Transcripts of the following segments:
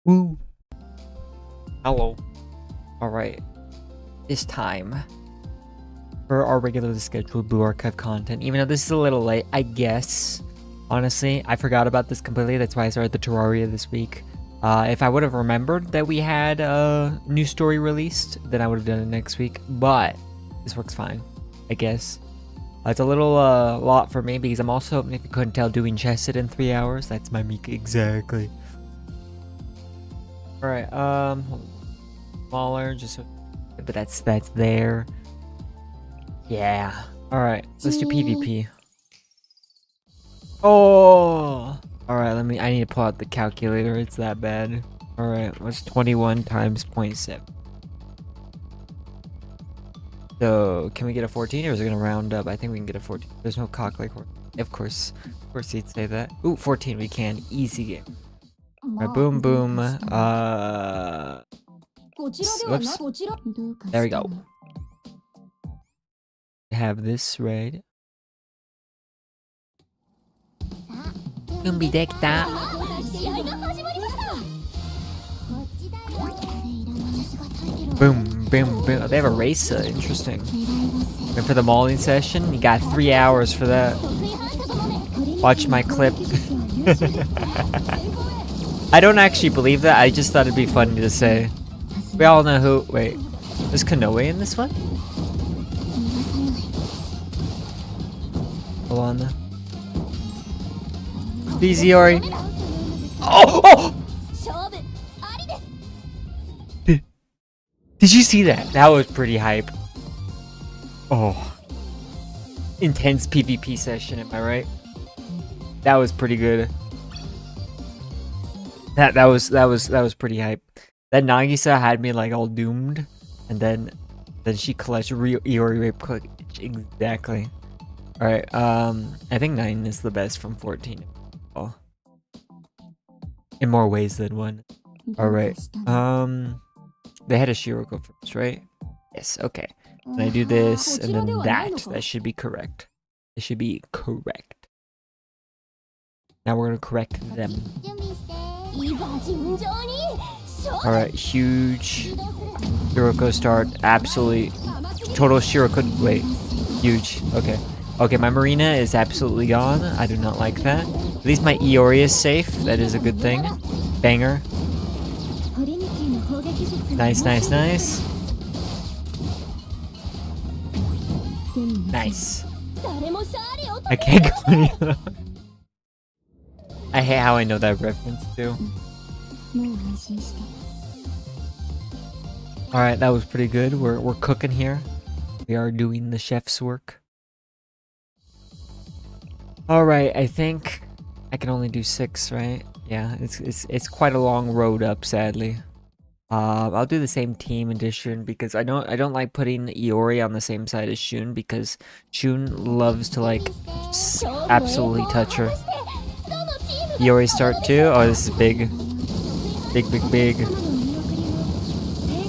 Woo. Hello. Alright. It's time for our regularly scheduled Blue Archive content. Even though this is a little late, I guess. Honestly, I forgot about this completely. That's why I started the Terraria this week. If I would have remembered that we had a new story released, then I would have done it next week. But this works fine, I guess. It's a little lot for me because I'm also, if you couldn't tell, doing Chesed in 3 hours. That's my week exactly. Alright, smaller, just so, but that's there. Yeah. Alright, let's do PvP. Oh! Alright, I need to pull out the calculator, it's that bad. Alright, what's 21 times 0.7? So, can we get a 14 or is it gonna round up? I think we can get a 14. There's no cock like horse. Of course he'd say that. Ooh, 14 we can. Easy game. Alright, boom, boom. Whoops. There we go. Have this right. Boom, boom, boom. They have a racer. Interesting. And for the mauling session, you got 3 hours for that. Watch my clip. I don't actually believe that. I just thought it'd be funny to say. We all know who. Wait, is Kanoe in this one? Hold on. Please, Iori. Oh! Did you see that? That was pretty hype. Oh. Intense PvP session, am I right? That was pretty good. That was pretty hype. That Nagisa had me like all doomed, and then she collects Iori rape clutch. Exactly. All right. I think 9 is the best from 14. Oh. In more ways than one. All right. They had a Shiroko first, right? Yes. Okay. And I do this, and then that should be correct. It should be correct. Now we're gonna correct them. Alright, huge Shiroko start. Absolutely. Total Shiroko. Wait. Huge. Okay. Okay, my Marina is absolutely gone. I do not like that. At least my Iori is safe. That is a good thing. Banger. Nice, nice, nice. Nice. I can't go anywhere. I hate how I know that reference too. Alright, that was pretty good. We're cooking here. We are doing the chef's work. Alright, I think I can only do 6, right? Yeah, it's quite a long road up, sadly. I'll do the same team edition because I don't like putting Iori on the same side as Shun because Shun loves to like just absolutely touch her. Iori start too. Oh, this is big. Big.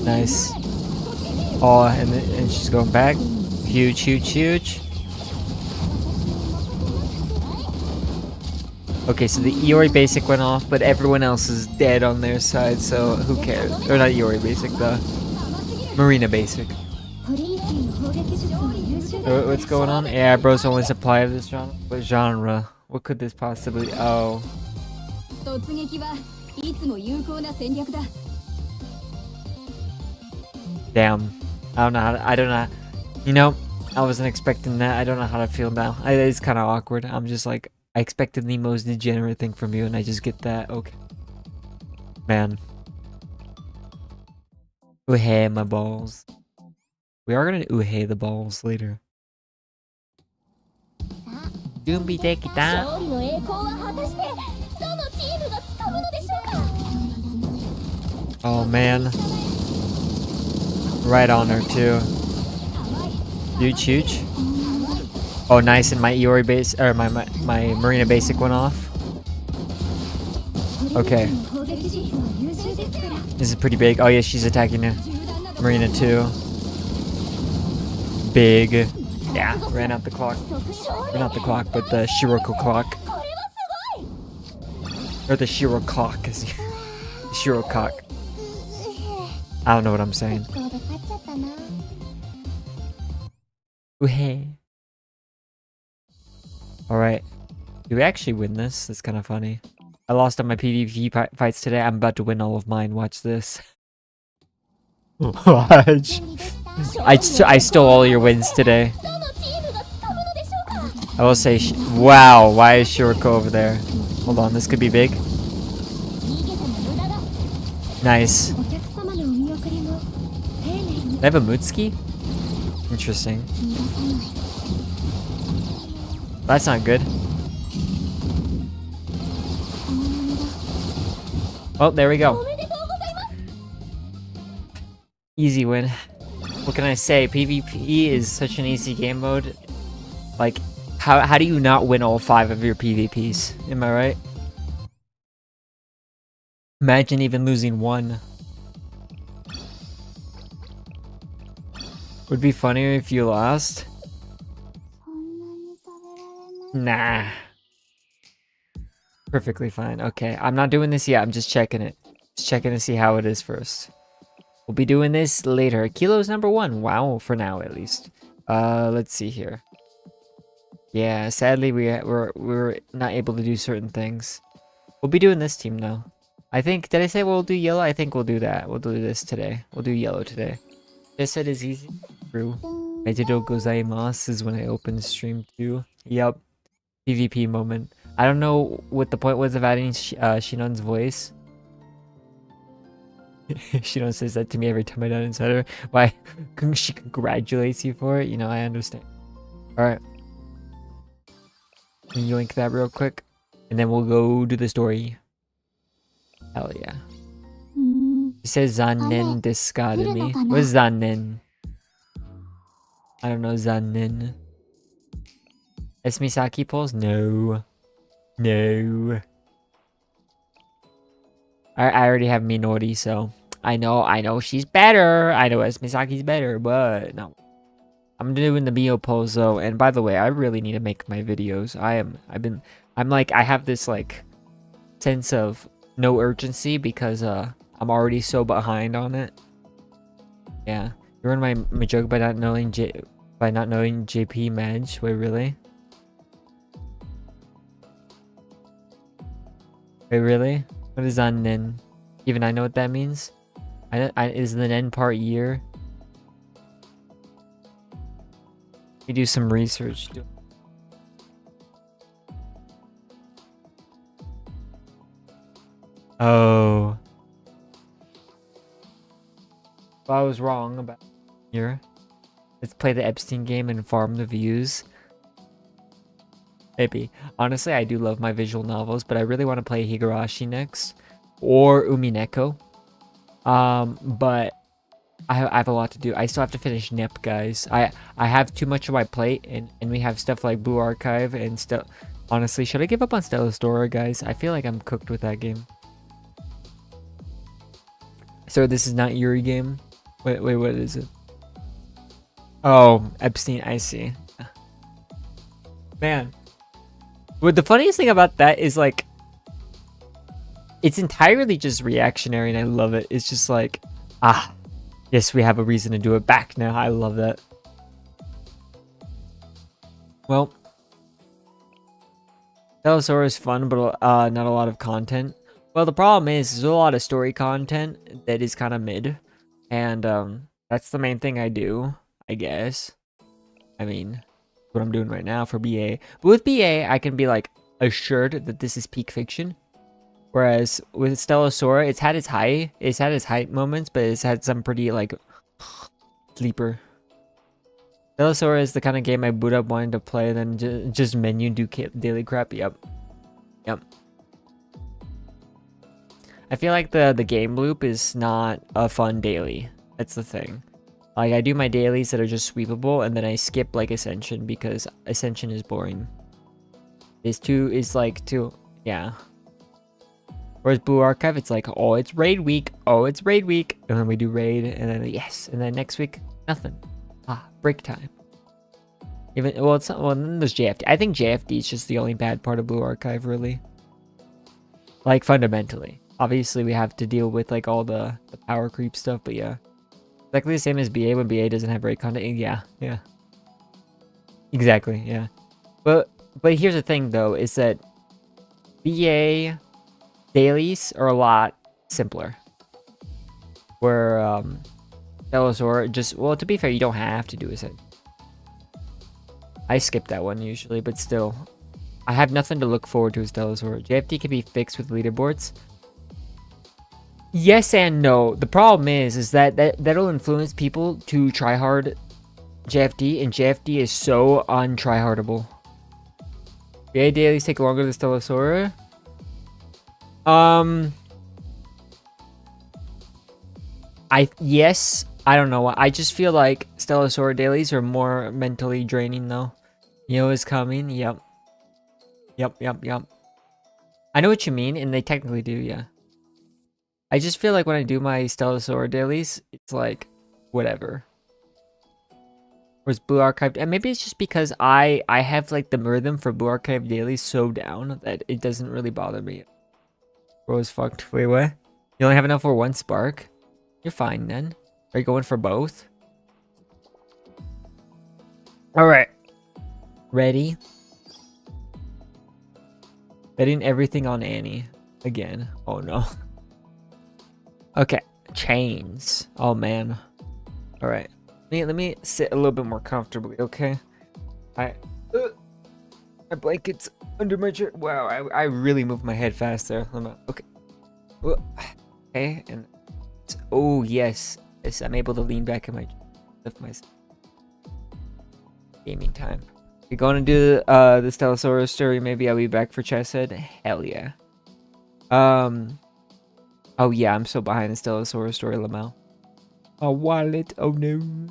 Nice. Oh, and she's going back. Huge. Okay, so the Iori basic went off, but everyone else is dead on their side, so who cares? Or not Iori basic, the Marina basic. What's going on? Yeah, bro's only supply of this genre. What genre? What could this possibly? Oh. Damn. I don't know. You know, I wasn't expecting that. I don't know how to feel now. It's kind of awkward. I'm just like, I expected the most degenerate thing from you, and I just get that. Okay. Man. Uhe my balls. We are gonna uhe the balls later. Oh man. Right on her too. Huge. Oh nice, and my Iori base or my Marina basic went off. Okay. This is pretty big. Oh yeah, she's attacking Marina too. Big. Yeah, ran out the clock. Or not the clock, but the Shiroko clock. Or the Shiro clock, as Shirocock. I don't know what I'm saying. Hey. Alright. Do we actually win this? That's kind of funny. I lost on my PvP fights today. I'm about to win all of mine. Watch this. Watch. I stole all your wins today. I will say, wow, why is Shiroko over there? Hold on, this could be big. Nice. They have a Mutsuki? Interesting. That's not good. Oh, there we go. Easy win. What can I say? PvP is such an easy game mode. Like, how do you not win all 5 of your PvPs? Am I right? Imagine even losing 1. Would be funnier if you lost. Nah. Perfectly fine. Okay, I'm not doing this yet. I'm just checking it. Just checking to see how it is first. We'll be doing this later. Kilo's number 1. Wow, for now at least. Let's see here. Yeah, sadly we're not able to do certain things. We'll be doing this team though. I think, did I say we'll do yellow? I think we'll do that. We'll do this today. We'll do yellow today. Just said is easy. True. Arigatou gozaimasu is when I open stream too. Yep. PvP moment. I don't know what the point was of adding Shinon's voice. Shinon says that to me every time I don't inside her. Why? She congratulates you for it? You know, I understand. Alright. Yoink that real quick. And then we'll go do the story. Hell yeah. He says Zannen desu ka to me. What's Zannen? I don't know Zannen. Esmisaki pulls? No. No. I already have Minori, so I know she's better. I know Esmisaki's better, but no. I'm doing the Mio pose though, and by the way, I really need to make my videos. I have this like sense of no urgency because I'm already so behind on it. Yeah. You ruined my joke by not knowing JP Madge. Wait, really? Wait, really? What is on nen? Even I know what that means. Is the nen part year? We do some research. Oh. Well, I was wrong about here. Let's play the Epstein game and farm the views. Maybe. Honestly, I do love my visual novels, but I really want to play Higurashi next. Or Umineko. But I have a lot to do. I still have to finish NEP, guys. I have too much on my plate, and we have stuff like Blue Archive and stuff. Honestly, should I give up on Stellastora, guys? I feel like I'm cooked with that game. So this is not Yuri game? Wait, what is it? Oh, Epstein, I see. Man. But the funniest thing about that is, like, it's entirely just reactionary, and I love it. It's just like, yes, we have a reason to do it back now. I love that. Well, Stellasora is fun, but not a lot of content. Well, the problem is, there's a lot of story content that is kind of mid. And that's the main thing I do, I guess. I mean, what I'm doing right now for BA. But with BA, I can be like assured that this is peak fiction. Whereas with Stellasora, it's had its high moments, but it's had some pretty like sleeper. Stellasora is the kind of game I boot up wanting to play, and then just menu do daily crap. Yep. I feel like the game loop is not a fun daily. That's the thing. Like, I do my dailies that are just sweepable, and then I skip like Ascension because Ascension is boring. Yeah. Whereas Blue Archive, it's like, oh, it's raid week. Oh, it's raid week. And then we do raid, and then yes. And then next week, nothing. Break time. Well, then there's JFD. I think JFD is just the only bad part of Blue Archive, really. Like, fundamentally. Obviously, we have to deal with like all the power creep stuff, but yeah. Exactly the same as BA when BA doesn't have raid content. Yeah, yeah. Exactly, yeah. But here's the thing though, is that BA dailies are a lot simpler. Where Stellasaur just, well, to be fair, you don't have to do it. I skip that one usually, but still. I have nothing to look forward to as Stellasaur. JFD can be fixed with leaderboards. Yes and no. The problem is that that'll influence people to try hard JFD, and JFD is so untryhardable. BA dailies take longer than Stellasaur. Yes, I don't know. I just feel like Stellasaur dailies are more mentally draining though. Yo is coming. Yep. Yep. I know what you mean, and they technically do, yeah. I just feel like when I do my Stellasaur dailies, it's like, whatever. Whereas Blue Archive, and maybe it's just because I have like the rhythm for Blue Archive dailies so down that it doesn't really bother me. Bro is fucked. Wait, what? You only have enough for one spark? You're fine then. Are you going for both? Alright. Ready? Betting everything on Annie. Again. Oh no. Okay. Chains. Oh man. Alright. Let me sit a little bit more comfortably, okay? My blanket's under my chair. Wow, I really moved my head fast there. Okay. Okay, and oh yes. Yes, I'm able to lean back in my lift myself. Gaming time. You're going to do the Stellasaurus story. Maybe I'll be back for Chesed. Hell yeah. Oh yeah, I'm so behind the Stellasaurus story, Lamau. A wallet. Oh no.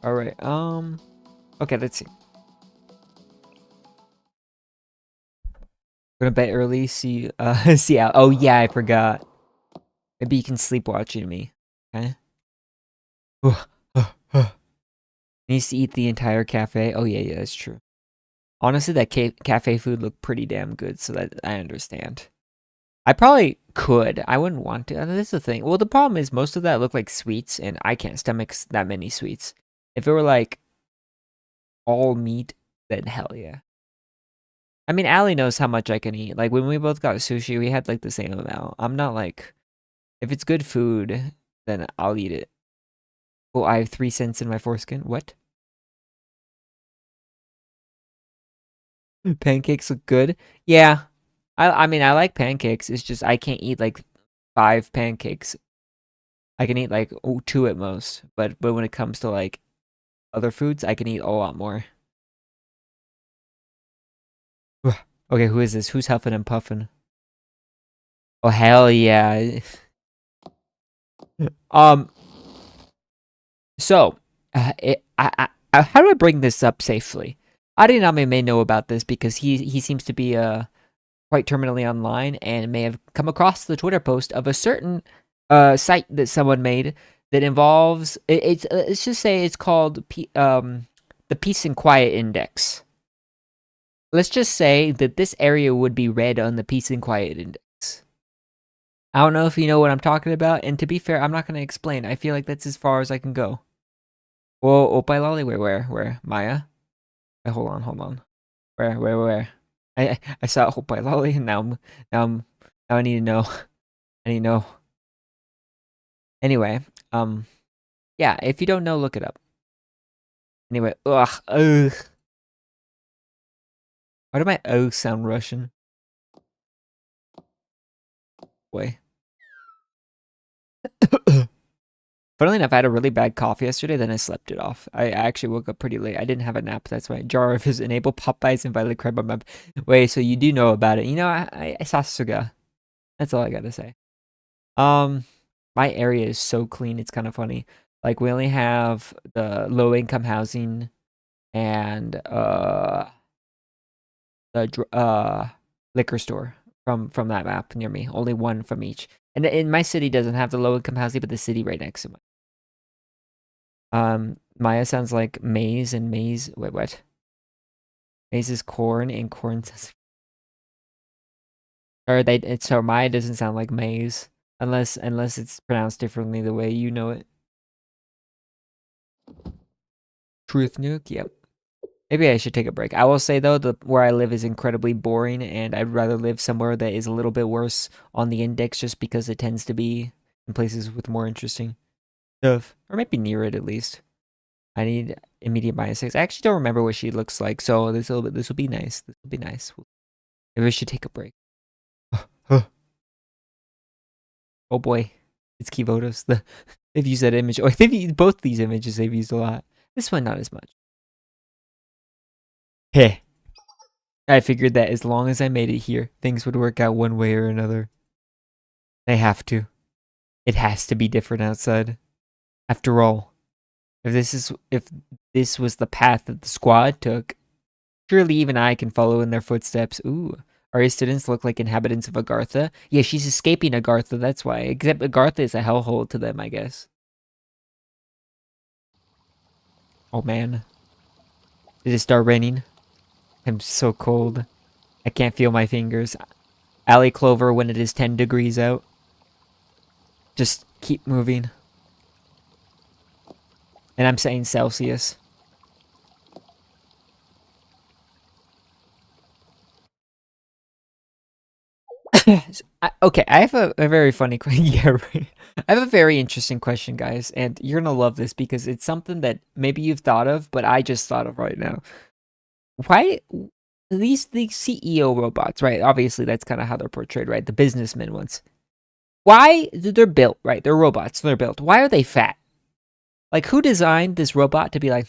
All right. Okay, let's see. Gonna bet early. See see out. Oh yeah, I forgot. Maybe you can sleep watching me. Okay. Needs to eat the entire cafe. Oh yeah, that's true. Honestly, that cafe food looked pretty damn good, so that I understand. I probably could. I wouldn't want to. This is the thing. Well, the problem is most of that look like sweets, and I can't stomach that many sweets. If it were like all meat, then hell yeah. I mean, Allie knows how much I can eat. Like when we both got sushi, we had like the same amount. I'm not like, if it's good food, then I'll eat it. Oh, I have 3 cents in my foreskin. What? Pancakes look good. Yeah. I mean, I like pancakes. It's just I can't eat like 5 pancakes. I can eat like 2 at most. But when it comes to like other foods, I can eat a lot more. Okay, who is this? Who's huffing and puffing? Oh hell yeah. um. So, how do I bring this up safely? Ariname may know about this because he seems to be quite terminally online and may have come across the Twitter post of a certain site that someone made that involves it's let's just say it's called the Peace and Quiet Index. Let's just say that this area would be red on the Peace and Quiet Index. I don't know if you know what I'm talking about, and to be fair, I'm not going to explain. I feel like that's as far as I can go. Well, Oppai Lolly, where? Maya? Wait, hold on. Where? I saw Oppai Lolly, and now I need to know. I need to know. Anyway, yeah, if you don't know, look it up. Anyway, ugh. Why do my O's sound Russian? Boy. Funnily enough, I had a really bad cough yesterday, then I slept it off. I actually woke up pretty late. I didn't have a nap, that's why. Jar of his enable Popeyes and Violet Crab on my... Wait, so you do know about it. You know, I saw Suga. That's all I gotta say. My area is so clean, it's kind of funny. Like, we only have the low-income housing and the liquor store from that map near me. Only one from each. And in my city doesn't have the low-income housing, but the city right next to mine. Maya sounds like maize and maize. Wait, what? Maize is corn and corn says. Or so Maya doesn't sound like maze. Unless it's pronounced differently the way you know it. Truth nuke, yep. Maybe I should take a break. I will say though, where I live is incredibly boring, and I'd rather live somewhere that is a little bit worse on the index, just because it tends to be in places with more interesting stuff, or maybe near it at least. I need immediate -6. I actually don't remember what she looks like, so this will be nice. This will be nice. Maybe I should take a break. Oh boy, it's Kivotos. They've used that image. Oh, they've used both these images. They've used a lot. This one not as much. Heh. I figured that as long as I made it here, things would work out one way or another. They have to. It has to be different outside. After all, if this was the path that the squad took, surely even I can follow in their footsteps. Ooh. Our students look like inhabitants of Agartha. Yeah, she's escaping Agartha, that's why. Except Agartha is a hellhole to them, I guess. Oh man. Did it start raining? I'm so cold. I can't feel my fingers. Alley Clover when it is 10 degrees out. Just keep moving. And I'm saying Celsius. Okay, I have a very funny question. Yeah, right. I have a very interesting question, guys, and you're gonna love this because it's something that maybe you've thought of, but I just thought of right now. Why these CEO robots, right? Obviously, that's kind of how they're portrayed, right? The businessmen ones. Why they're built, right? They're robots. They're built. Why are they fat? Like, who designed this robot to be like,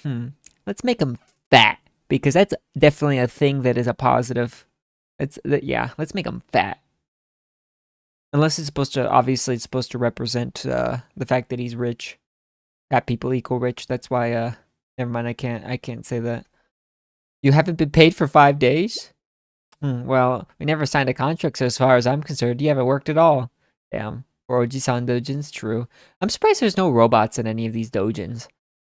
let's make them fat? Because that's definitely a thing that is a positive. Yeah, let's make them fat. Unless it's supposed to, obviously, it's supposed to represent the fact that he's rich. Fat people equal rich. That's why, never mind, I can't say that. You haven't been paid for 5 days? Well, we never signed a contract, so as far as I'm concerned, you haven't worked at all. Damn. For Oji-san dojins, true. I'm surprised there's no robots in any of these dojins.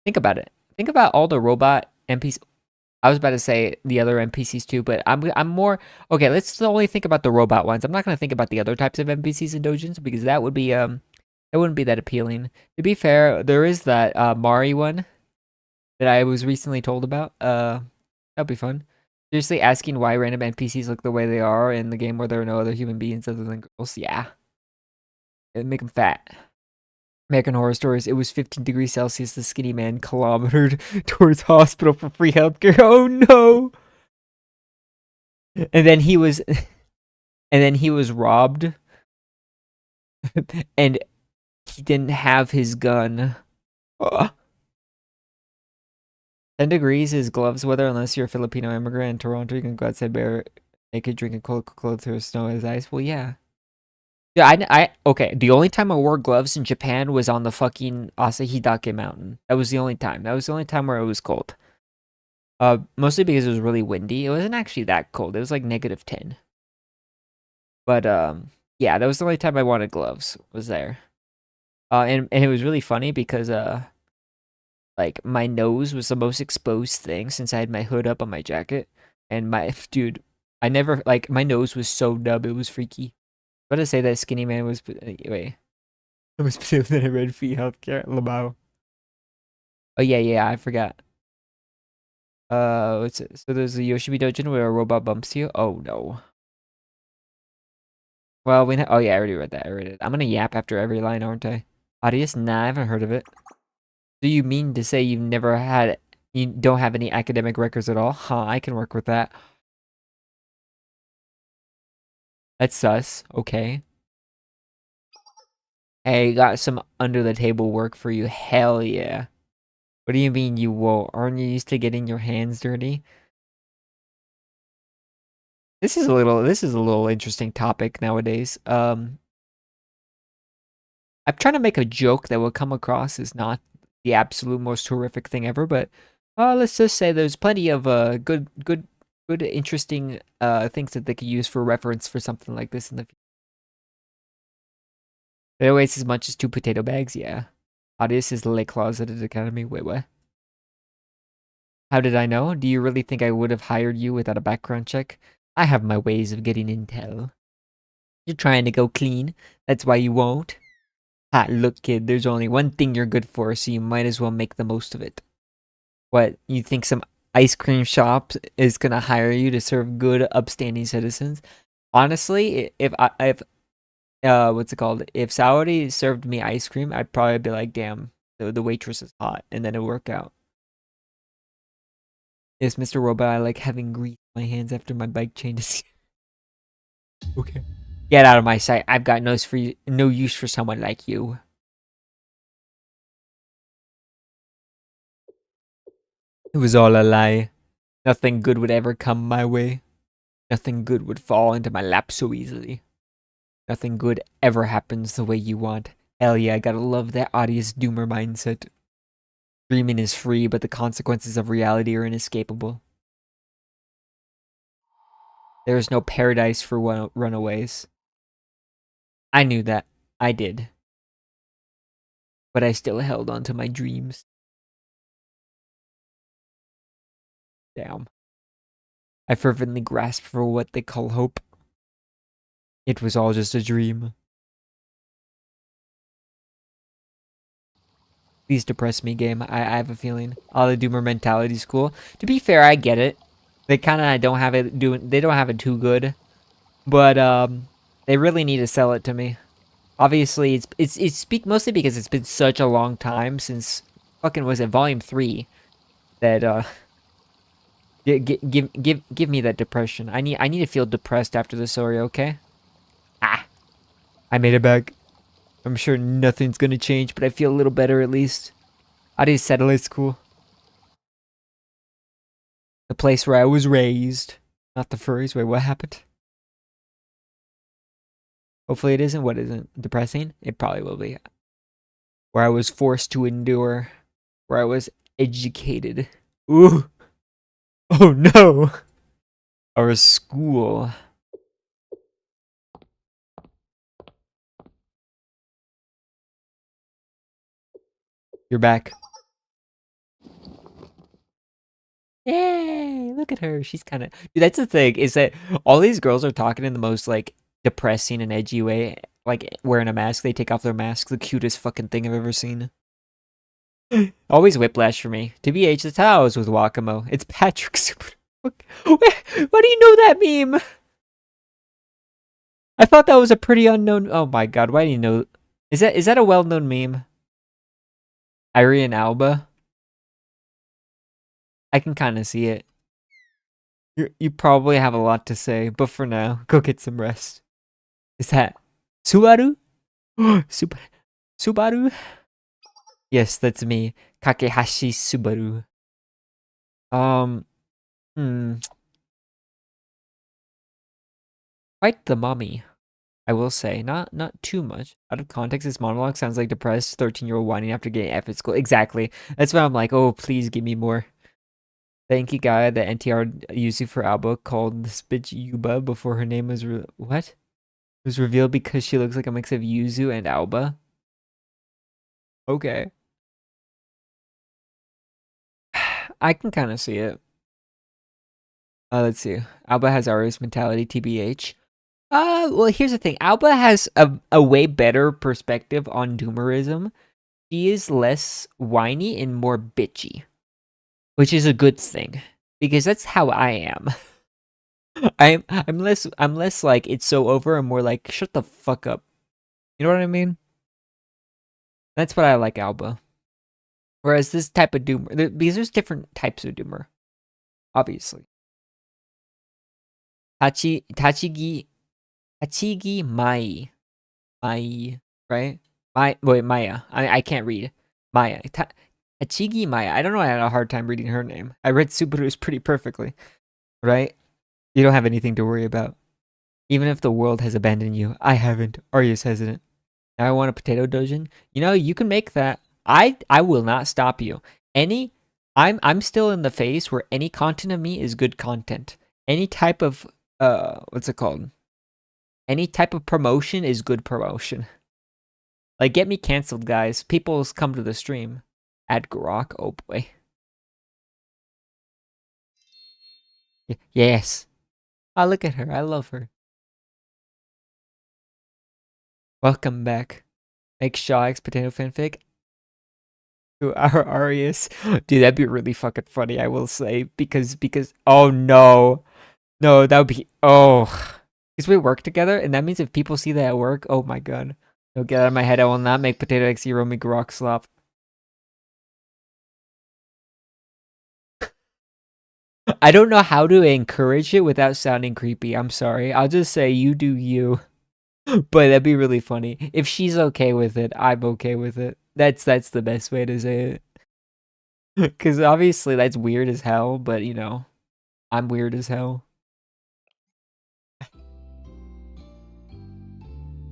Think about it. Think about all the robot NPCs. I was about to say the other NPCs too, but I'm more okay. Let's only think about the robot ones. I'm not gonna think about the other types of NPCs and dojins because that would be it wouldn't be that appealing. To be fair, there is that Mari one that I was recently told about. That'd be fun. Seriously, asking why random NPCs look the way they are in the game where there are no other human beings other than girls. Yeah, it'd make them fat. American Horror Stories. It was 15 degrees Celsius. The skinny man kilometered towards hospital for free healthcare. Oh no! And then he was, and then he was robbed, and he didn't have his gun. Ugh. 10 degrees is gloves weather unless you're a Filipino immigrant in Toronto. You can go outside bare naked, drinking cold clothes through snow as ice. Well, yeah. Yeah, okay. The only time I wore gloves in Japan was on the fucking Asahidake mountain. That was the only time. That was the only time where it was cold. Mostly because it was really windy. It wasn't actually that cold. It was like -10. But yeah, that was the only time I wanted gloves. Was there. And it was really funny because like my nose was the most exposed thing since I had my hood up on my jacket, and my dude, I never like my nose was so numb. It was freaky. But to say that skinny man was wait, it was better than a red fee healthcare Lamau. Oh yeah, I forgot. What's it? So there's a Yoshibi Dojin where a robot bumps you. Oh no. Well, oh yeah, I already read that. I read it. I'm gonna yap after every line, aren't I? Arius? Nah, I haven't heard of it. Do you mean to say you've never had, you don't have any academic records at all? Huh, I can work with that. That's sus. Okay. Hey, got some under the table work for you. Hell yeah. What do you mean you won't? Aren't you used to getting your hands dirty? This is a little interesting topic nowadays. I'm trying to make a joke that will come across as not the absolute most horrific thing ever, but let's just say there's plenty of good interesting things that they could use for reference for something like this in the future. It weighs as much as 2 potato bags, yeah. Arius is the late closeted academy. Wait, what? How did I know? Do you really think I would have hired you without a background check? I have my ways of getting intel. You're trying to go clean. That's why you won't. Ha, look, kid, there's only one thing you're good for, so you might as well make the most of it. What, you think some ice cream shop is gonna hire you to serve good, upstanding citizens? Honestly, if what's it called? If Saudi served me ice cream, I'd probably be like, damn, the waitress is hot, and then it'd work out. Yes, Mr. Robot, I like having grease on my hands after my bike changes. Okay. Get out of my sight. I've got no use for someone like you. It was all a lie. Nothing good would ever come my way. Nothing good would fall into my lap so easily. Nothing good ever happens the way you want. Hell yeah, I gotta love that Arius doomer mindset. Dreaming is free, but the consequences of reality are inescapable. There is no paradise for runaways. I knew that. I did. But I still held on to my dreams. Damn. I fervently grasped for what they call hope. It was all just a dream. Please depress me, game. I have a feeling. All the doomer mentality is cool. To be fair, I get it. They kind of don't have it they don't have it too good. But they really need to sell it to me. Obviously, it's mostly because it's been such a long time since fucking was it Volume 3 that give me that depression. I need to feel depressed after the story, okay? Ah, I made it back. I'm sure nothing's gonna change, but I feel a little better at least. Adi Satellite's cool. The place where I was raised. Not the furries. Wait, what happened? Hopefully it isn't. What isn't? Depressing? It probably will be. Where I was forced to endure. Where I was educated. Ooh. Oh no. Our school. You're back. Yay! Look at her. She's kind of. Dude, that's the thing, is that all these girls are talking in the most, like, depressing and edgy way. Like, wearing a mask. They take off their mask. The cutest fucking thing I've ever seen. Always whiplash for me. TBH, that's how I was with Wakamo. It's Patrick Super. Why do you know that meme? I thought that was a pretty unknown. Oh my god, why do you know? Is that a well-known meme? Irie and Alba? I can kind of see it. You probably have a lot to say, but for now, go get some rest. Is that Subaru? Subaru? Yes, that's me. Kakehashi Subaru. Um, hmm. Quite the mummy, I will say. Not too much. Out of context, this monologue sounds like depressed 13-year-old whining after getting F at school. Exactly. That's why I'm like, oh, please give me more. The inky guy that NTR used for Alba called this bitch Yuba before her name was what? It was revealed because she looks like a mix of Yuzu and Alba. Okay. I can kind of see it. Let's see. Alba has Arius mentality, TBH. Well, here's the thing. Alba has a way better perspective on doomerism. She is less whiny and more bitchy, which is a good thing because that's how I am. I'm less like it's so over and more like shut the fuck up. You know what I mean? That's what I like Alba. Whereas this type of doomer, because there's different types of doomer, obviously. Tachigi Mai, right? Maya. I can't read. Maya. Tachigi Maya. I don't know. I had a hard time reading her name. I read Subaru's pretty perfectly, right? You don't have anything to worry about. Even if the world has abandoned you, I haven't. Arius hasn't. Now I want a potato dojin. You know, you can make that. I will not stop you. I'm still in the phase where any content of me is good content. Any type of what's it called? Any type of promotion is good promotion. Like get me canceled, guys. People's come to the stream. Add Grok. Oh boy. Yes. Oh, look at her. I love her. Welcome back. Make Shaw X Potato fanfic to our Arius. Dude, that'd be really fucking funny, I will say. Because oh no. No, that would be because we work together, and that means if people see that at work, oh my god. No, get out of my head, I will not make Potato X Zero make rock slop. I don't know how to encourage it without sounding creepy. I'm sorry. I'll just say you do you. But that'd be really funny. If she's okay with it, I'm okay with it. That's the best way to say it. Cause obviously that's weird as hell, but you know, I'm weird as hell. You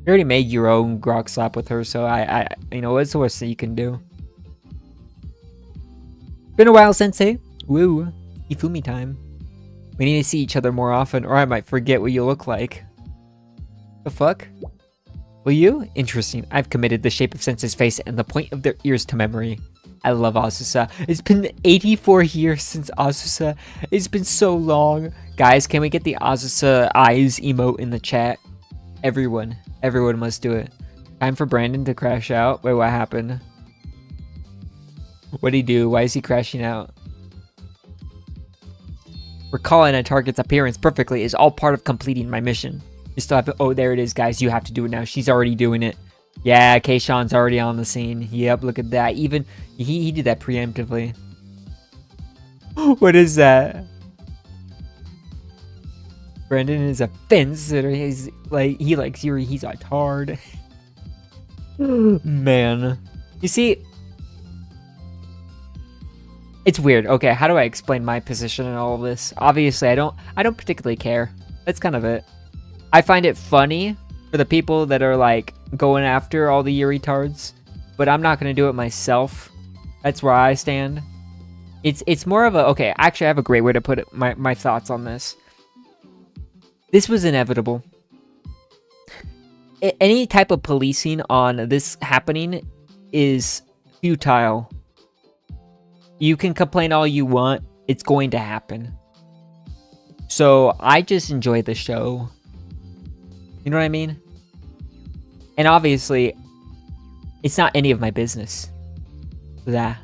already made your own grok slap with her, so I you know, what's the worst that you can do? Been a while, Sensei. Woo. Ifumi time. We need to see each other more often, or I might forget what you look like. The fuck? Will you? Interesting. I've committed the shape of Sensei's face and the point of their ears to memory. I love Azusa. It's been 84 years since Azusa. It's been so long. Guys, can we get the Azusa eyes emote in the chat? Everyone must do it. Time for Brandon to crash out. Wait, what happened? What'd he do? Why is he crashing out? Recalling a target's appearance perfectly is all part of completing my mission. You still have to— oh, there it is, guys. You have to do it now. She's already doing it. Yeah, Kayshawn's already on the scene. Yep, look at that. Even he did that preemptively. What is that? Brandon is a fence sitter. He's like, he likes Yuri. He's a tard. Man, you see, it's weird. Okay, how do I explain my position in all of this? Obviously, I don't particularly care. That's kind of it. I find it funny for the people that are like going after all the Yuri tards, but I'm not gonna do it myself. That's where I stand. It's more of a— okay, actually I have a great way to put it, my thoughts on this. This was inevitable. Any type of policing on this happening is futile. You can complain all you want, it's going to happen. So I just enjoy the show. You know what I mean? And obviously, it's not any of my business. That.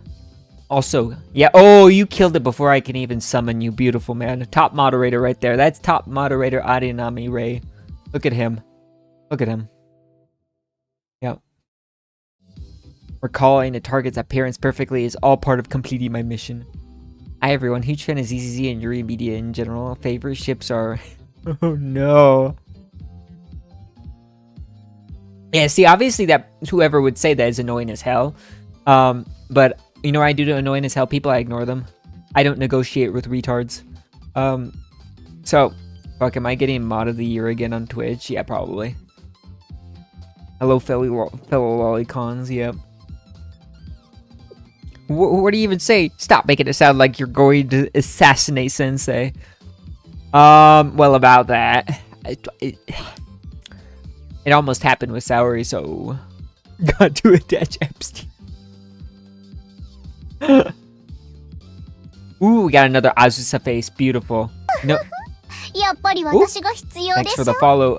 Also, yeah, oh, you killed it before I can even summon you. Beautiful, man. Top moderator right there. That's top moderator Arinami Ray. Look at him. Look at him. Yep. Recalling a target's appearance perfectly is all part of completing my mission. Hi everyone, huge fan of ZZZ and Yuri Media in general. Favorite ships are... oh no. Yeah, see, obviously that whoever would say that is annoying as hell. But you know what I do to annoying as hell people? I ignore them. I don't negotiate with retards. So, fuck, am I getting mod of the year again on Twitch? Yeah, probably. Hello, fellow lolicons, yep. What do you even say? Stop making it sound like you're going to assassinate Sensei. Well, about that. It almost happened with Saori, so... got to attach Epstein. Ooh, we got another Azusa face. Beautiful. No. Ooh. Thanks for the follow.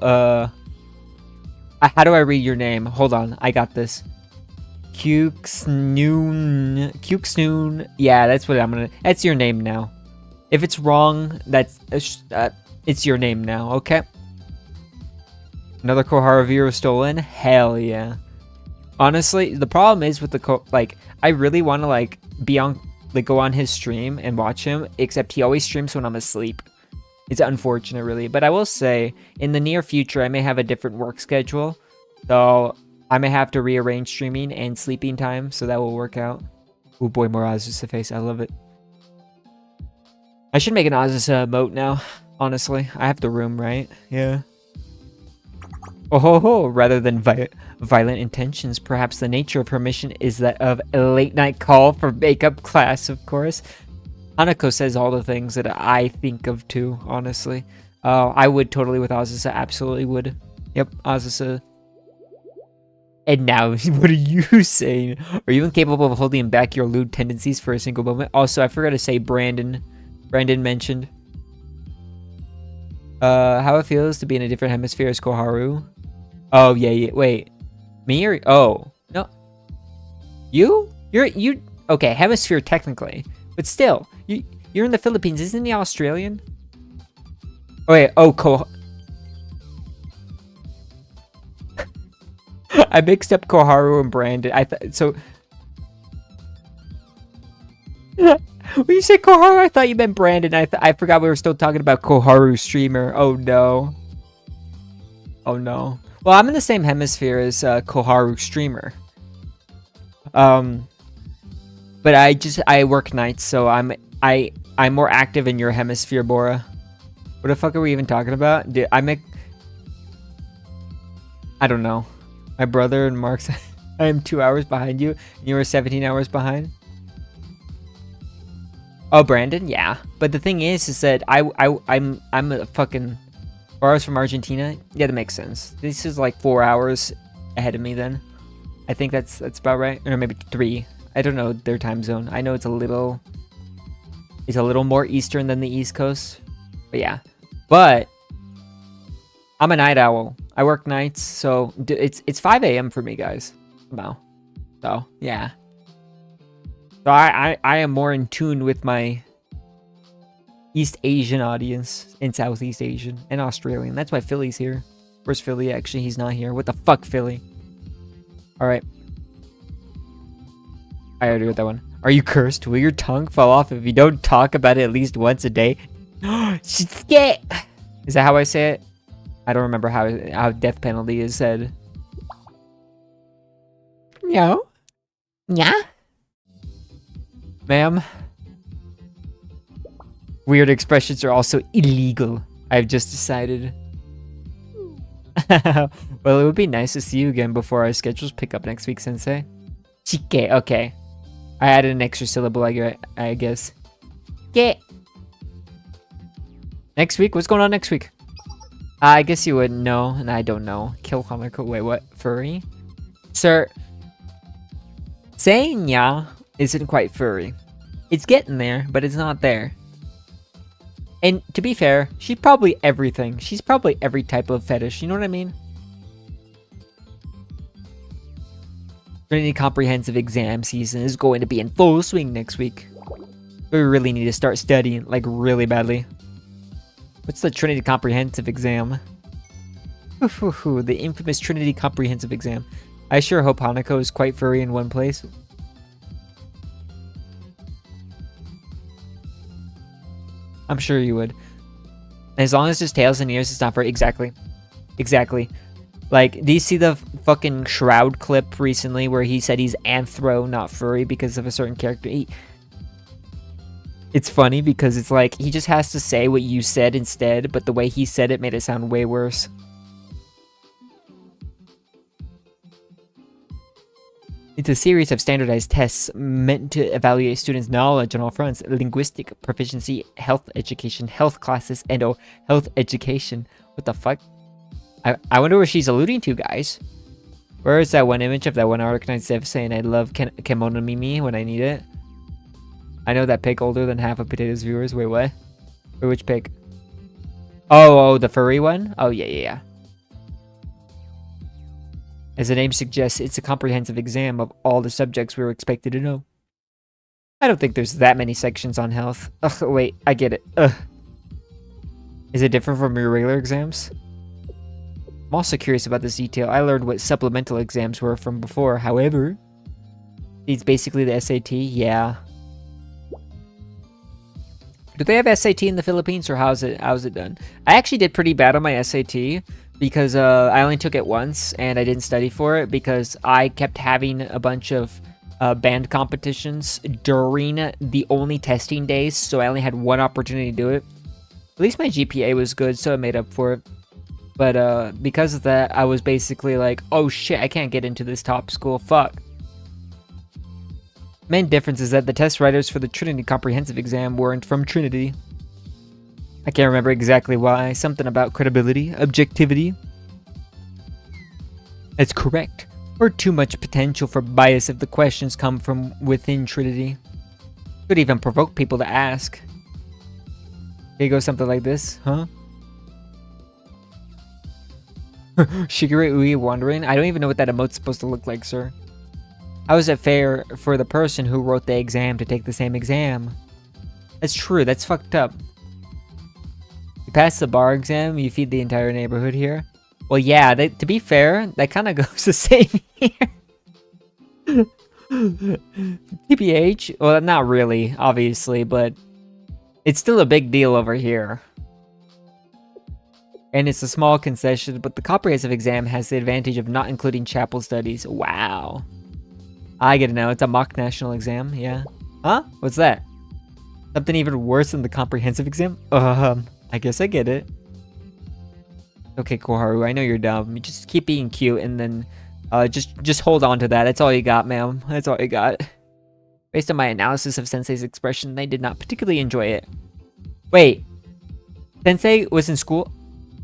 How do I read your name? Hold on, I got this. Cukesnoon. Yeah, that's what I'm gonna... that's your name now. If it's wrong, that's... it's your name now, okay? Another Koharu viewer stolen? Hell yeah. Honestly, the problem is with the like, I really want to like be on, like go on his stream and watch him, except he always streams when I'm asleep. It's unfortunate, really. But I will say, in the near future, I may have a different work schedule. So, I may have to rearrange streaming and sleeping time, so that will work out. Oh boy, more Azusa face. I love it. I should make an Azusa emote now, honestly. I have the room, right? Yeah. Oh ho ho! Rather than violent intentions, perhaps the nature of her mission is that of a late-night call for makeup class, of course. Hanako says all the things that I think of too, honestly. I would totally with Azusa, absolutely would. Yep, Azusa. And now, what are you saying? Are you incapable of holding back your lewd tendencies for a single moment? Also, I forgot to say Brandon. Brandon mentioned. How it feels to be in a different hemisphere as Koharu. Oh, yeah, wait. Me or oh no, you okay? Hemisphere technically, but still, you're in the Philippines. Isn't he Australian? Oh wait, I mixed up Koharu and Brandon. I thought so. When you said Koharu, I thought you meant Brandon. I forgot we were still talking about Koharu streamer. Oh no. Oh no. Well, I'm in the same hemisphere as Koharu streamer. But I work nights, so I'm more active in your hemisphere, Bora. What the fuck are we even talking about? Dude, I don't know. My brother and Mark's. I am 2 hours behind you, and you were 17 hours behind. Oh, Brandon, yeah. But the thing is that I'm a fucking 4 hours from Argentina. Yeah, that makes sense. This is like 4 hours ahead of me then. I think that's about right, or maybe 3. I don't know their time zone. I know it's a little more eastern than the East Coast, but yeah. But I'm a night owl. I work nights, so it's 5 a.m. for me, guys. Wow. So yeah. So I am more in tune with my East Asian audience and Southeast Asian and Australian. That's why Philly's here. Where's Philly? Actually, he's not here. What the fuck, Philly? All right. I already got that one. Are you cursed? Will your tongue fall off if you don't talk about it at least once a day? Shit. Is that how I say it? I don't remember how death penalty is said. No. Yeah. Ma'am. Weird expressions are also illegal. I've just decided. Well, it would be nice to see you again before our schedules pick up next week, Sensei. Chike, okay. I added an extra syllable, I guess. Get. Next week? What's going on next week? I guess you wouldn't know, and I don't know. Kill Hanako. Wait, what? Furry? Sir, saying ya isn't quite furry. It's getting there, but it's not there. And to be fair, she's probably everything. She's probably every type of fetish, you know what I mean? Trinity Comprehensive Exam season is going to be in full swing next week. We really need to start studying, like, really badly. What's the Trinity Comprehensive Exam? The infamous Trinity Comprehensive Exam. I sure hope Hanako is quite furry in one place. I'm sure you would. As long as there's tails and ears, it's not furry. Exactly. Exactly. Like, do you see the fucking Shroud clip recently where he said he's anthro, not furry, because of a certain character? It's funny because it's like, he just has to say what you said instead, but the way he said it made it sound way worse. It's a series of standardized tests meant to evaluate students' knowledge on all fronts: linguistic proficiency, health education, health classes, and health education. What the fuck? I wonder what she's alluding to, guys. Where is that one image of that one Arcanine Dev saying I love Kemono Mimi when I need it? I know that pic older than half of Potato's viewers. Wait, what? Wait, which pic? Oh, the furry one? Oh, yeah. As the name suggests, it's a comprehensive exam of all the subjects we were expected to know. I don't think there's that many sections on health. Ugh, wait, I get it. Ugh. Is it different from your regular exams? I'm also curious about this detail. I learned what supplemental exams were from before. However, it's basically the SAT. Yeah. Do they have SAT in the Philippines, or how's it done? I actually did pretty bad on my SAT because I only took it once and I didn't study for it because I kept having a bunch of band competitions during the only testing days, so I only had one opportunity to do it. At least my GPA was good, so it made up for it. But because of that, I was basically like, oh shit, I can't get into this top school, fuck. Main difference is that the test writers for the Trinity Comprehensive Exam weren't from Trinity. I can't remember exactly why. Something about credibility, objectivity. That's correct. Or too much potential for bias if the questions come from within Trinity. Could even provoke people to ask. Here goes something like this, huh? Shigure Ui wondering. I don't even know what that emote's supposed to look like, sir. How is it fair for the person who wrote the exam to take the same exam? That's true. That's fucked up. You pass the bar exam, you feed the entire neighborhood here. Well, yeah, to be fair, that kind of goes the same here. TBH? Well, not really, obviously, but it's still a big deal over here. And it's a small concession, but the comprehensive exam has the advantage of not including chapel studies. Wow. I get it now. It's a mock national exam, yeah. Huh? What's that? Something even worse than the comprehensive exam? I guess I get it. Okay, Koharu, I know you're dumb. You just keep being cute and then just hold on to that. That's all you got, ma'am. That's all you got. Based on my analysis of Sensei's expression, they did not particularly enjoy it. Wait. Sensei was in school?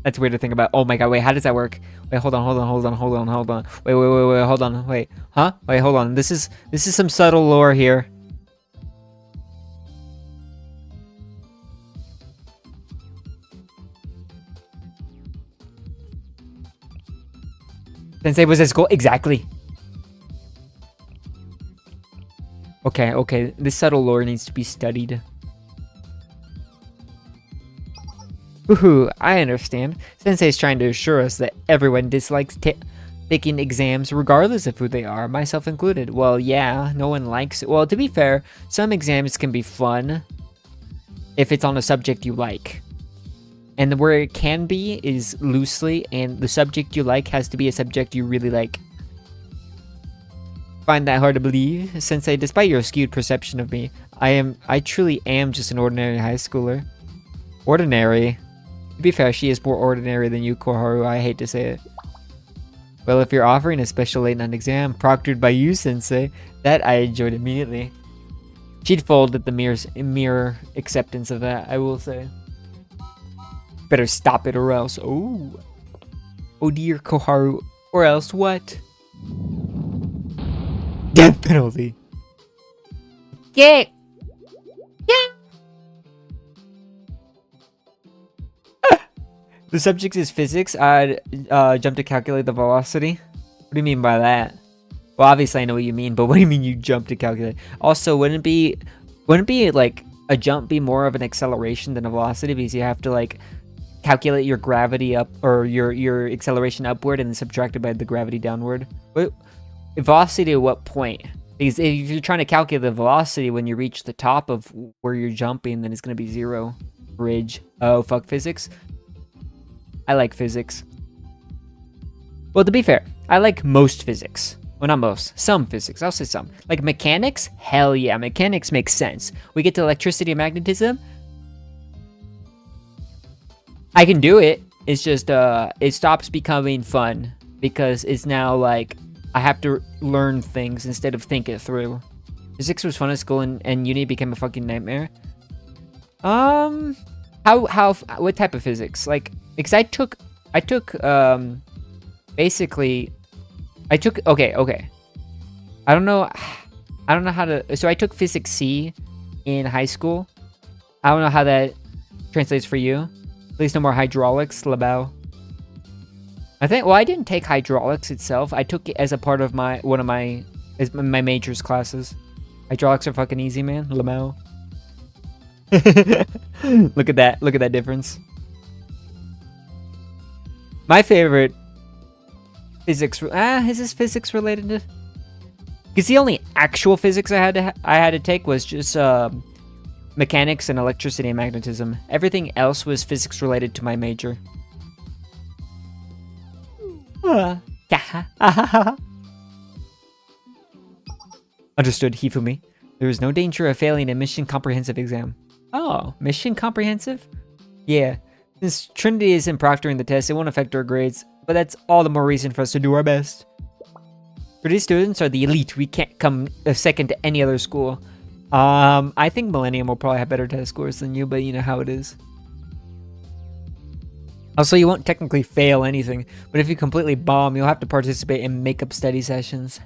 That's weird to think about. Oh my god, wait, how does that work? Wait, hold on. Wait, hold on. Wait, huh? Wait, hold on. This is some subtle lore here. Sensei was at school? Exactly. Okay. This subtle lore needs to be studied. Woohoo, I understand. Sensei's trying to assure us that everyone dislikes taking exams regardless of who they are, myself included. Well, yeah, no one likes it. Well, to be fair, some exams can be fun if it's on a subject you like. And where it can be is loosely, and the subject you like has to be a subject you really like. Find that hard to believe? Sensei, despite your skewed perception of me, I truly am just an ordinary high schooler. Ordinary? To be fair, she is more ordinary than you, Koharu. I hate to say it. Well, if you're offering a special late night exam proctored by you, Sensei, that I enjoyed immediately. She'd fold at the mere acceptance of that, I will say. Better stop it or else. Oh. Oh dear, Koharu. Or else what? Death penalty. Yeah. The subject is physics. I'd jump to calculate the velocity. What do you mean by that? Well, obviously I know what you mean, but what do you mean you jump to calculate? Also, wouldn't it be like a jump be more of an acceleration than a velocity, because you have to like calculate your gravity up, or your acceleration upward and then subtract it by the gravity downward? What velocity at what point? Because if you're trying to calculate the velocity when you reach the top of where you're jumping, then it's going to be 0. Bridge. Oh, fuck physics. I like physics. Well, to be fair, I like most physics. Well, not most. Some physics. I'll say some. Like mechanics? Hell yeah. Mechanics makes sense. We get to electricity and magnetism. I can do it. It's just, it stops becoming fun. Because it's now like, I have to learn things instead of think it through. Physics was fun at school and uni became a fucking nightmare. What type of physics? Like, because I took, basically, okay. I don't know how to, so I took physics C in high school. I don't know how that translates for you. Please no more hydraulics, Labao. I think, well, I didn't take hydraulics itself. I took it as a part of my majors classes. Hydraulics are fucking easy, man. Labao. Look at that difference. My favorite physics, is this physics related to? Because the only actual physics I had to take was just mechanics and electricity and magnetism. Everything else was physics related to my major. Understood, Hifumi. There is no danger of failing a mission comprehensive exam. Oh, mission comprehensive? Yeah. Since Trinity isn't proctoring the test, it won't affect our grades, but that's all the more reason for us to do our best. Trinity students are the elite. We can't come second to any other school. I think Millennium will probably have better test scores than you, but you know how it is. Also, you won't technically fail anything, but if you completely bomb, you'll have to participate in makeup study sessions.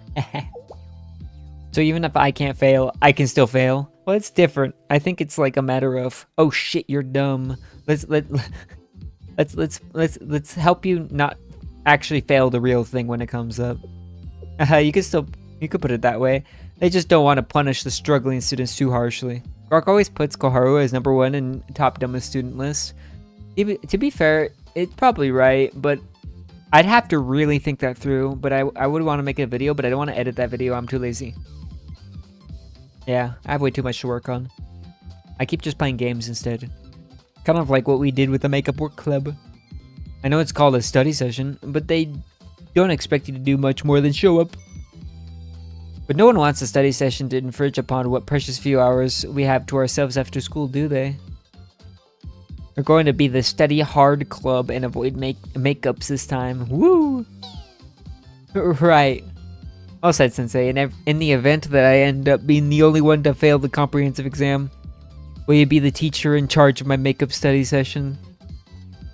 So even if I can't fail, I can still fail. Well, it's different. I think it's like a matter of, oh shit, you're dumb. Let's help you not actually failed a real thing when it comes up. You could put it that way. They just don't want to punish the struggling students too harshly. Rock always puts Koharu as #1 in top dumbest student list. To be fair, it's probably right, but I'd have to really think that through. But I would want to make a video, but I don't want to edit that video. I'm too lazy. Yeah, I have way too much to work on. I keep just playing games instead. Kind of like what we did with the makeup work club. I know it's called a study session, but they don't expect you to do much more than show up. But no one wants a study session to infringe upon what precious few hours we have to ourselves after school, do they? We're going to be the study hard club and avoid makeups this time. Woo! Right. Well said, Sensei. In the event that I end up being the only one to fail the comprehensive exam, will you be the teacher in charge of my makeup study session?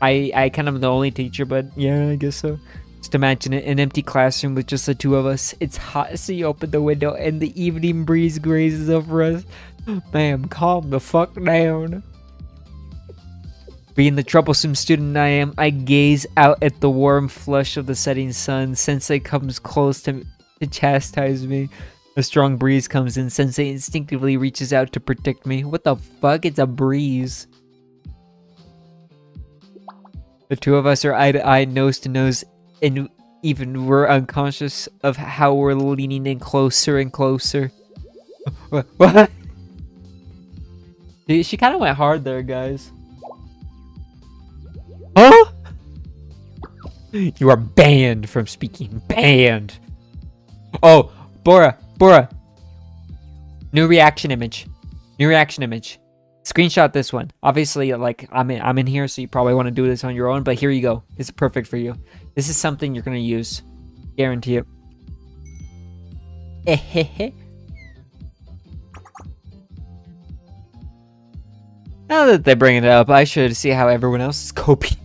I kind of am the only teacher, but yeah, I guess so. Just imagine it, an empty classroom with just the two of us. It's hot, so you open the window and the evening breeze grazes over us. Ma'am, calm the fuck down. Being the troublesome student I am, I gaze out at the warm flush of the setting sun. Sensei comes close to chastise me. A strong breeze comes in. Sensei instinctively reaches out to protect me. What the fuck? It's a breeze. The two of us are eye to eye, nose to nose, and even we're unconscious of how we're leaning in closer and closer. What? She kind of went hard there, guys. Huh? You are banned from speaking. Banned. Oh, Bora. New reaction image. Screenshot this one. Obviously, like, I'm in here, so you probably want to do this on your own, but here you go. It's perfect for you. This is something you're going to use. Guarantee it. Now that they're bringing it up, I should see how everyone else is coping.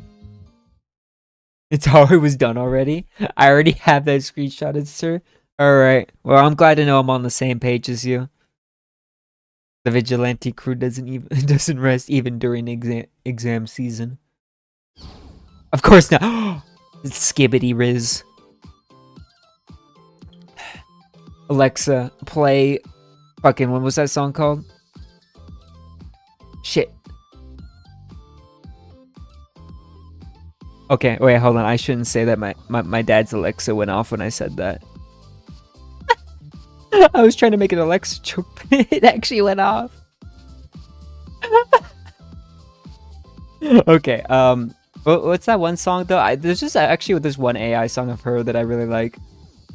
It's always done already. I already have that screenshotted, sir. Alright. Well, I'm glad to know I'm on the same page as you. The vigilante crew doesn't rest even during exam season. Of course not. It's Skibbity Riz. Alexa, play fucking, what was that song called? Shit. Okay, wait, hold on. I shouldn't say that my dad's Alexa went off when I said that. I was trying to make an Alexa joke, but it actually went off. Okay, what's that one song though? There's just actually this one AI song of her that I really like.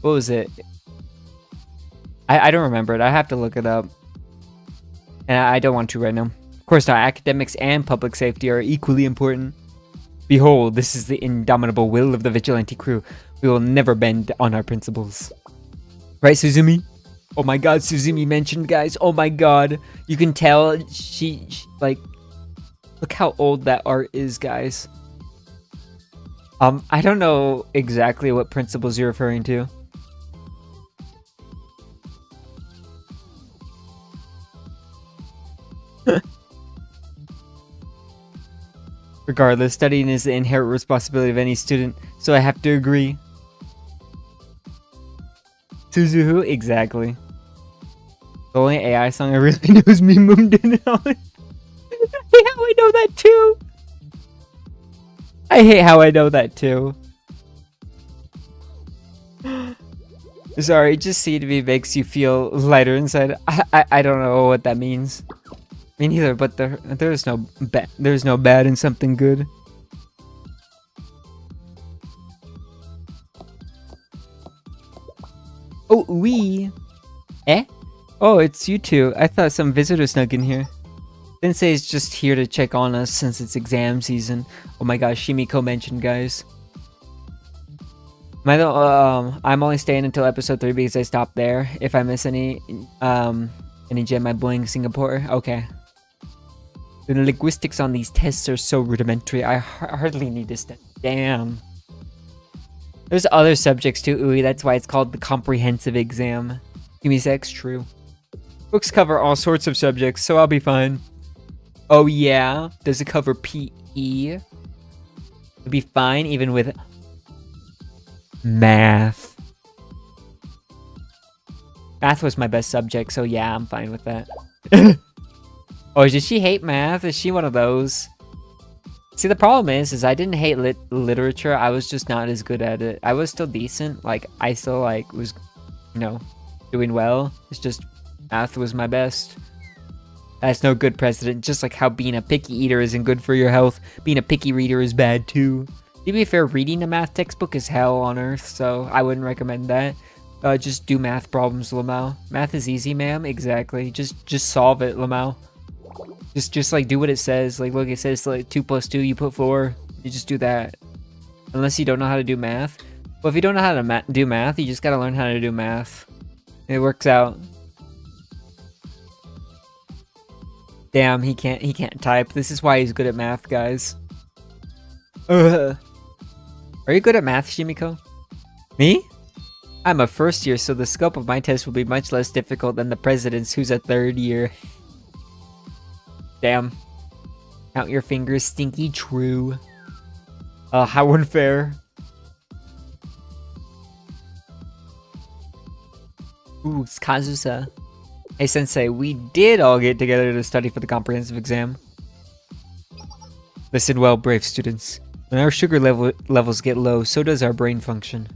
What was it? I don't remember it. I have to look it up. And I don't want to right now. Of course not. Academics and public safety are equally important. Behold, this is the indomitable will of the vigilante crew. We will never bend on our principles. Right, Suzumi? Oh my god, Suzumi mentioned, guys. Oh my god. You can tell she like, look how old that art is, guys. I don't know exactly what principles you're referring to. Regardless, studying is the inherent responsibility of any student, so I have to agree. Suzuhu? Exactly. The only AI song I really know is Me Mummed In On. I hate how I know that too! I hate how I know that too. Sorry, just seeing me makes you feel lighter inside. I don't know what that means. Me neither, but there's no bad in something good. Oh, we. Eh? Oh, it's you two. I thought some visitor snuck in here. Sensei is just here to check on us since it's exam season. Oh my gosh, Shimiko mentioned, guys. I'm only staying until episode 3 because I stopped there. If I miss any gem, I bling Singapore. Okay. The linguistics on these tests are so rudimentary. I hardly need to study. Damn. There's other subjects too, Ui. That's why it's called the comprehensive exam. Give me sex, true. Books cover all sorts of subjects, so I'll be fine. Oh yeah? Does it cover PE? It'll be fine even with... Math. Math was my best subject, so yeah, I'm fine with that. Oh, did she hate math? Is she one of those? See, the problem is I didn't hate literature. I was just not as good at it. I was still decent. Like, I still, like, was, you know, doing well. It's just math was my best. That's no good precedent. Just like how being a picky eater isn't good for your health, being a picky reader is bad too. To be fair, reading a math textbook is hell on earth, so I wouldn't recommend that. Just do math problems, Lamau. Math is easy, ma'am. Exactly. Just solve it, Lamau. Just like do what it says. Like, look, it says like 2 + 2. You put 4. You just do that. Unless you don't know how to do math. Well, if you don't know how to do math, you just gotta learn how to do math. It works out. Damn, he can't type. This is why he's good at math, guys. Are you good at math, Shimiko? Me? I'm a first year, so the scope of my test will be much less difficult than the president's, who's a 3rd year. Damn. Count your fingers, Stinky. True. How unfair. Ooh, it's Kazusa. Hey, Sensei, we did all get together to study for the comprehensive exam. Listen well, brave students. When our sugar levels get low, so does our brain function.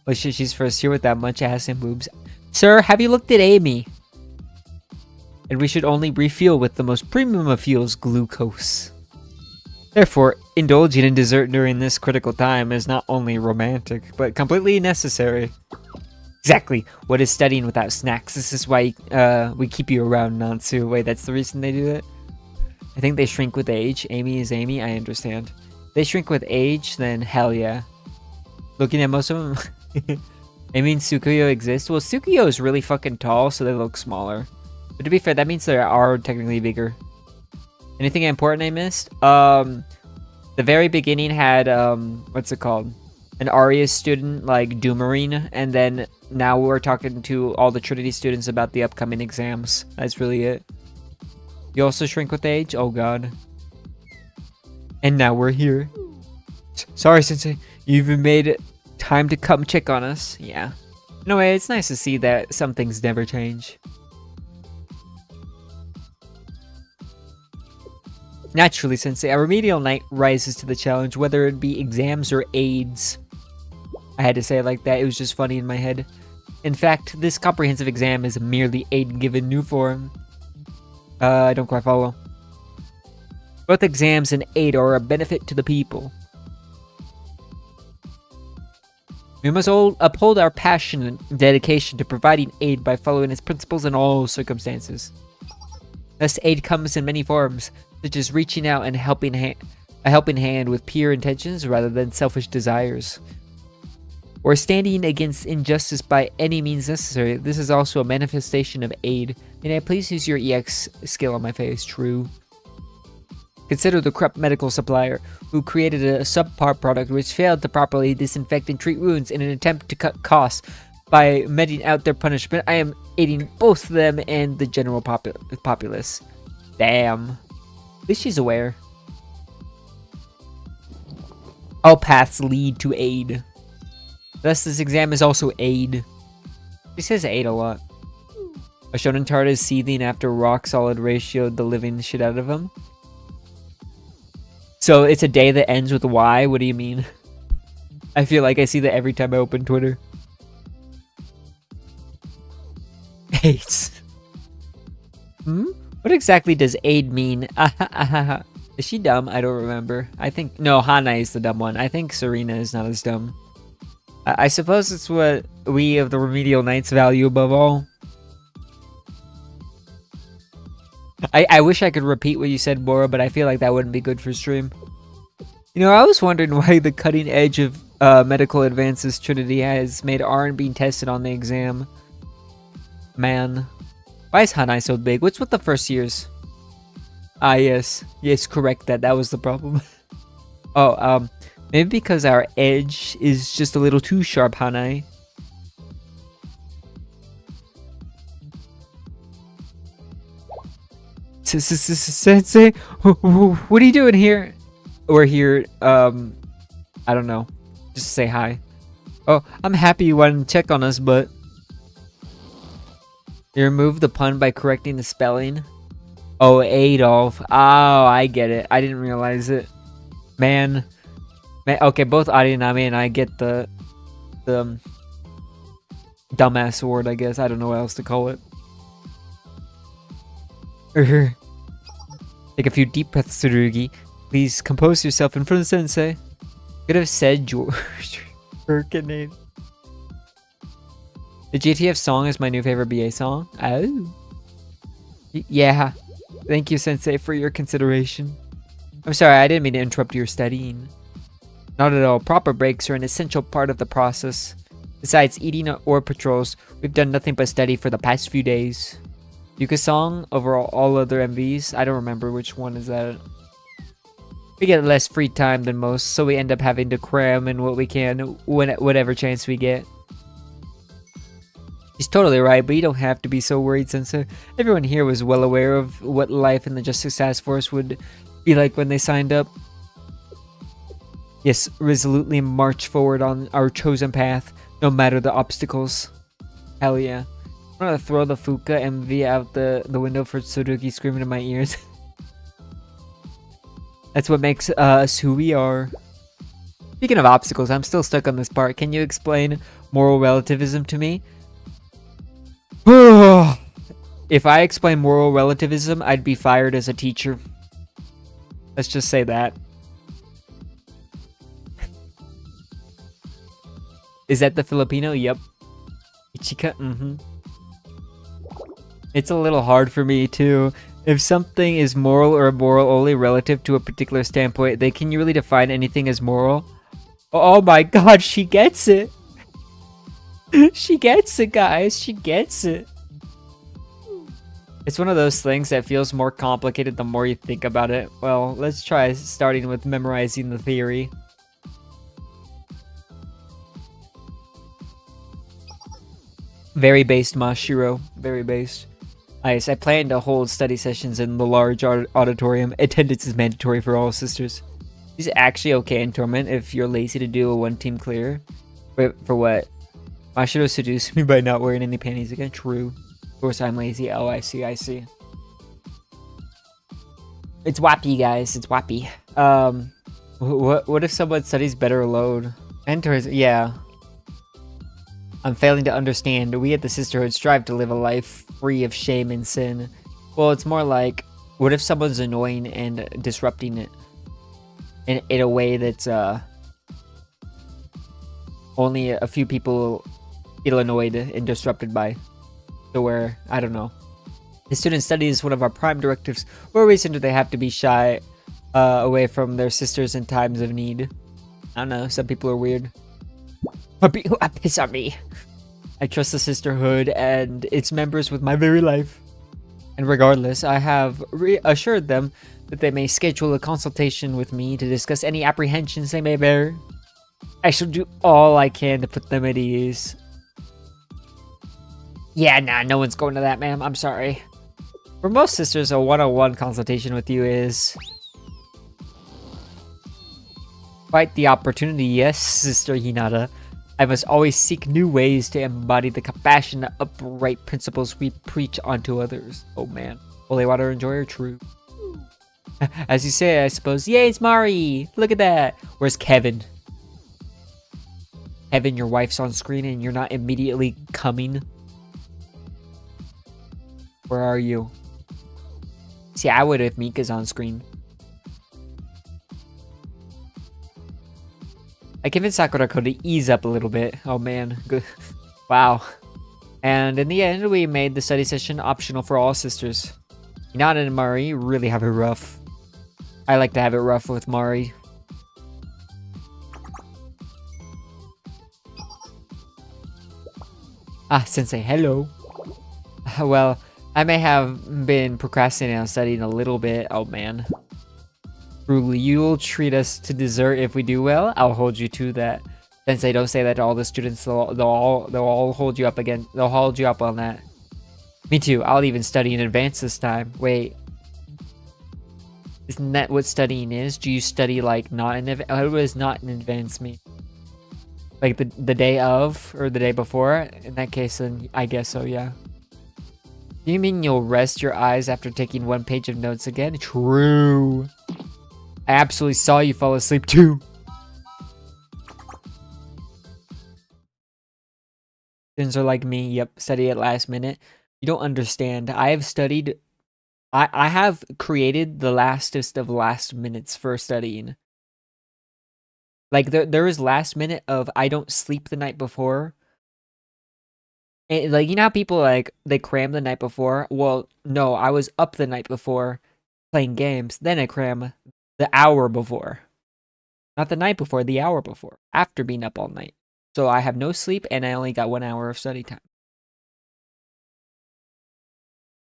Well, she's first year with that much ass and boobs. Sir, have you looked at Amy? And we should only refuel with the most premium of fuels, glucose. Therefore, indulging in dessert during this critical time is not only romantic, but completely necessary. Exactly. What is studying without snacks? This is why we keep you around, Nansu. Wait, that's the reason they do it? I think they shrink with age. Amy is Amy, I understand. They shrink with age, then hell yeah. Looking at most of them... Amy and Tsukuyo exist? Well, Tsukuyo is really fucking tall, so they look smaller. But to be fair, that means they are technically bigger. Anything important I missed? The very beginning had, what's it called? An Arius student, like Doomarine, and then now we're talking to all the Trinity students about the upcoming exams. That's really it. You also shrink with age? Oh god. And now we're here. Sorry, Sensei. You even made it time to come check on us. Yeah. No way, it's nice to see that some things never change. Naturally, Sensei, a remedial night rises to the challenge, whether it be exams or aids. I had to say it like that, it was just funny in my head. In fact, this comprehensive exam is merely aid given new form. I don't quite follow. Both exams and aid are a benefit to the people. We must all uphold our passion and dedication to providing aid by following its principles in all circumstances. Thus, aid comes in many forms, such as reaching out and a helping hand with pure intentions rather than selfish desires. Or standing against injustice by any means necessary. This is also a manifestation of aid. May I please use your EX skill on my face? True. Consider the corrupt medical supplier who created a subpar product which failed to properly disinfect and treat wounds in an attempt to cut costs by meting out their punishment. I am aiding both them and the general populace. Damn. At least she's aware. All paths lead to aid. Thus, this exam is also aid. She says aid a lot. A shonen chart is seething after rock solid ratioed the living shit out of him. So it's a day that ends with Y? What do you mean? I feel like I see that every time I open Twitter. AIDS. What exactly does aid mean? Is she dumb? I don't remember. I think... No, Hana is the dumb one. I think Serena is not as dumb. I suppose it's what we of the Remedial Knights value above all. I wish I could repeat what you said, Bora, but I feel like that wouldn't be good for stream. You know, I was wondering why the cutting edge of medical advances Trinity has made aren't being tested on the exam. Man. Why is Hanai so big? What's with the first years? Ah, yes. Yes, correct that. That was the problem. Oh, maybe because our edge is just a little too sharp, Hanai. Sensei, what are you doing here? We're here, I don't know. Just say hi. Oh, I'm happy you wanted to check on us, but you removed the pun by correcting the spelling. Oh, Adolf. Oh, I get it. I didn't realize it. Man. Okay, both Arinami and I get the dumbass word, I guess. I don't know what else to call it. Take a few deep breaths, Tsurugi. Please compose yourself in front of Sensei. Could have said George Birkenade. The GTF song is my new favorite BA song. Oh. Yeah. Thank you, Sensei, for your consideration. I'm sorry, I didn't mean to interrupt your studying. Not at all. Proper breaks are an essential part of the process. Besides eating or patrols, we've done nothing but study for the past few days. Yuka song over all other MVs. I don't remember which one is that. We get less free time than most, so we end up having to cram in what we can, whatever chance we get. He's totally right, but you don't have to be so worried, Sensei. Everyone here was well aware of what life in the Justice Task Force would be like when they signed up. Yes, resolutely march forward on our chosen path, no matter the obstacles. Hell yeah. I'm gonna throw the Fuka MV out the window for Tsurugi screaming in my ears. That's what makes us who we are. Speaking of obstacles, I'm still stuck on this part. Can you explain moral relativism to me? If I explain moral relativism, I'd be fired as a teacher. Let's just say that. Is that the Filipino? Yep. Ichika? Mm-hmm. It's a little hard for me, too. If something is moral or immoral only relative to a particular standpoint, then can you really define anything as moral? Oh my god, she gets it! She gets it, guys. She gets it. It's one of those things that feels more complicated the more you think about it. Well, let's try starting with memorizing the theory. Very based, Mashiro. Very based. Nice. I plan to hold study sessions in the large auditorium. Attendance is mandatory for all sisters. Is it actually okay in Torment if you're lazy to do a one-team clear? For what? Mashiro seduced me by not wearing any panties again. True. Of course I'm lazy. Oh, I see. I see. It's wappy, guys. It's wappy. What if someone studies better alone? Mentors, yeah. I'm failing to understand. We at the Sisterhood strive to live a life free of shame and sin. Well, it's more like, what if someone's annoying and disrupting it in a way that's only a few people feel annoyed and disrupted by? So where, I don't know. The student study is one of our prime directives. What reason do they have to be shy away from their sisters in times of need? I don't know. Some people are weird. Piss on me. I trust the Sisterhood and its members with my very life. And regardless, I have reassured them that they may schedule a consultation with me to discuss any apprehensions they may bear. I shall do all I can to put them at ease. Yeah, nah, no one's going to that, ma'am. I'm sorry. For most sisters, a one-on-one consultation with you is quite the opportunity, yes, Sister Hinata. I must always seek new ways to embody the compassionate, upright principles we preach onto others. Oh man. Holy water and joy are true. As you say, I suppose. Yay, it's Mari! Look at that! Where's Kevin? Kevin, your wife's on screen and you're not immediately coming. Where are you? See, I would if Mika's on screen. I convinced Sakurako to ease up a little bit. Oh man, good. Wow. And in the end, we made the study session optional for all sisters. Hinata and Mari really have it rough. I like to have it rough with Mari. Ah, Sensei, hello. Well, I may have been procrastinating on studying a little bit. Oh man. Truly, you'll treat us to dessert if we do well. I'll hold you to that. Sensei, don't say that to all the students. They'll all hold you up again. They'll hold you up on that. Me too. I'll even study in advance this time. Wait. Isn't that what studying is? Do you study like not in advance? What does not in advance mean? Like the day of or the day before? In that case, then I guess so, yeah. Do you mean you'll rest your eyes after taking 1 page of notes again? True. I absolutely saw you fall asleep too. Students are like me, yep, study at last minute. You don't understand. I have studied, I have created the lastest of last minutes for studying. Like there is last minute of I don't sleep the night before. And like, you know how people like they cram the night before? Well, no, I was up the night before playing games, then I cram the hour before. Not the night before, the hour before, after being up all night. So I have no sleep and I only got 1 hour of study time.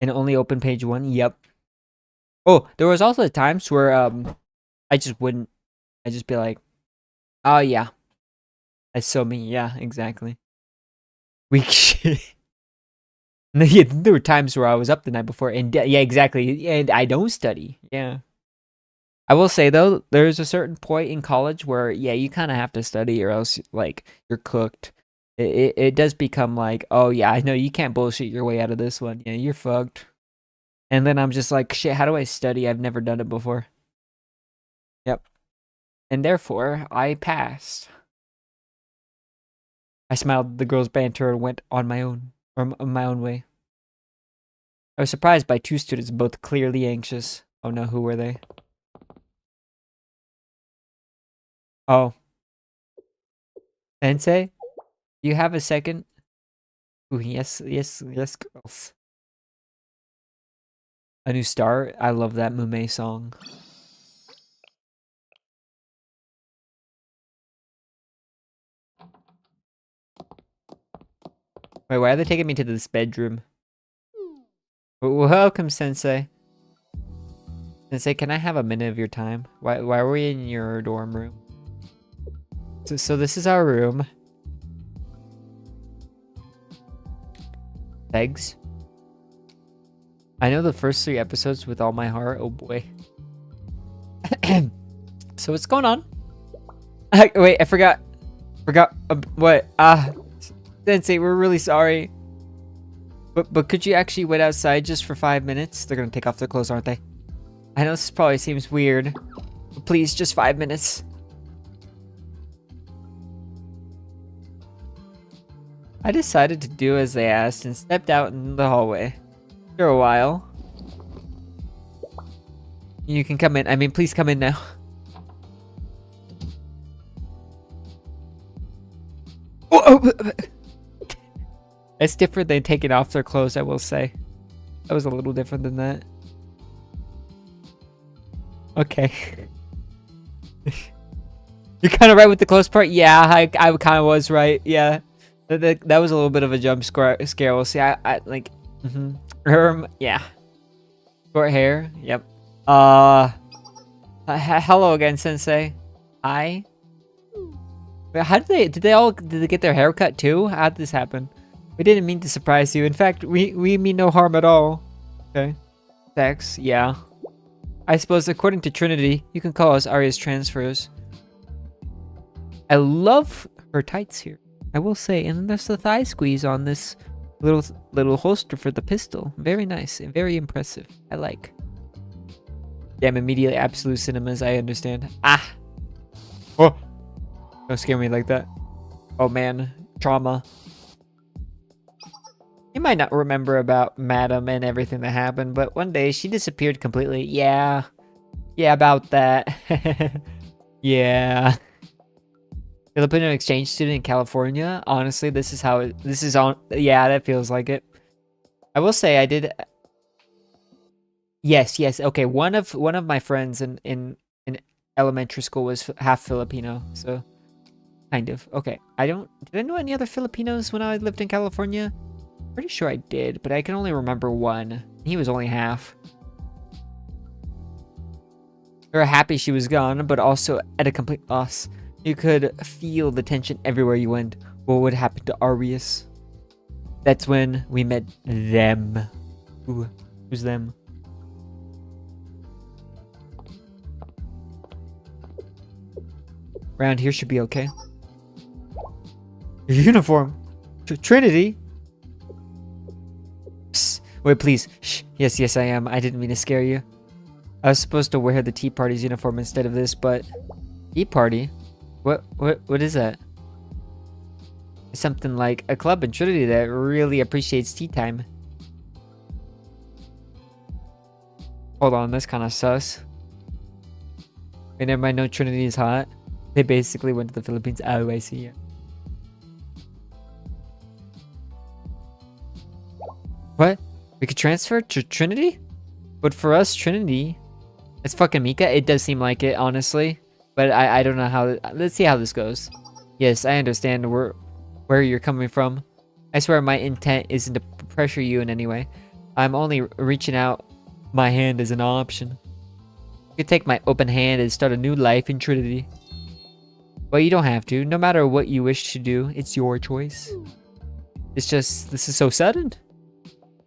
And only open page 1? Yep. Oh, there was also times where I just wouldn't. I'd just be like, oh yeah. That's so me. Yeah, exactly. Weak shit. Yeah, there were times where I was up the night before and yeah, exactly. And I don't study. Yeah. I will say though, there's a certain point in college where yeah, you kind of have to study or else like you're cooked. It does become like, oh yeah, I know you can't bullshit your way out of this one. Yeah, you're fucked. And then I'm just like, shit, how do I study? I've never done it before. Yep. And therefore, I passed. I smiled at the girl's banter and went on my own, or on my own way. I was surprised by 2 students, both clearly anxious. Oh no, who were they? Oh. Sensei? Do you have a second? Ooh, yes, girls. A new start? I love that Mume song. Wait, why are they taking me to this bedroom? Welcome, Sensei. Sensei, can I have a minute of your time? Why are we in your dorm room? So this is our room. Eggs. I know the first 3 episodes with all my heart. Oh boy. So what's going on? Wait, I forgot. What? Sensei, we're really sorry. But could you actually wait outside just for 5 minutes? They're gonna take off their clothes, aren't they? I know this probably seems weird. But please, just 5 minutes. I decided to do as they asked and stepped out in the hallway. For a while. You can come in. I mean, please come in now. It's different than taking off their clothes, I will say. That was a little different than that. Okay. You're kind of right with the clothes part? Yeah, I kind of was right. Yeah. That was a little bit of a jump scare. We'll see. I like... yeah. Short hair. Yep. Hello again, Sensei. Hi. Wait, how did they get their hair cut too? How did this happen? We didn't mean to surprise you. In fact, we mean no harm at all. Okay. Sex, yeah. I suppose according to Trinity, you can call us Arius transfers. I love her tights here, I will say, and there's the thigh squeeze on this little holster for the pistol. Very nice and very impressive. I like. Damn, immediately absolute cinemas, I understand. Ah! Oh! Don't scare me like that. Oh man, trauma. You might not remember about Madam and everything that happened, but one day she disappeared completely. Yeah. Yeah, about that. Yeah. Filipino exchange student in California. Honestly, this is on. Yeah, that feels like it. I will say I did. Yes. Okay, one of my friends in elementary school was half Filipino, so kind of. Okay, did I know any other Filipinos when I lived in California? Pretty sure I did, but I can only remember one. He was only half. We were happy she was gone, but also at a complete loss. You could feel the tension everywhere you went. What would happen to Arius? That's when we met them. Ooh, who's them? Around here should be okay. Your uniform. Trinity. Psst. Wait, please. Shh. Yes, yes, I am. I didn't mean to scare you. I was supposed to wear the Tea Party's uniform instead of this, but... Tea Party? What is that? It's something like a club in Trinity that really appreciates tea time. Hold on, that's kind of sus. Wait, never mind, no, Trinity is hot. They basically went to the Philippines. Oh, I see. Yeah. What? We could transfer to Trinity? But for us, Trinity... It's fucking Mika. It does seem like it, honestly. But I don't know how... Let's see how this goes. Yes, I understand where you're coming from. I swear my intent isn't to pressure you in any way. I'm only reaching out my hand as an option. You could take my open hand and start a new life in Trinity. But you don't have to. No matter what you wish to do, it's your choice. It's just... This is so sudden.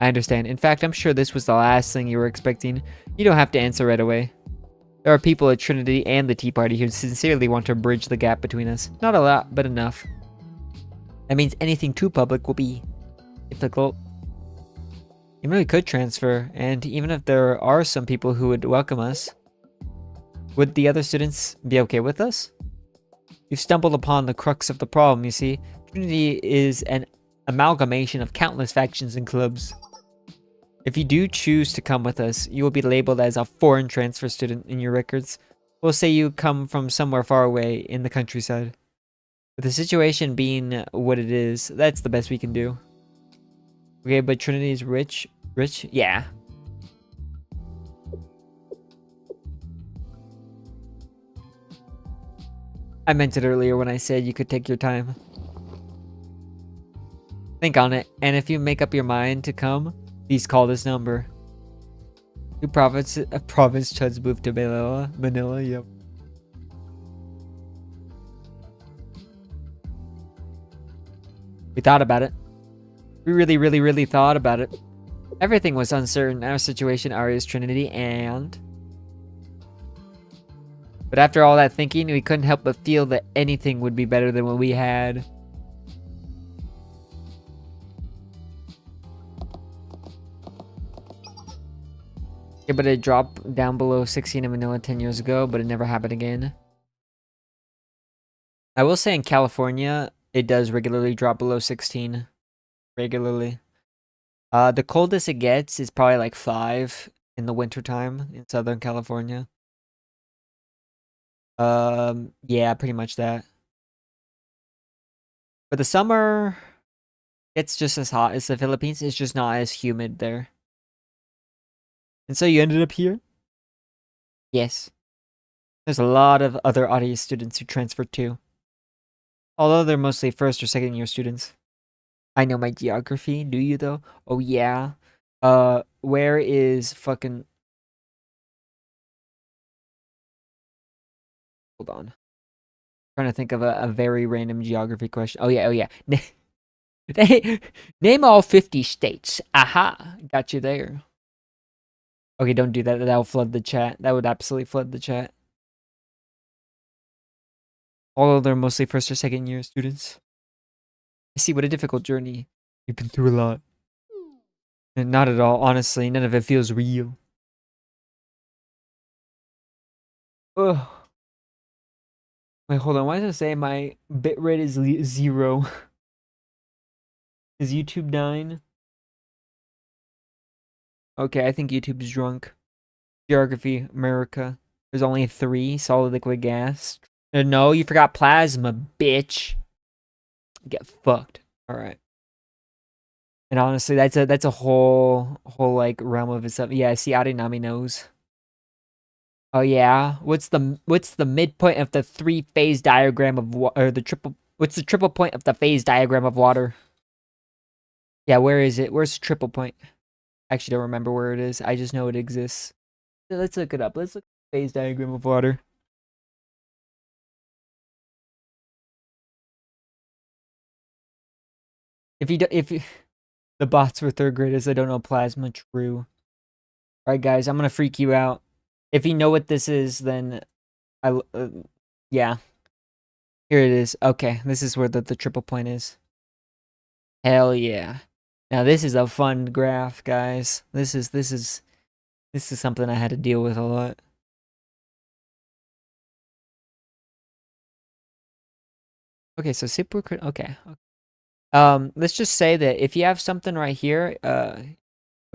I understand. In fact, I'm sure this was the last thing you were expecting. You don't have to answer right away. There are people at Trinity and the Tea Party who sincerely want to bridge the gap between us. Not a lot, but enough. That means anything too public will be difficult. Even if we could transfer, and even if there are some people who would welcome us, would the other students be okay with us? You've stumbled upon the crux of the problem, you see. Trinity is an amalgamation of countless factions and clubs. If you do choose to come with us, you will be labeled as a foreign transfer student in your records. We'll say you come from somewhere far away in the countryside. With the situation being what it is, that's the best we can do. Okay, but Trinity's rich? Rich? Yeah. I meant it earlier when I said you could take your time. Think on it, and if you make up your mind to come, please call this number. Province Chuds moved to Manila, yep. We thought about it. We really thought about it. Everything was uncertain. Our situation, Arius, Trinity, and... But after all that thinking, we couldn't help but feel that anything would be better than what we had. Yeah, but it dropped down below 16 in Manila 10 years ago, but it never happened again. I will say in California, it does regularly drop below 16. Regularly. The coldest it gets is probably like 5 in the wintertime in Southern California. Yeah, pretty much that. But the summer, it's just as hot as the Philippines. It's just not as humid there. And so you ended up here? Yes. There's a lot of other Arius students who transferred too. Although they're mostly first or second year students. I know my geography. Do you though? Oh yeah. Where is fucking... Hold on. Trying to think of a very random geography question. Oh yeah. Name all 50 states. Aha. Got you there. Okay, don't do that. That'll flood the chat. That would absolutely flood the chat. Although they're mostly first or second year students. I see, what a difficult journey. You've been through a lot. And not at all, honestly. None of it feels real. Ugh. Wait, hold on. Why does it say my bitrate is 0? Is YouTube 9? Okay, I think YouTube's drunk. Geography, America. There's only 3. Solid, liquid, gas. No, you forgot plasma, bitch. Get fucked. Alright. And honestly, that's a whole like realm of itself. Yeah, see, Arinami knows. Oh yeah, what's the midpoint of the 3-phase diagram of what's the triple point of the phase diagram of water? Yeah, where is it? Where's the triple point? I actually don't remember where it is. I just know it exists. Let's look it up. Let's look at the phase diagram of water. If the bots were 3rd graders, I don't know plasma. True. All right, guys, I'm gonna freak you out. If you know what this is, then yeah. Here it is. Okay, this is where the triple point is. Hell yeah. Now this is a fun graph, guys. This is something I had to deal with a lot. Okay, so okay. Let's just say that if you have something right here,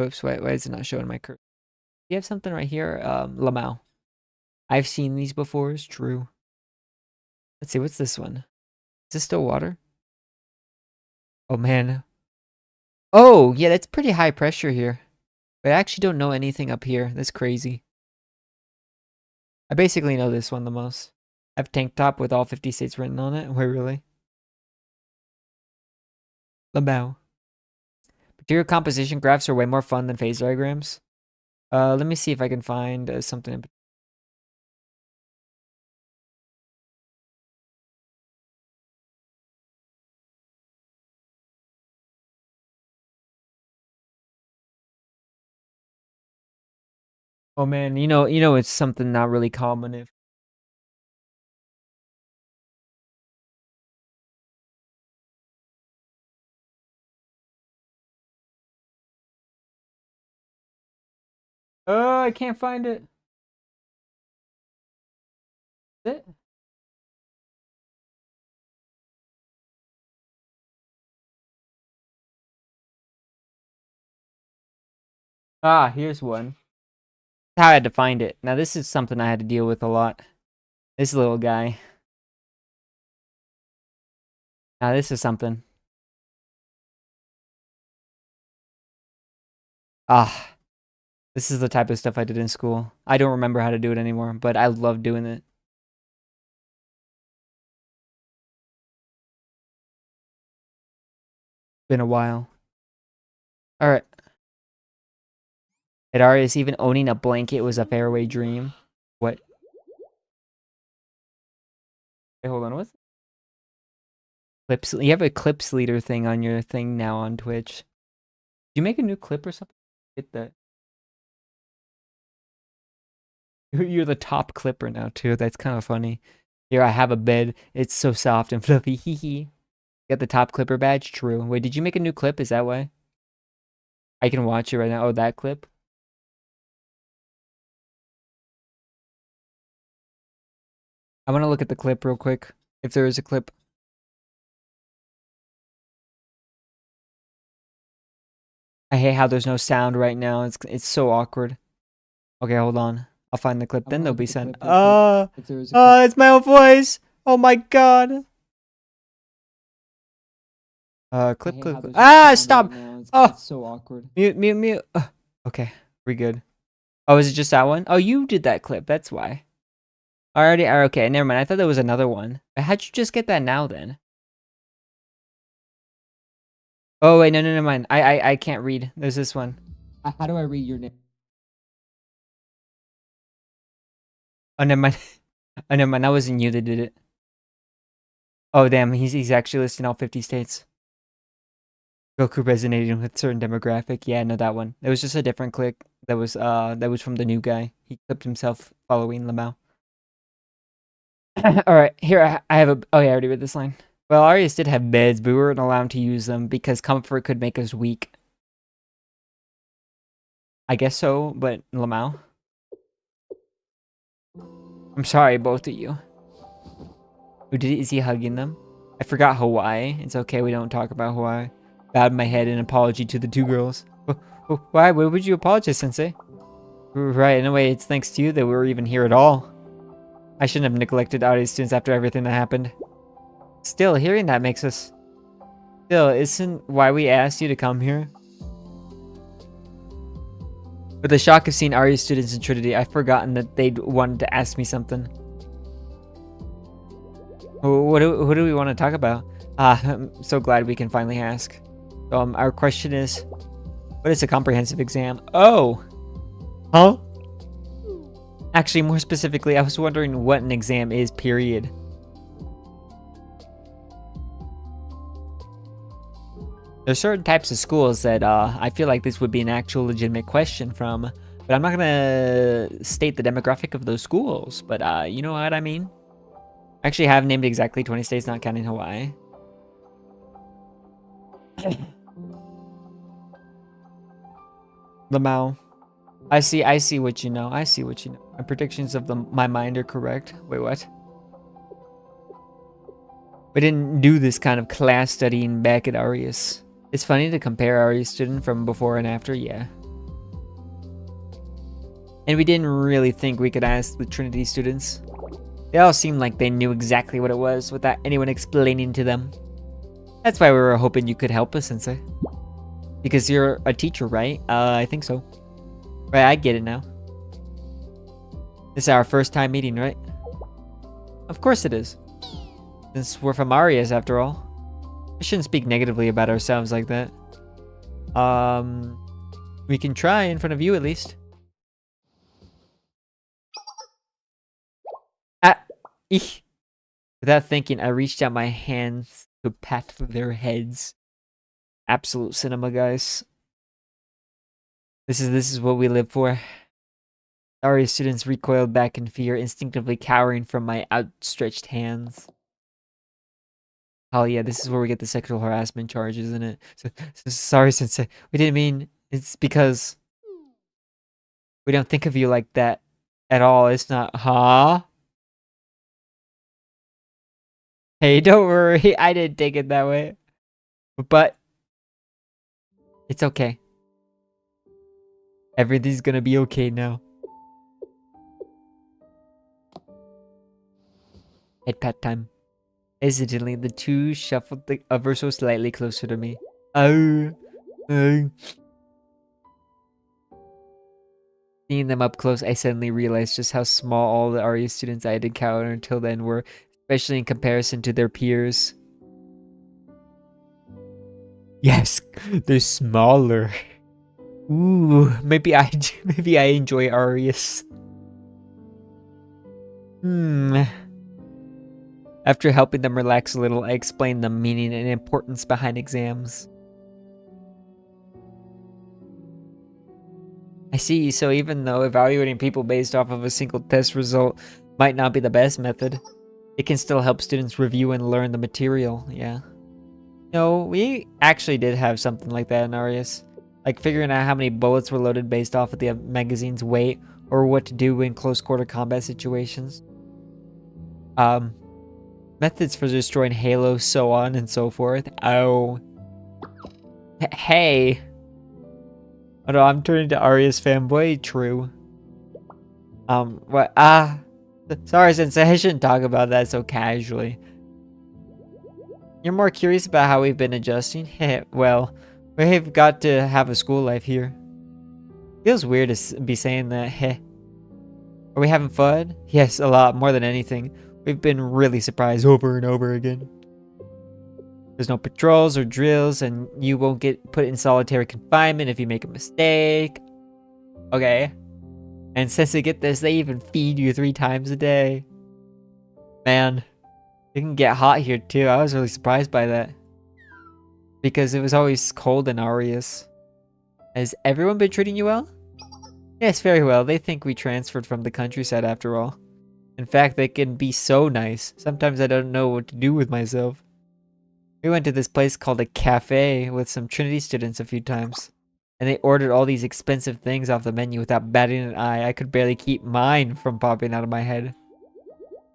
oops, why is it not showing my curve? If you have something right here, Lamau. I've seen these before, it's true. Let's see, what's this one? Is this still water? Oh man. Oh, yeah, that's pretty high pressure here. But I actually don't know anything up here. That's crazy. I basically know this one the most. I have tank top with all 50 states written on it. Wait, really? Lamau. Material composition graphs are way more fun than phase diagrams. Let me see if I can find something. Oh man, you know it's something not really common if oh, I can't find it. Is it? Ah, here's one. How I had to find it. Now this is something I had to deal with a lot. This little guy. Now this is something. Ah, this is the type of stuff I did in school. I don't remember how to do it anymore, but I love doing it. Been a while. All right. At Arius, even owning a blanket was a fairway dream. What? Hey, hold on. What's clips? You have a clips leader thing on your thing now on Twitch. Did you make a new clip or something? Get that. You're the top clipper now too. That's kind of funny. Here, I have a bed. It's so soft and fluffy. Hee hee. Got the top clipper badge? True. Wait, did you make a new clip? Is that why? I can watch it right now. Oh, that clip? I want to look at the clip real quick. If there is a clip. I hate how there's no sound right now. It's so awkward. Okay, hold on. I'll find the clip. Then there'll be sound. It's my own voice. Oh my god. Clip. Stop. Oh, it's so awkward. Mute. Okay, we good. Oh, is it just that one? Oh, you did that clip. That's why. Already. Okay, never mind. I thought there was another one. How'd you just get that now then? Oh wait, no, never mind. I can't read. There's this one. How do I read your name? Oh, never mind. Oh, never mind. That wasn't you that did it. Oh, damn. He's actually listing all 50 states. Goku resonating with certain demographic. Yeah, no, that one. It was just a different clip. That was from the new guy. He clipped himself following Lamau. All right, here I have a. Oh yeah, I already read this line. Well, Arius did have beds, but we weren't allowed to use them because comfort could make us weak. I guess so, but Lamau. I'm sorry, both of you. Who did it? Is he hugging them? I forgot Hawaii. It's okay, we don't talk about Hawaii. Bowed my head in apology to the two girls. Why? Why would you apologize, Sensei? Right, in a way, it's thanks to you that we were even here at all. I shouldn't have neglected Ari's students after everything that happened. Still, hearing that makes us... Still, isn't why we asked you to come here? With the shock of seeing Ari's students in Trinity, I've forgotten that they'd wanted to ask me something. Who do we want to talk about? I'm so glad we can finally ask. Our question is, what is a comprehensive exam? Oh! Huh? Actually, more specifically, I was wondering what an exam is, period. There's certain types of schools that I feel like this would be an actual legitimate question from, but I'm not gonna state the demographic of those schools, but you know what I mean? Actually have named exactly 20 states, not counting Hawaii. Lamau. I see what you know. I see what you know. My predictions of my mind are correct. Wait, what? We didn't do this kind of class studying back at Arius. It's funny to compare Arius student from before and after, yeah. And we didn't really think we could ask the Trinity students. They all seemed like they knew exactly what it was without anyone explaining to them. That's why we were hoping you could help us, Sensei. Because you're a teacher, right? I think so. Right, I get it now. This is our first time meeting, right? Of course it is. Since we're from Arius, after all. We shouldn't speak negatively about ourselves like that. We can try in front of you, at least. Ah! Eek. Without thinking, I reached out my hands to pat their heads. Absolute cinema, guys. This is what we live for. Arius students recoiled back in fear, instinctively cowering from my outstretched hands. Oh yeah, this is where we get the sexual harassment charge, isn't it? So sorry, Sensei. We didn't mean. It's because we don't think of you like that at all. It's not, huh? Hey, don't worry. I didn't take it that way. But it's okay. Everything's gonna be okay now. Head pat time. Hesitantly, the two shuffled ever so slightly closer to me. Oh. Seeing them up close, I suddenly realized just how small all the Arius students I had encountered until then were, especially in comparison to their peers. Yes, they're smaller. Ooh, maybe I enjoy Arius. After helping them relax a little, I explained the meaning and importance behind exams. I see, so even though evaluating people based off of a single test result might not be the best method, it can still help students review and learn the material, yeah. No, we actually did have something like that in Arius. Like figuring out how many bullets were loaded based off of the magazine's weight, or what to do in close quarter combat situations. Methods for destroying Halo, so on and so forth. Oh. Hey. Oh no, I'm turning to Arius fanboy. True. What? Sorry, Sensei, I shouldn't talk about that so casually. You're more curious about how we've been adjusting? Well, we've got to have a school life here. Feels weird to be saying that, heh. Are we having fun? Yes, a lot, more than anything. We've been really surprised over and over again. There's no patrols or drills, and you won't get put in solitary confinement if you make a mistake. Okay. And since they get this, they even feed you 3 times a day. Man, it can get hot here too. I was really surprised by that. Because it was always cold in Arius. Has everyone been treating you well? Yes, very well. They think we transferred from the countryside after all. In fact, they can be so nice. Sometimes I don't know what to do with myself. We went to this place called a cafe with some Trinity students a few times. And they ordered all these expensive things off the menu without batting an eye. I could barely keep mine from popping out of my head.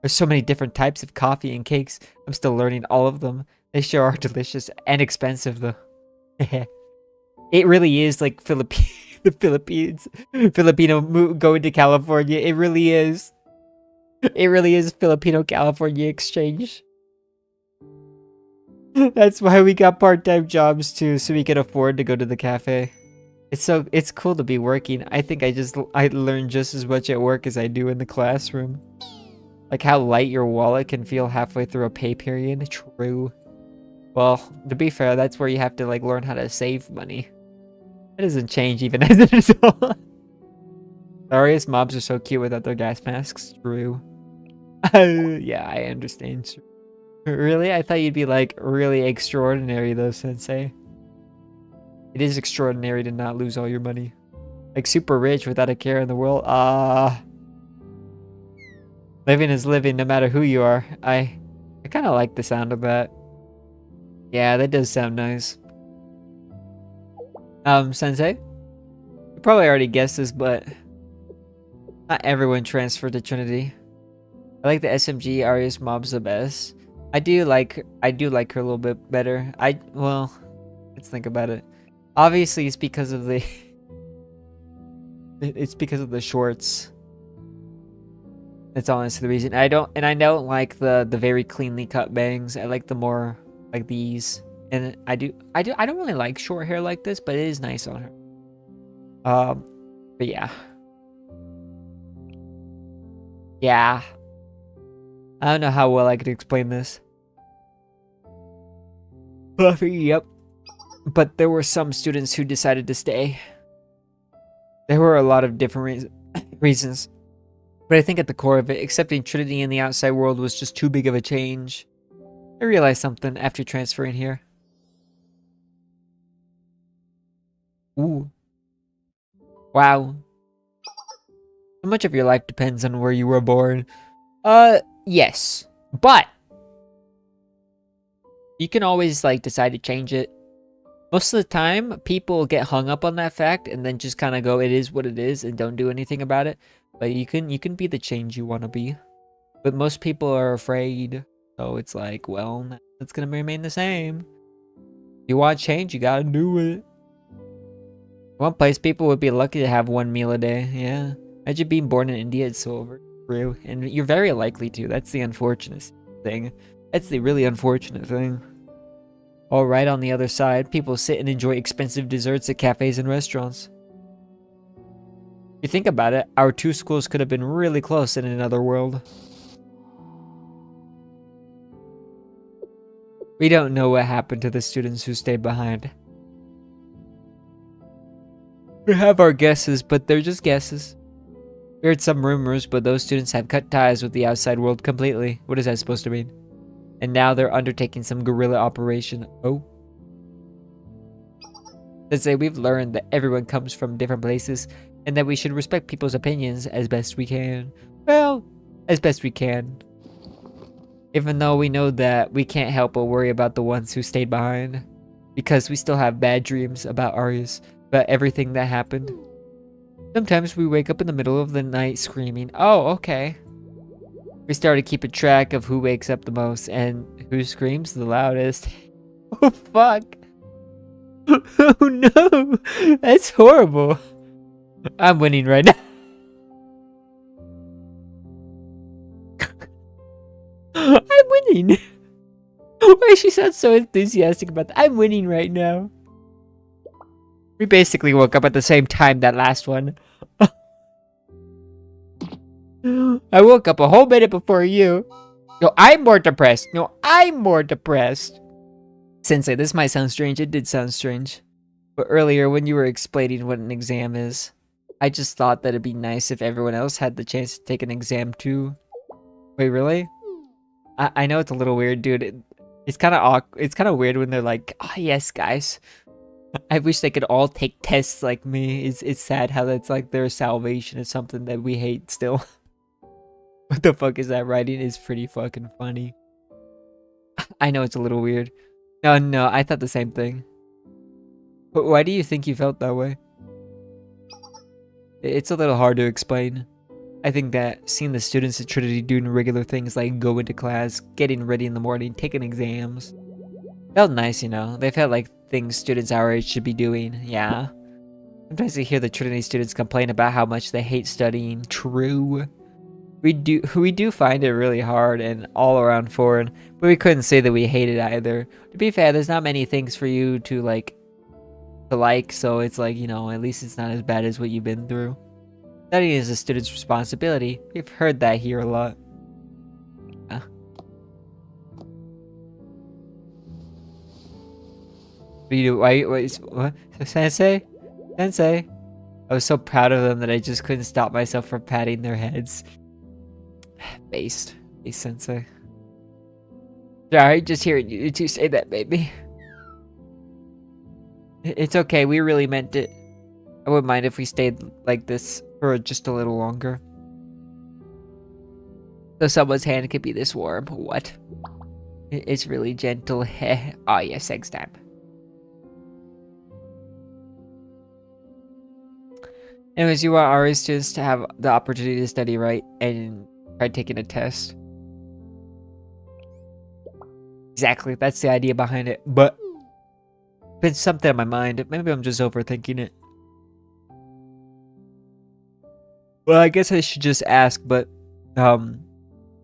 There's so many different types of coffee and cakes. I'm still learning all of them. They sure are delicious and expensive though. It really is like the Philippines. Filipino going to California. It really is. It really is Filipino-California exchange. That's why we got part-time jobs too, so we can afford to go to the cafe. It's cool to be working. I think I learn just as much at work as I do in the classroom. Like how light your wallet can feel halfway through a pay period. True. Well, to be fair, that's where you have to like learn how to save money. That doesn't change even as an adult. Arius mobs are so cute without their gas masks. True. Yeah, I understand. Really? I thought you'd be like really extraordinary though, Sensei. It is extraordinary to not lose all your money. Like super rich without a care in the world. Living is living no matter who you are. I kind of like the sound of that. Yeah, that does sound nice. Sensei? You probably already guessed this, but not everyone transferred to Trinity. I like the SMG Arius mobs the best. I do like her a little bit better. Well, let's think about it. Obviously, it's because of the it's because of the shorts. That's honestly the reason. I don't like the very cleanly cut bangs. I like the more like these. And I don't really like short hair like this, but it is nice on her. But yeah. Yeah. I don't know how well I could explain this. Yep. But there were some students who decided to stay. There were a lot of different reasons. But I think at the core of it, accepting Trinity in the outside world was just too big of a change. I realized something after transferring here. Ooh. Wow. So much of your life depends on where you were born. Yes. But you can always like decide to change it. Most of the time, people get hung up on that fact and then just kind of go, it is what it is, and don't do anything about it. But you can be the change you want to be. But most people are afraid. So it's like, well, it's going to remain the same. If you want change, you got to do it. One place people would be lucky to have one meal a day. Yeah. Imagine being born in India, it's so true. And you're very likely to. That's the unfortunate thing. That's the really unfortunate thing. All right, on the other side, people sit and enjoy expensive desserts at cafes and restaurants. If you think about it, our two schools could have been really close in another world. We don't know what happened to the students who stayed behind. We have our guesses, but they're just guesses. We heard some rumors, but those students have cut ties with the outside world completely. What is that supposed to mean? And now they're undertaking some guerrilla operation. Oh. Let's say we've learned that everyone comes from different places and that we should respect people's opinions as best we can. Well, as best we can. Even though we know that we can't help but worry about the ones who stayed behind. Because we still have bad dreams about Arius, about everything that happened. Sometimes we wake up in the middle of the night screaming, oh, okay. We started keeping track of who wakes up the most and who screams the loudest. Oh, fuck. Oh, no. That's horrible. I'm winning right now. I'm winning. Why she sounds so enthusiastic about that? I'm winning right now. We basically woke up at the same time that last one. I woke up a whole minute before you. No, I'm more depressed. No, I'm more depressed. Sensei, this might sound strange. It did sound strange. But earlier, when you were explaining what an exam is, I just thought that it'd be nice if everyone else had the chance to take an exam too. Wait, really? I know it's a little weird, dude. It's kind of awkward. It's kind of weird when they're like, oh, yes, guys. I wish they could all take tests like me. It's sad how that's like their salvation is something that we hate still. What the fuck is that writing? Is pretty fucking funny. I know it's a little weird. No, I thought the same thing. But why do you think you felt that way? It's a little hard to explain. I think that seeing the students at Trinity doing regular things like going to class, getting ready in the morning, taking exams, felt nice, you know? They felt like things students our age should be doing, yeah. Sometimes I hear the Trinity students complain about how much they hate studying. True. We do find it really hard and all around foreign, but we couldn't say that we hate it either. To be fair, there's not many things for you to like, so it's like, you know, at least it's not as bad as what you've been through. Studying is a student's responsibility. We've heard that here a lot. Yeah. What? Sensei? Sensei? I was so proud of them that I just couldn't stop myself from patting their heads. Based Sensei. Sorry, just hearing you two say that, baby. It's okay, we really meant it. I wouldn't mind if we stayed like this for just a little longer. So someone's hand could be this warm. What? It's really gentle. Heh. Oh yes, sex time. Anyways, you want Arius students to have the opportunity to study right and try taking a test. Exactly, that's the idea behind it. But it's something in my mind. Maybe I'm just overthinking it. Well, I guess I should just ask, but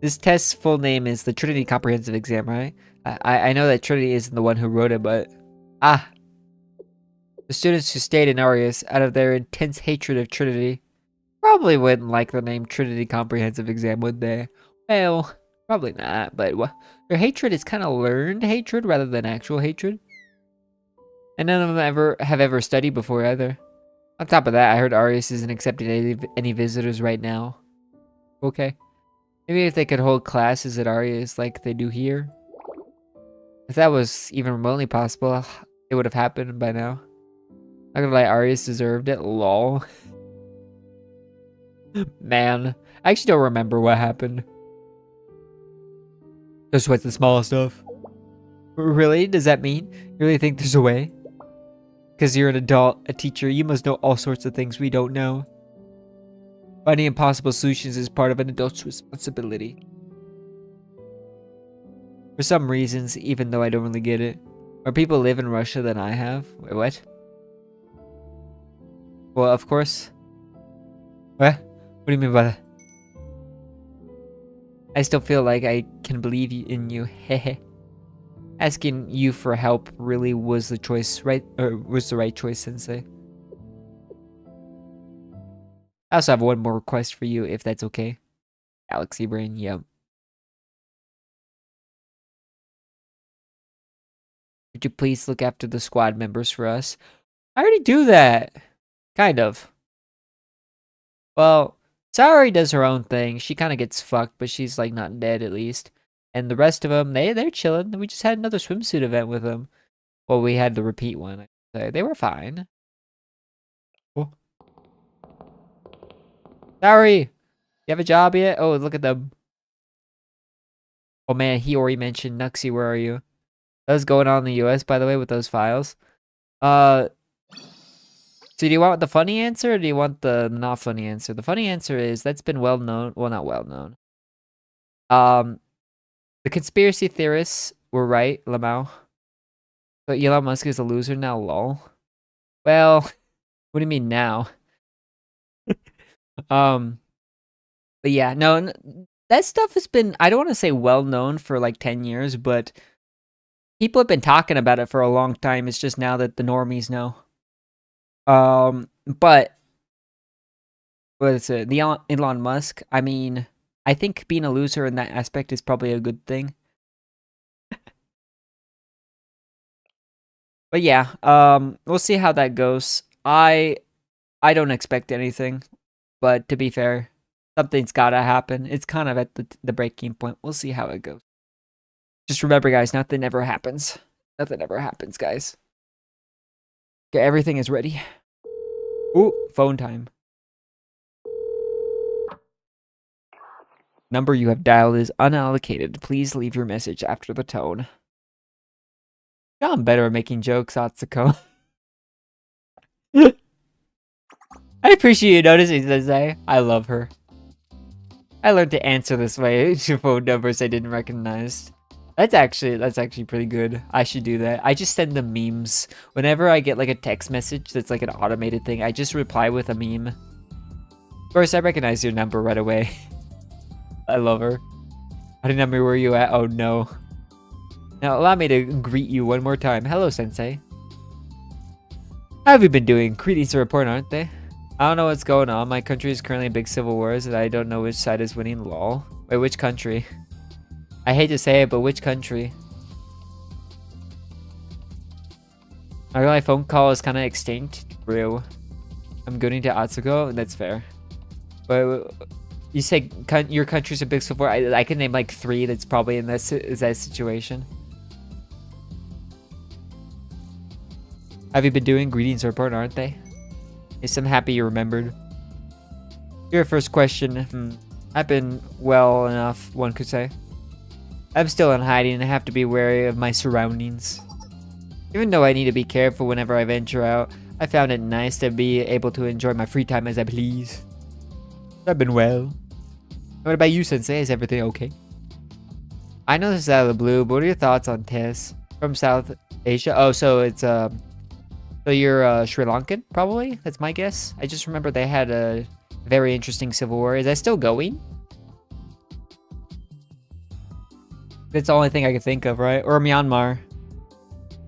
this test's full name is the Trinity Comprehensive Exam, right? I know that Trinity isn't the one who wrote it, but the students who stayed in Arius, out of their intense hatred of Trinity, probably wouldn't like the name Trinity Comprehensive Exam, would they? Well, probably not, but their hatred is kind of learned hatred rather than actual hatred. And none of them have ever studied before either. On top of that, I heard Arius isn't accepting any visitors right now. Okay. Maybe if they could hold classes at Arius like they do here. If that was even remotely possible, it would have happened by now. Not gonna lie, Arius deserved it. Lol. Man, I actually don't remember what happened. Just what's the small stuff. Really? Does that mean you really think there's a way? Because you're an adult, a teacher, you must know all sorts of things we don't know. Finding impossible solutions is part of an adult's responsibility. For some reasons, even though I don't really get it. More people live in Russia than I have. Wait, what? Well, of course. What? What do you mean by that? I still feel like I can believe in you. Hehe. Asking you for help really was the choice, right? Or was the right choice, Sensei. I also have one more request for you, if that's okay. Galaxy Brain, yep. Would you please look after the squad members for us? I already do that. Kind of. Well, Saori does her own thing. She kind of gets fucked, but she's like not dead at least. And the rest of them, they're chilling. We just had another swimsuit event with them. Well, we had the repeat one. I say. They were fine. Oh. Saori, you have a job yet? Oh, look at them. Oh man, he already mentioned Nuxie. Where are you? What's going on in the US, by the way, with those files? So do you want the funny answer or do you want the not funny answer? The funny answer is that's been well known. Well, not well known. The conspiracy theorists were right, Lamau. But Elon Musk is a loser now, lol. Well, what do you mean now? But yeah, no, that stuff has been, I don't want to say well known for like 10 years, but people have been talking about it for a long time. It's just now that the normies know. But what is it? The Elon Musk, I mean, I think being a loser in that aspect is probably a good thing. But yeah, we'll see how that goes. I don't expect anything, but to be fair, something's gotta happen. It's kind of at the breaking point. We'll see how it goes. Just remember, guys, nothing ever happens. Nothing ever happens, guys. Okay, everything is ready. Ooh, phone time. Number you have dialed is unallocated. Please leave your message after the tone. Yeah, I'm better at making jokes, Atsuko. I appreciate you noticing, Sensei. I love her. I learned to answer this way to phone numbers I didn't recognize. That's actually pretty good. I should do that. I just send them memes. Whenever I get like a text message that's like an automated thing, I just reply with a meme. Of course, I recognize your number right away. I love her. How do number where you at? Oh no. Now allow me to greet you one more time. Hello, Sensei. How have you been doing? Greetings are important, aren't they? I don't know what's going on. My country is currently in big civil wars and I don't know which side is winning. Lol. Wait, which country? I hate to say it, but which country? My phone call is kind of extinct. True. I'm going to Atsuko. That's fair. But you say your country's a big civil war. I can name like 3 that's probably in that situation. Have you been doing? Greetings are important, aren't they? Yes, I'm happy you remembered. Your first question. I've been well enough, one could say. I'm still in hiding and I have to be wary of my surroundings. Even though I need to be careful whenever I venture out, I found it nice to be able to enjoy my free time as I please. I've been well. What about you, Sensei? Is everything okay? I know this is out of the blue, but what are your thoughts on Tess from South Asia? Oh, so it's so you're Sri Lankan, probably? That's my guess. I just remember they had a very interesting civil war. Is that still going? That's the only thing I could think of, right? Or Myanmar.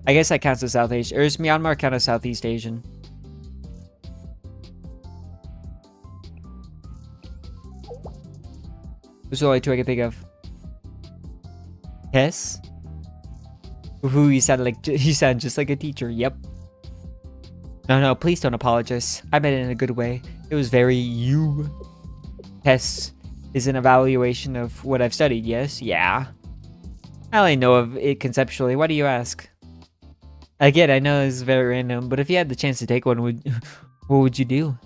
I guess that counts as South Asia. Or is Myanmar count as Southeast Asian? Those are the only two I can think of. Yes? Ooh, you sound just like a teacher. Yep. No, please don't apologize. I meant it in a good way. It was very you. Test is an evaluation of what I've studied, yes? Yeah. I only know of it conceptually. Why do you ask? Again, I know this is very random, but if you had the chance to take one, what would you do?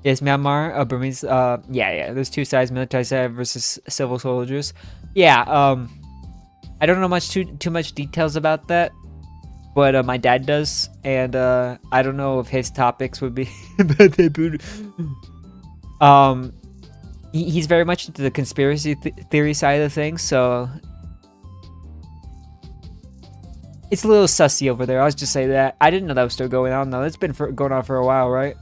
Yes, Myanmar, Burmese, yeah, there's two sides, military side versus civil soldiers. Yeah, I don't know too much details about that, but my dad does, and I don't know if his topics would be he's very much into the conspiracy theory side of things, so it's a little sussy over there. I'll just say that. I didn't know that was still going on though. It's been going on for a while, right?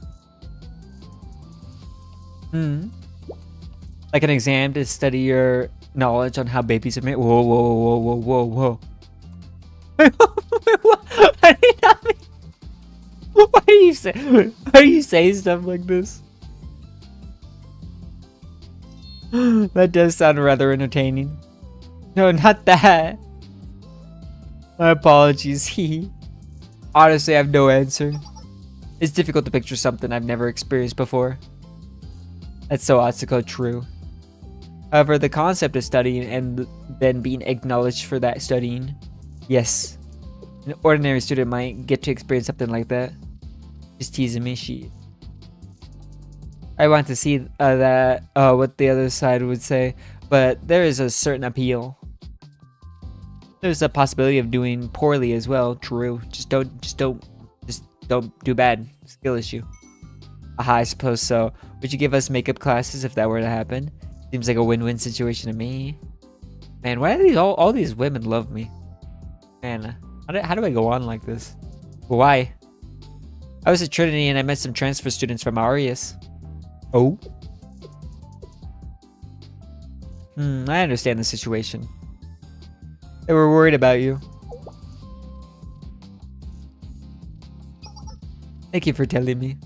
Like an exam to study your knowledge on how babies are made. Whoa. Why do you say stuff like this? That does sound rather entertaining. No, not that. My apologies. Honestly, I have no answer. It's difficult to picture something I've never experienced before. That's so Atsuko true. However, the concept of studying and then being acknowledged for that studying, yes. An ordinary student might get to experience something like that. Just teasing me, shit. I want to see what the other side would say, but there is a certain appeal. There's a possibility of doing poorly as well. True. Just don't do bad. Skill issue. Aha, I suppose so. Would you give us makeup classes if that were to happen? Seems like a win-win situation to me. Man, why do all these women love me? Man, how do I go on like this? Why? I was at Trinity and I met some transfer students from Arius. Oh? I understand the situation. They were worried about you. Thank you for telling me.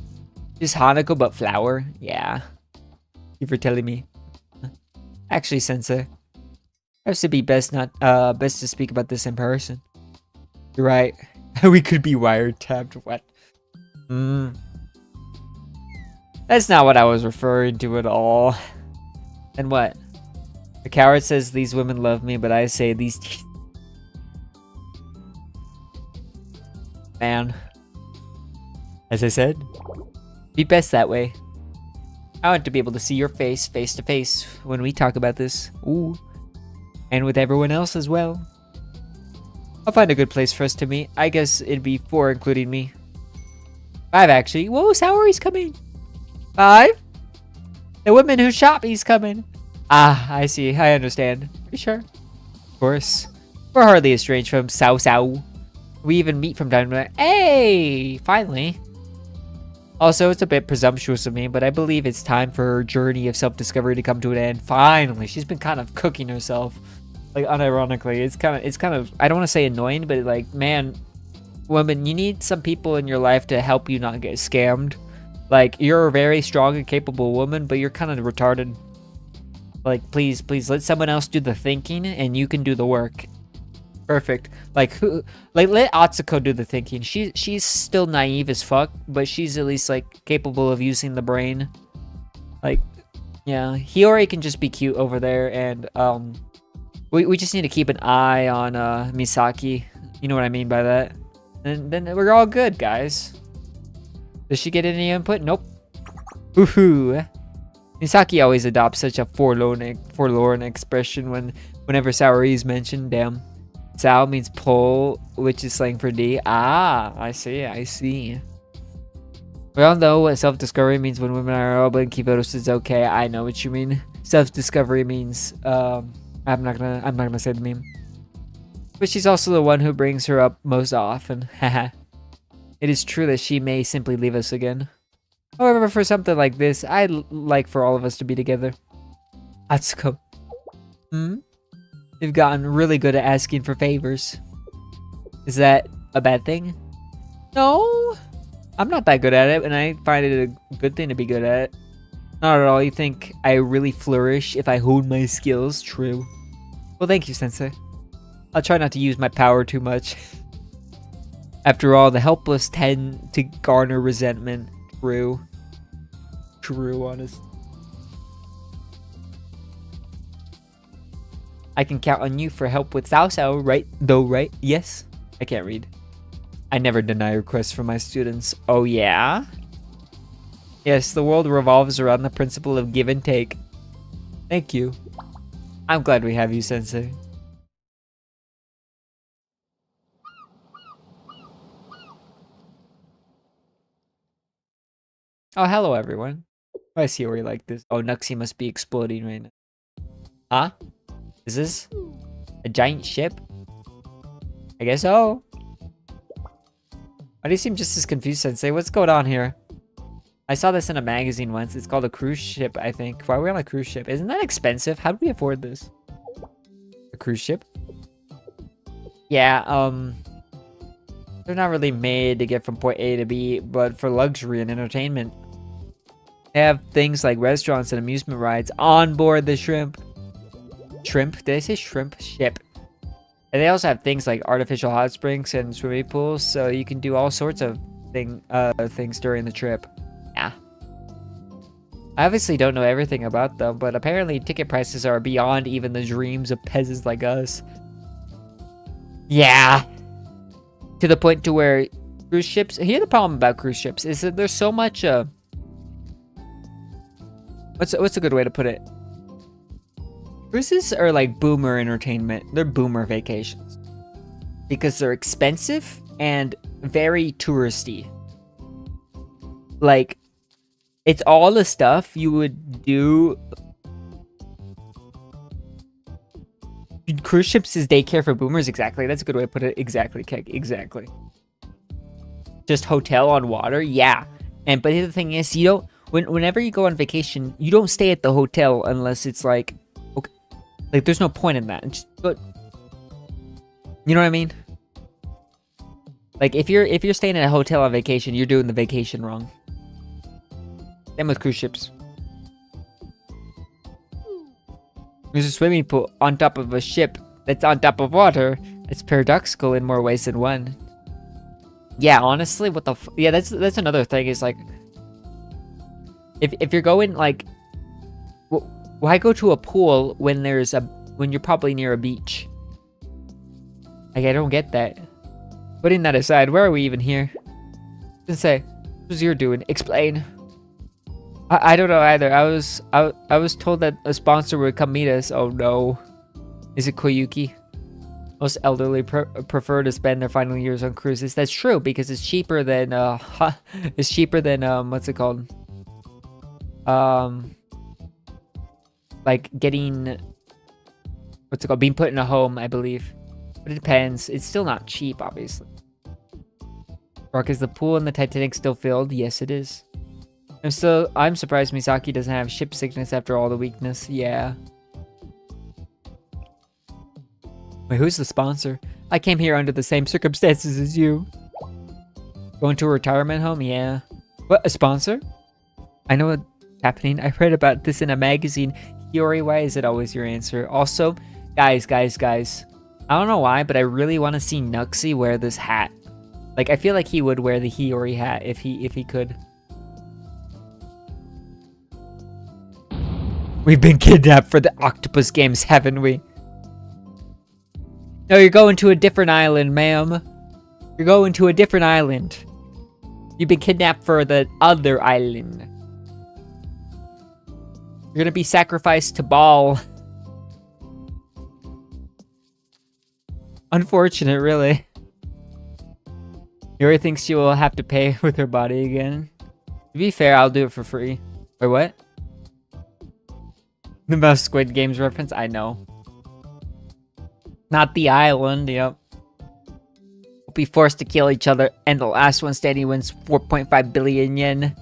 Just Hanako but flower? Yeah. Thank you for telling me. Actually, Sensei, perhaps it'd be best to speak about this in person. You're right. We could be wiretapped. What? That's not what I was referring to at all. And what? The coward says these women love me, but I say these... Man. As I said, be best that way. I want to be able to see your face to face when we talk about this. Ooh. And with everyone else as well. I'll find a good place for us to meet. I guess it'd be 4 including me. 5 actually. Whoa, Sourie's coming. 5? The woman who shot me's coming. Ah, I see. I understand. Are you sure? Of course. We're hardly estranged from Sao. We even meet from time to time. Hey! Finally. Also, it's a bit presumptuous of me, but I believe it's time for her journey of self-discovery to come to an end. Finally. She's been kind of cooking herself. Like, unironically. It's kind of, I don't want to say annoying, but like, man, woman, you need some people in your life to help you not get scammed. Like, you're a very strong and capable woman, but you're kind of retarded. Like, please let someone else do the thinking and you can do the work. Perfect. Like, let Atsuko do the thinking. She's still naive as fuck, but she's at least like capable of using the brain. Like, yeah, Hiyori can just be cute over there, and we just need to keep an eye on Misaki. You know what I mean by that. And then we're all good, guys. Does she get any input? Nope. Woohoo. Misaki always adopts such a forlorn expression whenever Saori is mentioned. Damn. Sao means pull, which is slang for D. Ah, I see. We all know what self-discovery means when women are open. Kivotos is okay. I know what you mean. Self-discovery means I'm not gonna say the meme. But she's also the one who brings her up most often. Haha. It is true that she may simply leave us again. However, for something like this, I'd like for all of us to be together. Atsuko. You've gotten really good at asking for favors. Is that a bad thing? No, I'm not that good at it, and I find it a good thing to be good at it. Not at all. You think I really flourish if I hone my skills? True. Well, thank you, Sensei. I'll try not to use my power too much. After all, the helpless tend to garner resentment. True. True, honest. I can count on you for help with Sao, right? Though, right? Yes? I can't read. I never deny requests from my students. Oh, yeah? Yes, the world revolves around the principle of give and take. Thank you. I'm glad we have you, Sensei. Oh, hello, everyone. I see where you like this. Oh, Nuxie must be exploding right now. Huh? Is this a giant ship? I guess so. Why do you seem just as confused, Sensei? What's going on here? I saw this in a magazine once. It's called a cruise ship, I think. Why are we on a cruise ship? Isn't that expensive? How do we afford this? A cruise ship? Yeah, they're not really made to get from point A to B, but for luxury and entertainment. They have things like restaurants and amusement rides on board the shrimp. Shrimp? Did I say shrimp? Ship. And they also have things like artificial hot springs and swimming pools, so you can do all sorts of things during the trip. Yeah. I obviously don't know everything about them, but apparently ticket prices are beyond even the dreams of peasants like us. Yeah. To the point to where cruise ships... Here's the problem about cruise ships, is that there's so much... What's a good way to put it? Cruises are like boomer entertainment. They're boomer vacations. Because they're expensive and very touristy. Like, it's all the stuff you would do. Cruise ships is daycare for boomers. Exactly. That's a good way to put it. Exactly, Keg. Exactly. Just hotel on water. Yeah. But the other thing is, you don't... Whenever you go on vacation, you don't stay at the hotel unless it's like... Okay, like, there's no point in that. But... You know what I mean? Like, if you're staying at a hotel on vacation, you're doing the vacation wrong. Same with cruise ships. There's a swimming pool on top of a ship that's on top of water. It's paradoxical in more ways than one. Yeah, honestly, what the yeah, that's another thing, is like, if you're going, like, why go to a pool when you're probably near a beach? Like, I don't get that. Putting that aside, where are we even here? Say, what was you doing? Explain. I don't know either. I was told that a sponsor would come meet us. Oh no. Is it Koyuki? Most elderly prefer to spend their final years on cruises. That's true, because it's cheaper than what's it called? Like getting, what's it called? Being put in a home, I believe. But it depends. It's still not cheap, obviously. Rock, is the pool in the Titanic still filled? Yes, it is. I'm surprised Misaki doesn't have ship sickness after all the weakness. Yeah. Wait, who's the sponsor? I came here under the same circumstances as you. Going to a retirement home? Yeah. What, a sponsor? I know what's happening. I read about this in a magazine. Hiyori, why is it always your answer? Also, guys. I don't know why, but I really want to see Nuxie wear this hat. Like, I feel like he would wear the Hiyori hat if he could. We've been kidnapped for the octopus games, haven't we? No, you're going to a different island, ma'am. You're going to a different island. You've been kidnapped for the other island. You're gonna be sacrificed to Baal. Unfortunate, really. Yuri thinks she will have to pay with her body again. To be fair, I'll do it for free. Wait, what? The most Squid Games reference? I know. Not the island, yep. We'll be forced to kill each other, and the last one standing wins 4.5 billion yen. Is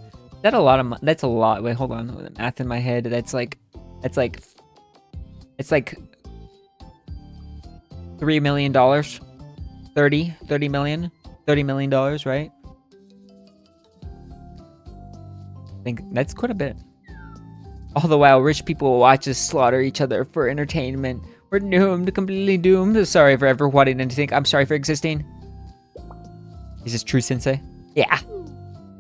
that a lot of money? That's a lot. Wait, hold on. The math in my head. It's like $3 million. 30 million? $30 million, right? I think that's quite a bit. All the while, rich people will watch us slaughter each other for entertainment. We're doomed, completely doomed. Sorry for ever wanting anything. I'm sorry for existing. Is this true, Sensei? Yeah.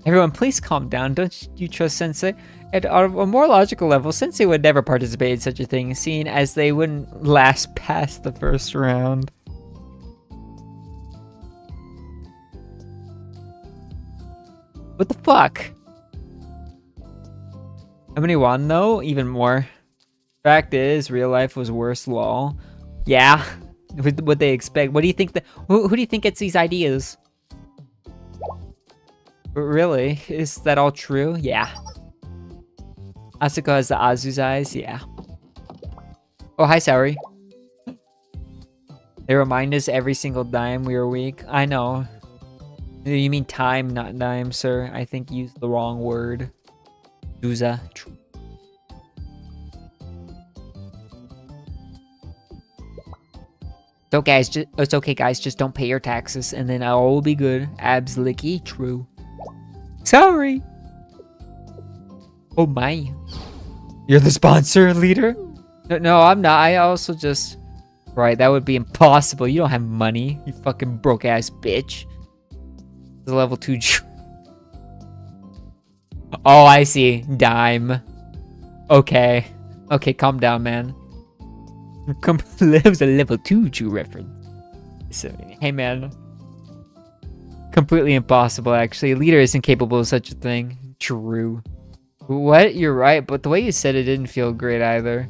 Everyone, please calm down. Don't you trust Sensei? At a more logical level, Sensei would never participate in such a thing, seeing as they wouldn't last past the first round. What the fuck? How many won though? Even more. Fact is, real life was worse, lol. Yeah. What they expect. What do you think who do you think gets these ideas? Really? Is that all true? Yeah. Asuka has the Azu's eyes? Yeah. Oh, hi, Saori. They remind us every single time we were weak. I know. You mean time, not dime, sir. I think you used the wrong word. Zuza. So guys, it's okay, guys. Just don't pay your taxes, and then all will be good. Absolutely true. Sorry. Oh my. You're the sponsor, leader? No, I'm not. I also just... Right, that would be impossible. You don't have money. You fucking broke-ass bitch. The level 2... Oh, I see. Dime. Okay. Okay, calm down, man. Lives a level 2 Jew reference. So, hey, man. Completely impossible, actually. Leader isn't capable of such a thing. True. What? You're right, but the way you said it didn't feel great either.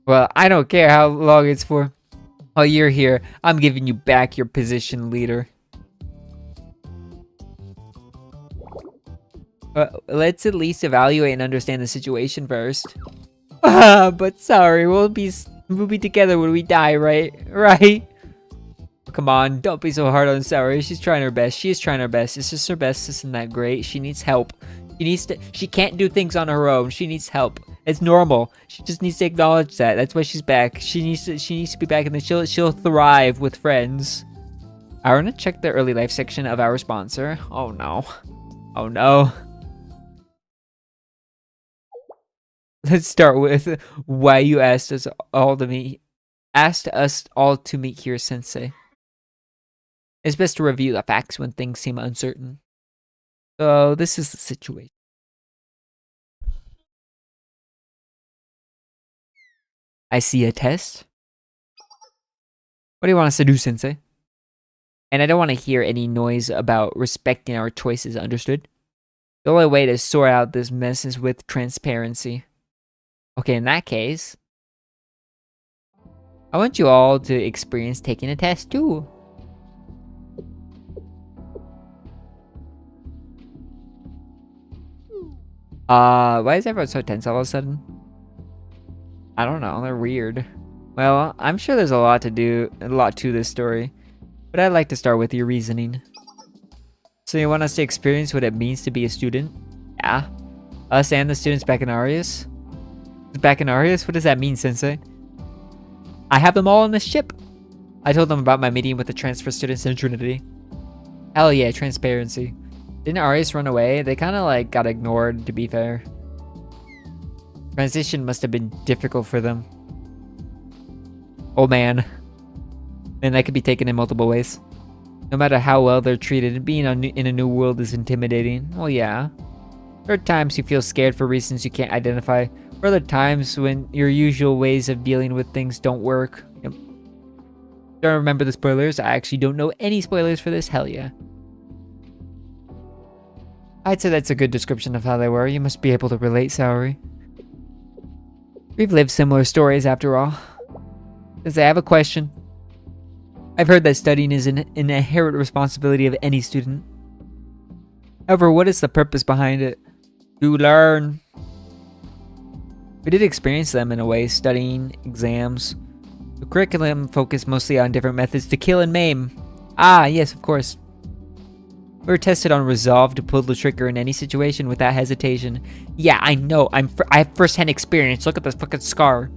Well, I don't care how long it's for. While you're here, I'm giving you back your position, leader. Let's at least evaluate and understand the situation first. But sorry, we'll be together when we die, right? Right? Come on, don't be so hard on Saori. She's trying her best. She is trying her best. It's just her best isn't that great. She needs help. She can't do things on her own. She needs help. It's normal. She just needs to acknowledge that. That's why she's back. She needs to be back, and then she'll thrive with friends. I want to check the early life section of our sponsor. Oh no. Oh no. Let's start with why you asked us all to meet here, Sensei. It's best to review the facts when things seem uncertain. So this is the situation. I see a test. What do you want us to do, Sensei? And I don't want to hear any noise about respecting our choices, understood? The only way to sort out this mess is with transparency. Okay, in that case, I want you all to experience taking a test too. Why is everyone so tense all of a sudden? I don't know, they're weird. Well, I'm sure there's a lot to this story, but I'd like to start with your reasoning. So you want us to experience what it means to be a student? Yeah. Us and the students back in Arius? Back in Arius? What does that mean, Sensei? I have them all on the ship. I told them about my meeting with the transfer students in Trinity. Hell yeah, transparency. Didn't Arius run away? They kind of like got ignored, to be fair. Transition must have been difficult for them. Oh man. Man, that could be taken in multiple ways. No matter how well they're treated, being in a new world is intimidating. Oh yeah. There are times you feel scared for reasons you can't identify. Or other times when your usual ways of dealing with things don't work. Yep. Don't remember the spoilers. I actually don't know any spoilers for this. Hell yeah. I'd say that's a good description of how they were. You must be able to relate, Saori. We've lived similar stories after all. Does I have a question? I've heard that studying is an inherent responsibility of any student. However, what is the purpose behind it? To learn. We did experience them in a way, studying, exams. The curriculum focused mostly on different methods to kill and maim. Ah, yes, of course. We were tested on resolve to pull the trigger in any situation without hesitation. Yeah, I know. I have first-hand experience. Look at this fucking scar.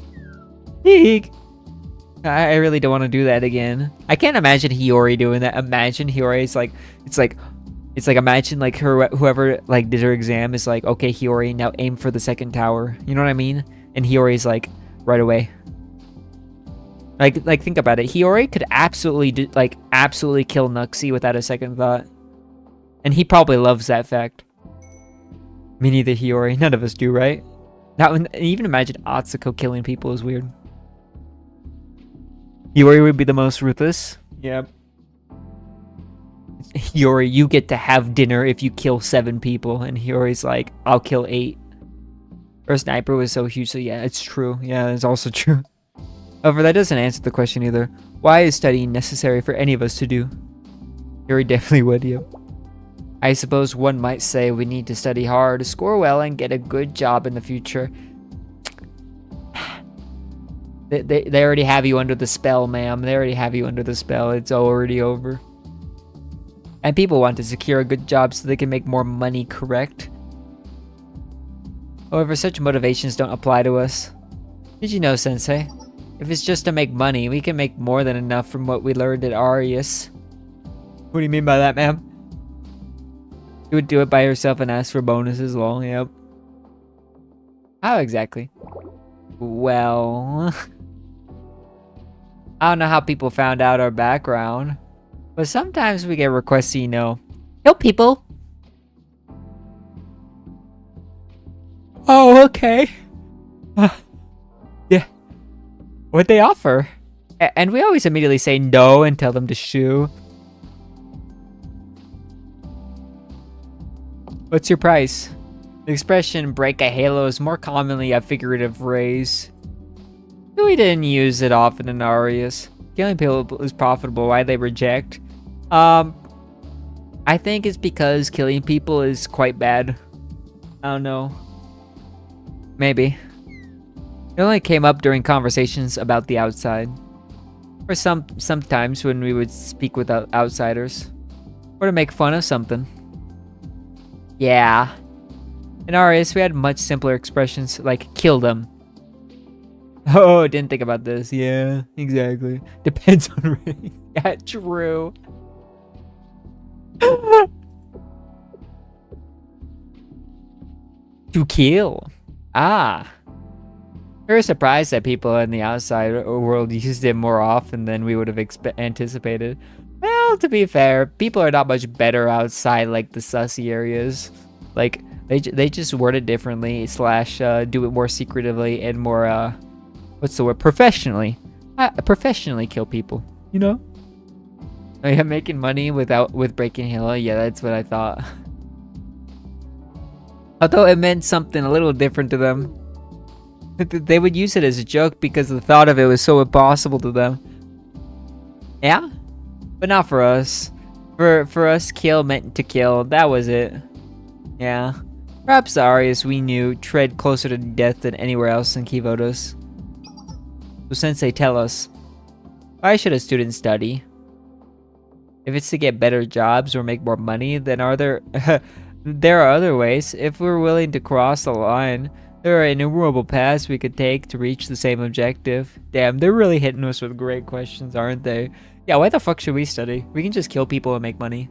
Eek. I really don't want to do that again. I can't imagine Hiyori doing that. Imagine Hiyori's like, it's like imagine like whoever like did her exam is like, okay, Hiyori, now aim for the second tower. You know what I mean? And Hiyori's like, right away. Like think about it. Hiyori could absolutely absolutely kill Nuxie without a second thought. And he probably loves that fact. Me neither, Hiyori. None of us do, right? That one, even imagine Atsuko killing people is weird. Hiyori would be the most ruthless. Yep. Hiyori, you get to have dinner if you kill 7 people. And Hiyori's like, I'll kill 8. Her sniper was so huge, so yeah, it's true. Yeah, it's also true. However, that doesn't answer the question either. Why is studying necessary for any of us to do? Hiyori definitely would, yep. I suppose one might say we need to study hard, score well, and get a good job in the future. They already have you under the spell, ma'am. They already have you under the spell. It's already over. And people want to secure a good job so they can make more money, correct? However, such motivations don't apply to us. Did you know, Sensei? If it's just to make money, we can make more than enough from what we learned at Arius. What do you mean by that, ma'am? You would do it by yourself and ask for bonuses, lol, yep. How exactly? Well... I don't know how people found out our background, but sometimes we get requests to, you know, help people. Oh, okay. Yeah. What'd they offer? And we always immediately say no and tell them to shoo. What's your price? The expression break a halo is more commonly a figurative phrase. We didn't use it often in Arius. Killing people is profitable. Why they reject? I think it's because killing people is quite bad. I don't know. Maybe. It only came up during conversations about the outside. Or sometimes when we would speak with outsiders. Or to make fun of something. Yeah. In Arius, we had much simpler expressions like kill them. Oh, didn't think about this. Yeah, exactly. Depends on race. Yeah, true. To kill. Ah. We're surprised that people in the outside world used it more often than we would have anticipated. Well, to be fair, people are not much better outside like the sussy areas. Like, they just word it differently, slash do it more secretively and more, what's the word? Professionally. Professionally kill people, you know? Oh yeah, making money with breaking halo. Yeah, that's what I thought. Although it meant something a little different to them. They would use it as a joke because the thought of it was so impossible to them. Yeah? But not for us. For us, kill meant to kill. That was it. Yeah. Perhaps Arius, we knew, tread closer to death than anywhere else in Kivotos. So Sensei, tell us, why should a student study? If it's to get better jobs or make more money, then are there... there are other ways. If we're willing to cross the line, there are innumerable paths we could take to reach the same objective. Damn, they're really hitting us with great questions, aren't they? Yeah, why the fuck should we study? We can just kill people and make money.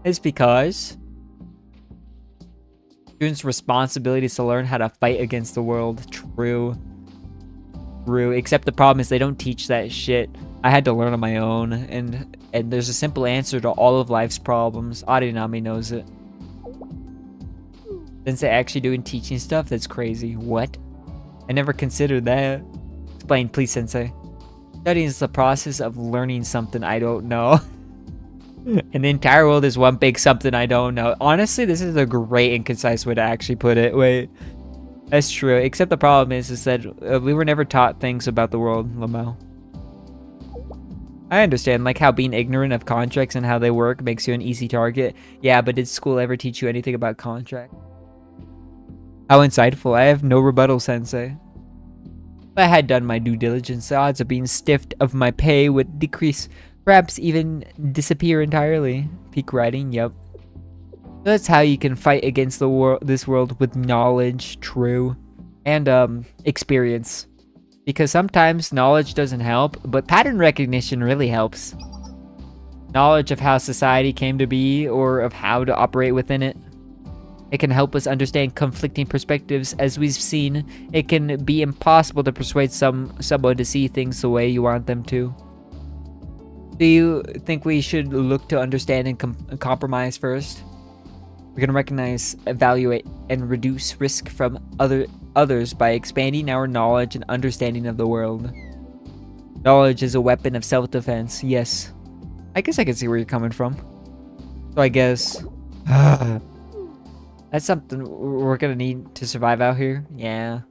It's because... students' responsibility is to learn how to fight against the world. True. True. Except the problem is they don't teach that shit. I had to learn on my own, and there's a simple answer to all of life's problems. Arinami knows it. Since they're actually doing teaching stuff, that's crazy. What? I never considered that. Explain, please, Sensei. Studying is the process of learning something I don't know. And the entire world is one big something I don't know. Honestly, this is a great and concise way to actually put it. Wait. That's true. Except the problem is that we were never taught things about the world, Lamau. I understand, like how being ignorant of contracts and how they work makes you an easy target. Yeah, but did school ever teach you anything about contract? How insightful. I have no rebuttal, Sensei. If I had done my due diligence, the odds of being stiffed of my pay would decrease, perhaps even disappear entirely. Peak writing, yep. That's how you can fight against the this world with knowledge, true, and experience. Because sometimes knowledge doesn't help, but pattern recognition really helps. Knowledge of how society came to be or of how to operate within it. It can help us understand conflicting perspectives. As we've seen, it can be impossible to persuade someone to see things the way you want them to. Do you think we should look to understand and compromise first? We can recognize, evaluate, and reduce risk from others by expanding our knowledge and understanding of the world. Knowledge is a weapon of self-defense, yes. I guess I can see where you're coming from. So I guess... that's something we're gonna need to survive out here. Yeah.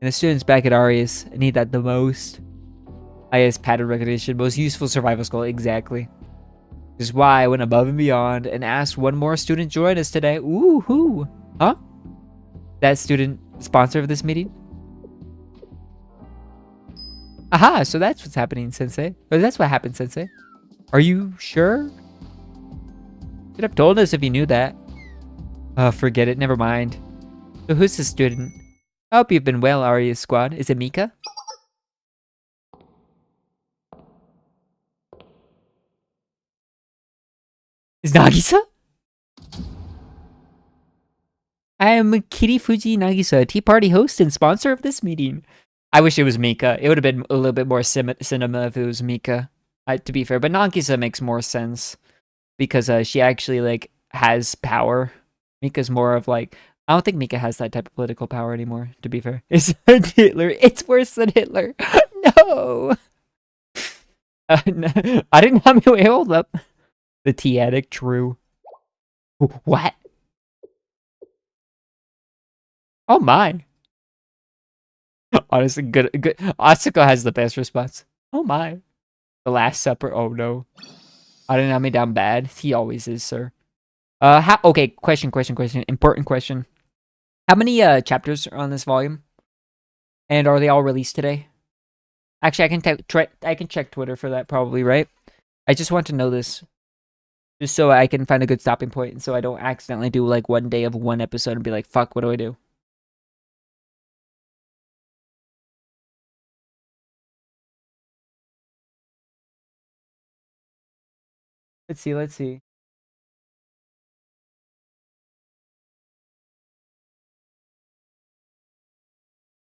And the students back at Arius need that the most. Highest pattern recognition, most useful survival skill, exactly. Which is why I went above and beyond and asked one more student join us today. Ooh, who? Huh? That student sponsor of this meeting? Aha, so that's what's happening, Sensei. Or that's what happened, Sensei. Are you sure? Should have told us if you knew that. Forget it, never mind. So who's the student? I hope you've been well, Arius squad. Is it Mika? Is Nagisa? I am Kirifuji Nagisa, tea party host and sponsor of this meeting. I wish it was Mika. It would have been a little bit more cinema if it was Mika, to be fair. But Nagisa makes more sense because she actually like has power. Mika's more of like, I don't think Mika has that type of political power anymore, to be fair. It's Hitler. It's worse than Hitler. No. No. I didn't have me. Wait, hold up. The tea addict, true. What? Oh my. Honestly, good. Asuka has the best response. Oh my. The Last Supper. Oh no. I didn't have me down bad. He always is, sir. Okay, question. Important question. How many chapters are on this volume? And are they all released today? Actually, I can check Twitter for that probably, right? I just want to know this. Just so I can find a good stopping point and so I don't accidentally do like one day of one episode and be like, fuck, what do I do? Let's see.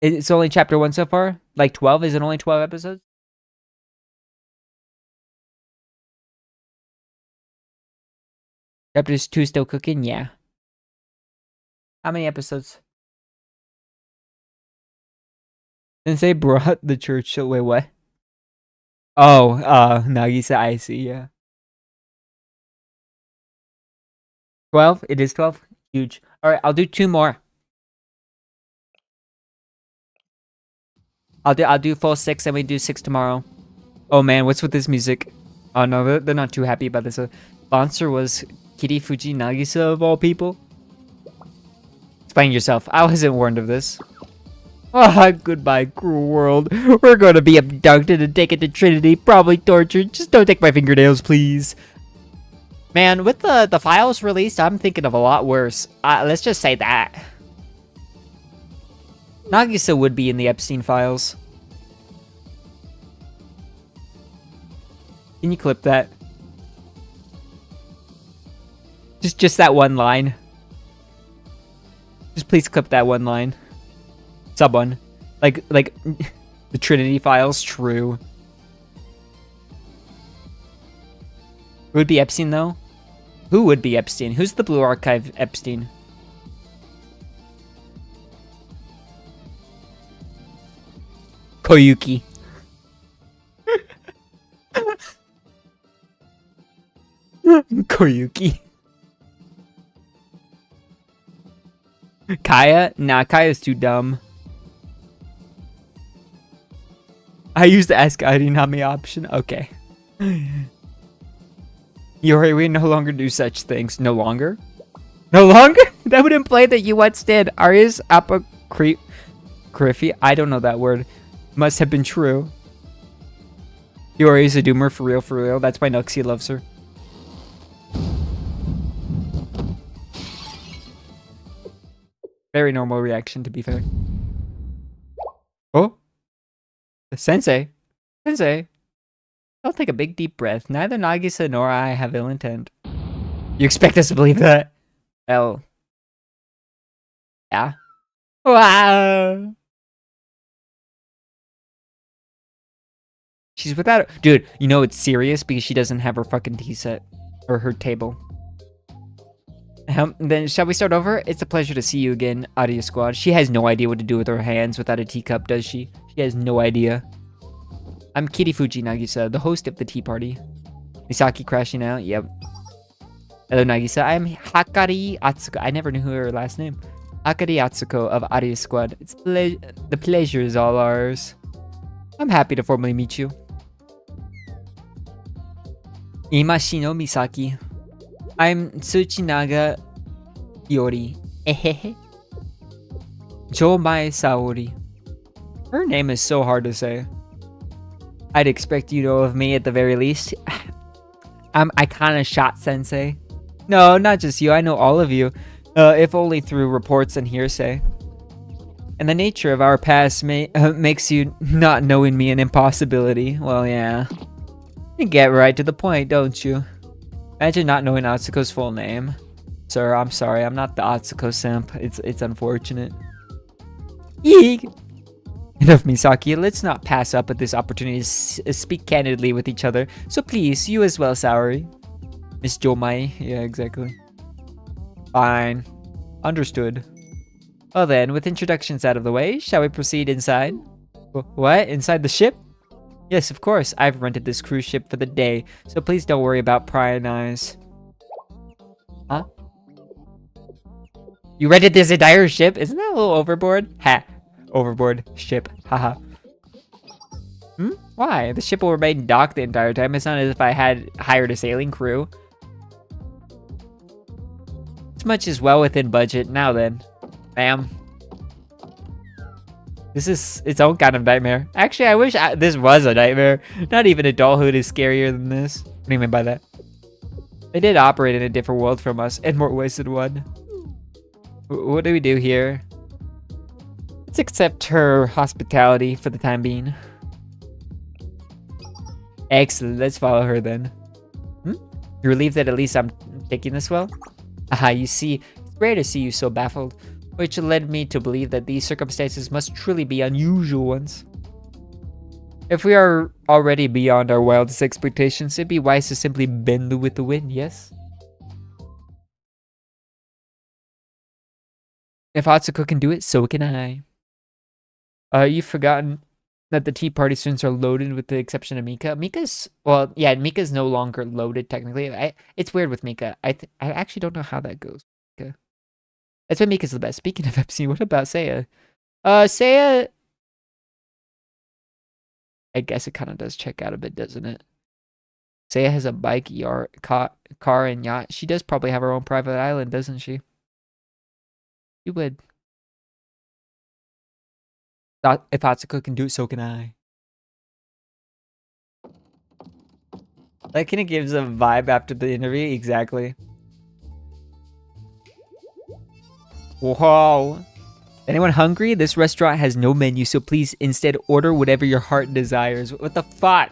It's only chapter 1 so far? Like 12? Is it only 12 episodes? Chapters 2 still cooking? Yeah. How many episodes? Sensei brought the church. So wait, what? Oh, Nagisa, I see, yeah. 12? It is 12? Huge. Alright, I'll do 2 more. I'll do full 6 and we do 6 tomorrow. Oh man, what's with this music? Oh no, they're not too happy about this. Sponsor was Kirifuji Nagisa of all people. Explain yourself. I wasn't warned of this. Ah, goodbye, cruel world. We're gonna be abducted and taken to Trinity, probably tortured. Just don't take my fingernails, please. Man, with the files released, I'm thinking of a lot worse. Let's just say that. Nagisa would be in the Epstein files. Can you clip that? Just that one line. Just please clip that one line. Someone. Like the Trinity files, true. Who would be Epstein though? Who would be Epstein? Who's the Blue Archive Epstein? Koyuki. Koyuki. Kaya? Nah, Kaya's too dumb. I used the Ask ID Nami option. Okay. Yuri, we no longer do such things. No longer? No longer? That would imply that you once did. Arius Apocryphy. I don't know that word. Must have been true. Yuri is a doomer for real, for real. That's why Nuxie loves her. Very normal reaction, to be fair. Oh? Sensei. Sensei. Don't take a big deep breath. Neither Nagisa nor I have ill intent. You expect us to believe that? Well. Yeah. Wow. She's without it. Dude, you know it's serious because she doesn't have her fucking tea set. Or her table. Then shall we start over? It's a pleasure to see you again, Arius Squad. She has no idea what to do with her hands without a teacup, does she? She has no idea. I'm Kirifuji Nagisa, the host of the tea party. Misaki crashing out? Yep. Hello, Nagisa. I'm Hakari Atsuko. I never knew her last name. Hakari Atsuko of Arius Squad. The pleasure is all ours. I'm happy to formally meet you. Imashino Misaki. I'm Tsuchinaga Yori. Ehehe. Jomai Saori. Her name is so hard to say. I'd expect you to know of me at the very least. I kind of shot Sensei. No, not just you. I know all of you. If only through reports and hearsay. And the nature of our past makes you not knowing me an impossibility. Well, yeah. You get right to the point, don't you? Imagine not knowing Atsuko's full name. Sir, I'm sorry. I'm not the Atsuko simp. It's unfortunate. Eek! Enough, Misaki. Let's not pass up at this opportunity to speak candidly with each other. So please, you as well, Saori. Miss Jomai. Yeah, exactly. Fine. Understood. Well then, with introductions out of the way, shall we proceed inside? What? Inside the ship? Yes, of course. I've rented this cruise ship for the day, so please don't worry about prying eyes. Huh? You rented this entire ship? Isn't that a little overboard? Ha! Overboard ship. Haha. Why? The ship will remain docked the entire time. It's not as if I had hired a sailing crew. This much is well within budget. Now then. Bam. This is its own kind of nightmare. Actually, I wish this was a nightmare. Not even adulthood is scarier than this. What do you mean by that? They did operate in a different world from us, in more ways than one. What do we do here? Let's accept her hospitality for the time being. Excellent, let's follow her then. You're relieved that at least I'm taking this well? Aha, you see, it's rare to see you so baffled. Which led me to believe that these circumstances must truly be unusual ones. If we are already beyond our wildest expectations, it'd be wise to simply bend with the wind, yes? If Atsuko can do it, so can I. You've forgotten that the tea party students are loaded with the exception of Mika. Mika's no longer loaded technically. It's weird with Mika. I actually don't know how that goes. That's why Mika's the best. Speaking of Epstein, what about Seiya? Seiya... I guess it kind of does check out a bit, doesn't it? Seiya has a bike, car, and yacht. She does probably have her own private island, doesn't she? You would. If Atsuko can do it, so can I. That kind of gives a vibe after the interview. Exactly. Whoa. Anyone hungry? This restaurant has no menu, so please instead order whatever your heart desires. What the fuck?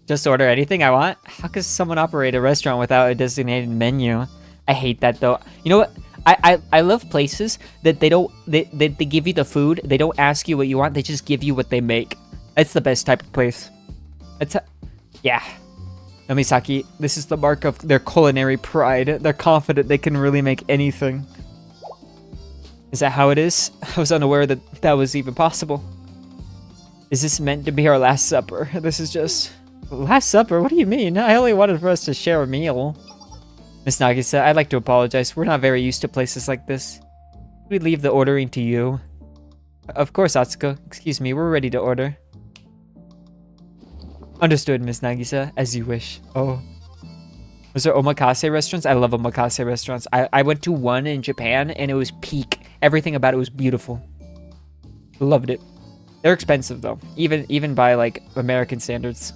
Just order anything I want? How could someone operate a restaurant without a designated menu? I hate that though. You know what? I love places that they give you the food. They don't ask you what you want. They just give you what they make. That's the best type of place. Yeah. Namisaki, this is the mark of their culinary pride. They're confident they can really make anything. Is that how it is? I was unaware that that was even possible. Is this meant to be our last supper? This is just... Last supper? What do you mean? I only wanted for us to share a meal. Miss Nagisa, I'd like to apologize. We're not very used to places like this. We leave the ordering to you. Of course, Atsuko. Excuse me, we're ready to order. Understood, Miss Nagisa. As you wish. Oh. Was there omakase restaurants? I love omakase restaurants. I went to one in Japan and it was peak. Everything about it was beautiful. Loved it. They're expensive though. Even by like American standards.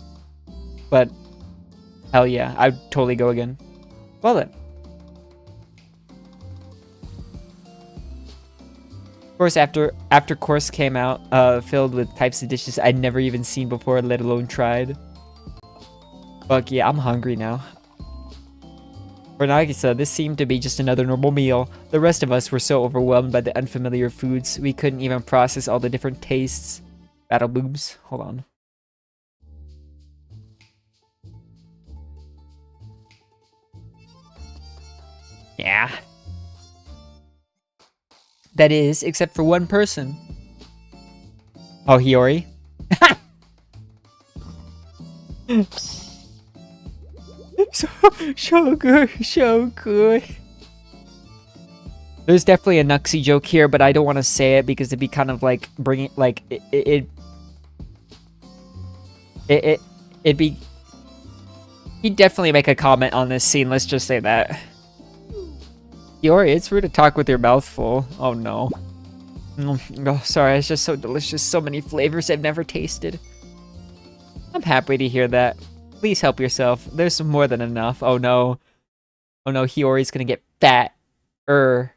But hell yeah, I'd totally go again. Well then. Of course, after course came out, filled with types of dishes I'd never even seen before, let alone tried. Fuck yeah, I'm hungry now. For Nagisa, this seemed to be just another normal meal. The rest of us were so overwhelmed by the unfamiliar foods, we couldn't even process all the different tastes. Battle boobs. Hold on. Yeah. That is, except for one person. Oh, Hiyori? So good. There's definitely a Nuxie joke here, but I don't want to say it because it'd be kind of like bringing, like, it'd be... He'd definitely make a comment on this scene, let's just say that. Hiyori, it's rude to talk with your mouth full. Oh no. Oh, sorry, it's just so delicious. So many flavors I've never tasted. I'm happy to hear that. Please help yourself. There's more than enough. Oh no. Oh no, Hiyori's gonna get fat. Did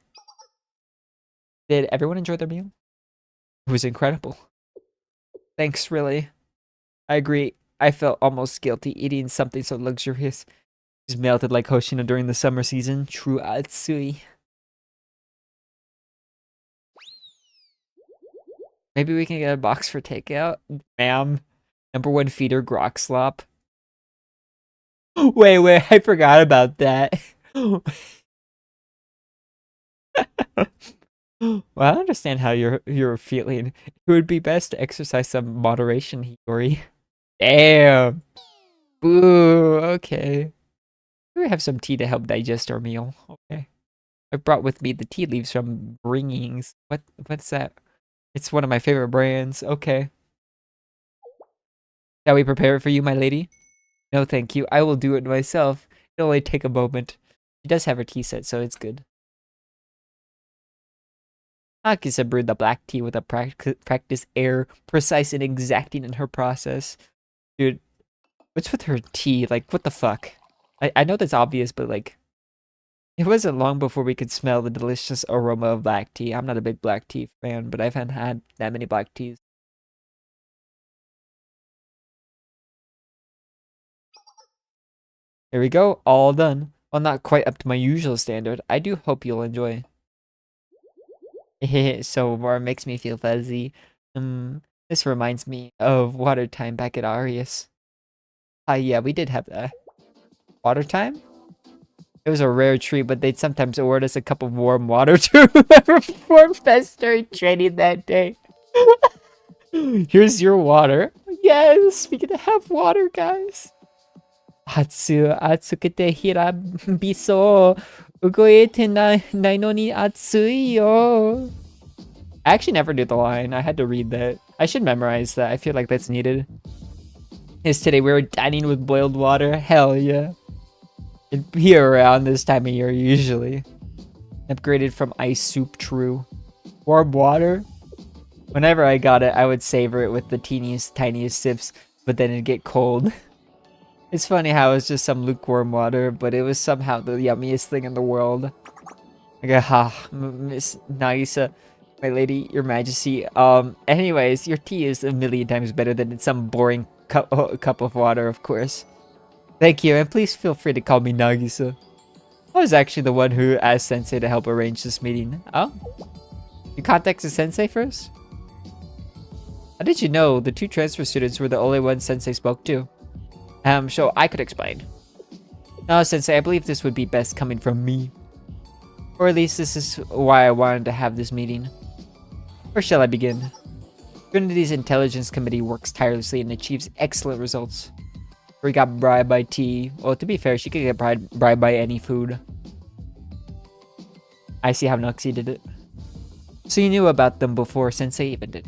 everyone enjoy their meal? It was incredible. Thanks, really. I agree. I felt almost guilty eating something so luxurious. It's melted like Hoshino during the summer season. True Atsui. Maybe we can get a box for takeout? Ma'am. #1 feeder Grok Slop. Wait, I forgot about that. Well, I understand how you're feeling. It would be best to exercise some moderation, Hiyori. Damn. Boo, okay. We have some tea to help digest our meal. Okay. I brought with me the tea leaves from Bringings. What's that? It's one of my favorite brands. Okay. Shall we prepare it for you, my lady? No, thank you. I will do it myself. It'll only take a moment. She does have her tea set, so it's good. Akisa brewed the black tea with a practiced air, precise and exacting in her process. Dude, what's with her tea? Like, what the fuck? I know that's obvious, but like, it wasn't long before we could smell the delicious aroma of black tea. I'm not a big black tea fan, but I haven't had that many black teas. Here we go, all done. Well, not quite up to my usual standard. I do hope you'll enjoy. So more makes me feel fuzzy. This reminds me of water time back at Arius. Yeah, we did have that. Water time? It was a rare treat, but they'd sometimes award us a cup of warm water to whoever performed best during training that day. Here's your water. Yes, we get to have water, guys. Atsukete hirabiso. Ugoete nai no ni atsui yo. I actually never did the line. I had to read that. I should memorize that. I feel like that's needed. Yes, today we were dining with boiled water. Hell yeah. It'd be around this time of year usually. Upgraded from ice soup, true. Warm water? Whenever I got it, I would savor it with the teeniest, tiniest sips, but then it'd get cold. It's funny how it's just some lukewarm water, but it was somehow the yummiest thing in the world. Okay, Miss Nagisa, my lady, your majesty. Anyways, your tea is a million times better than some boring cup of water, of course. Thank you, and please feel free to call me Nagisa. I was actually the one who asked Sensei to help arrange this meeting. Oh? You contacted Sensei first? How did you know the 2 transfer students were the only ones Sensei spoke to? So I could explain. No, Sensei, I believe this would be best coming from me. Or at least this is why I wanted to have this meeting. Where shall I begin? Trinity's Intelligence Committee works tirelessly and achieves excellent results. We got bribed by tea. Well, to be fair, she could get bribed by any food. I see how Nuxie did it. So you knew about them before Sensei even did.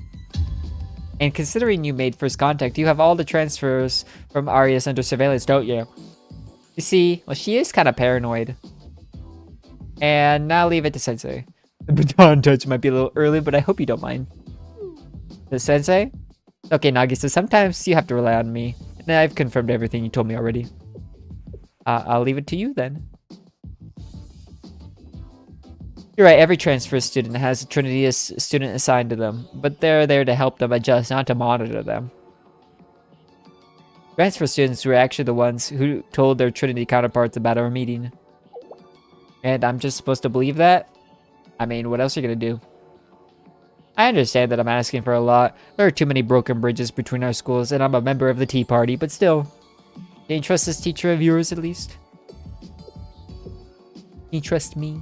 And considering you made first contact, you have all the transfers from Arius under surveillance, don't you? You see, well, she is kind of paranoid. And now leave it to Sensei. The baton touch might be a little early, but I hope you don't mind. The Sensei? Okay, Nagisa, sometimes you have to rely on me. And I've confirmed everything you told me already. I'll leave it to you then. You're right, every transfer student has a Trinity student assigned to them, but they're there to help them adjust, not to monitor them. Transfer students were actually the ones who told their Trinity counterparts about our meeting. And I'm just supposed to believe that? I mean, what else are you gonna do? I understand that I'm asking for a lot. There are too many broken bridges between our schools, and I'm a member of the Tea Party, but still. Can you trust this teacher of yours, at least? Can you trust me?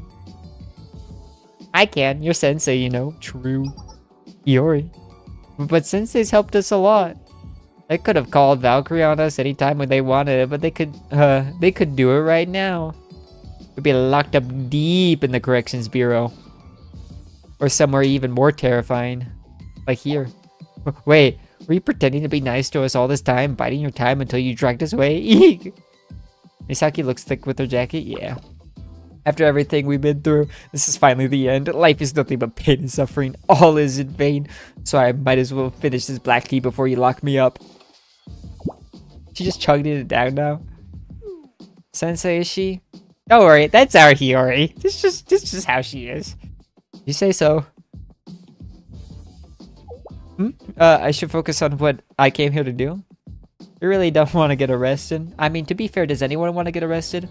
I can. You're Sensei, you know. True. Iori. But Sensei's helped us a lot. They could have called Valkyrie on us anytime when they wanted it, but they could do it right now. We'd be locked up deep in the Corrections Bureau. Or somewhere even more terrifying. Like here. Wait, were you pretending to be nice to us all this time, biding your time until you dragged us away? Eek! Misaki looks thick with her jacket. Yeah. After everything we've been through, this is finally the end. Life is nothing but pain and suffering. All is in vain. So I might as well finish this black tea before you lock me up. She just chugged it down now. Sensei, is she? Don't worry, that's our Hiyori. This is just how she is. You say so. I should focus on what I came here to do. You really don't want to get arrested. I mean, to be fair, does anyone want to get arrested?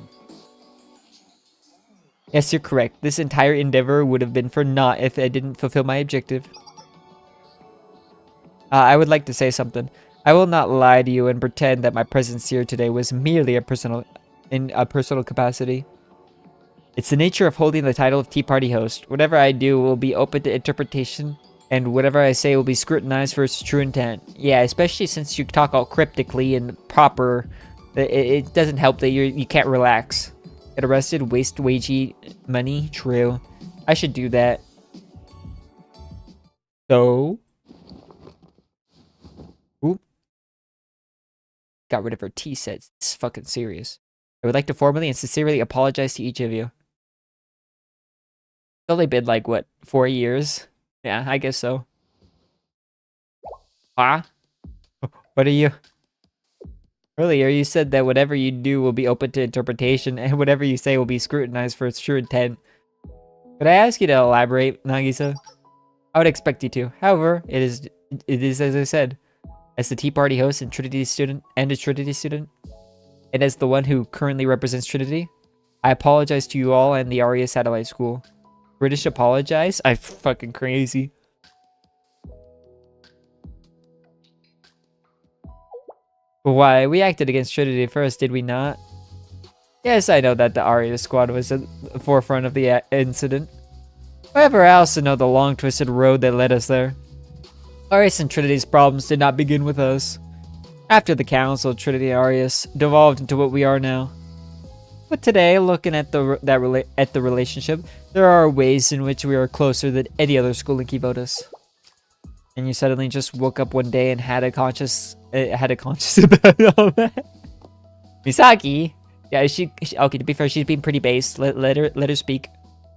Yes, you're correct. This entire endeavor would have been for naught if I didn't fulfill my objective. I would like to say something. I will not lie to you and pretend that my presence here today was merely in a personal capacity. It's the nature of holding the title of Tea Party host. Whatever I do will be open to interpretation, and whatever I say will be scrutinized for its true intent. Yeah, especially since you talk all cryptically and proper. It doesn't help that you can't relax. Get arrested, waste wagey money. True. I should do that. So. Oop. Got rid of her tea sets. It's fucking serious. I would like to formally and sincerely apologize to each of you. It's only been like, what, 4 years? Yeah, I guess so. Huh? What are you? Earlier, you said that whatever you do will be open to interpretation, and whatever you say will be scrutinized for its true intent. Could I ask you to elaborate, Nagisa? I would expect you to. However, it is as I said. As the Tea Party host and Trinity student, and as the one who currently represents Trinity, I apologize to you all and the Arius Satellite School. British apologize? I'm fucking crazy. Why? We acted against Trinity first, did we not? Yes, I know that the Arius squad was at the forefront of the incident. However, I also know the long twisted road that led us there. Arius and Trinity's problems did not begin with us. After the Council, Trinity and Arius devolved into what we are now. But today, looking at the relationship, there are ways in which we are closer than any other school in Kivotus. And you suddenly just woke up one day and had a conscious about all that. Misaki, yeah, she okay. To be fair, she's been pretty based. Let her speak.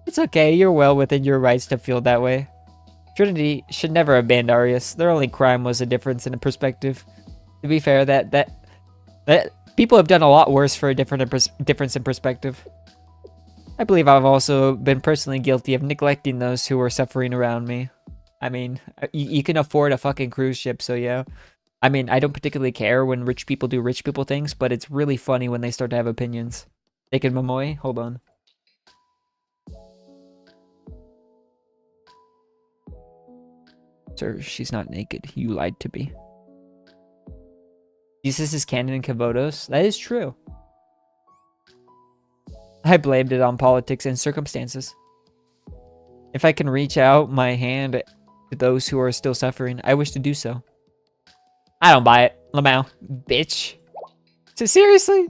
It's okay. You're well within your rights to feel that way. Trinity should never have banned Arius. Their only crime was a difference in perspective. To be fair, that people have done a lot worse for a difference in perspective. I believe I've also been personally guilty of neglecting those who were suffering around me. I mean, you can afford a fucking cruise ship, so yeah. I mean, I don't particularly care when rich people do rich people things, but it's really funny when they start to have opinions. Taken Momoe? Hold on. Sir, she's not naked. You lied to me. Jesus is canon in Kivotos? That is true. I blamed it on politics and circumstances. If I can reach out my hand to those who are still suffering, I wish to do so. I don't buy it, Lamau. Bitch. So seriously?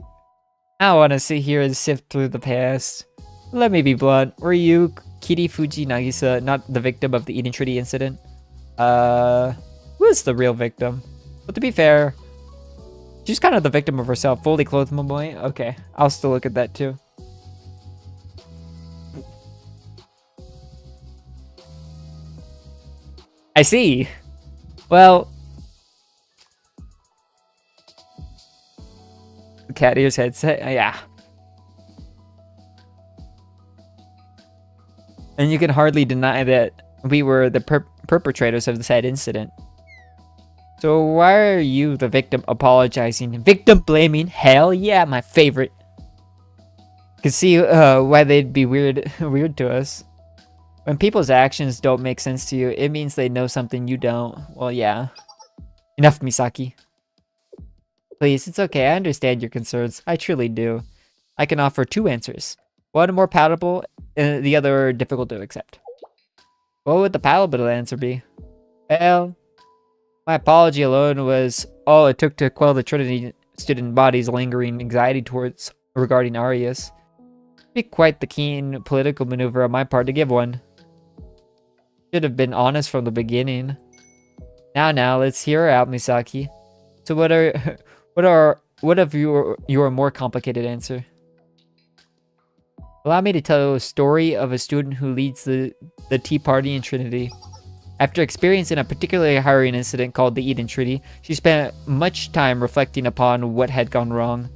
I don't want to sit here and sift through the past. Let me be blunt. Were you Kiri Fuji Nagisa, not the victim of the Eden Trinity incident. Who is the real victim? But to be fair, she's kind of the victim of herself. Fully clothed, my boy. Okay, I'll still look at that too. I see. Well, cat ears headset. Yeah. And you can hardly deny that we were the perpetrators of the said incident. So why are you the victim apologizing? Victim blaming? Hell yeah, my favorite. Can see why they'd be weird to us. When people's actions don't make sense to you, it means they know something you don't. Well, yeah. Enough, Misaki. Please, it's okay. I understand your concerns. I truly do. I can offer 2 answers. One more palatable, and the other difficult to accept. What would the palatable answer be? Well, my apology alone was all it took to quell the Trinity student body's lingering anxiety regarding Arius. It'd be quite the keen political maneuver on my part to give one. Should have been honest from the beginning. Now, let's hear her out, Misaki. So what of your more complicated answer? Allow me to tell you a story of a student who leads the Tea Party in Trinity. After experiencing a particularly harrowing incident called the Eden Trinity, she spent much time reflecting upon what had gone wrong.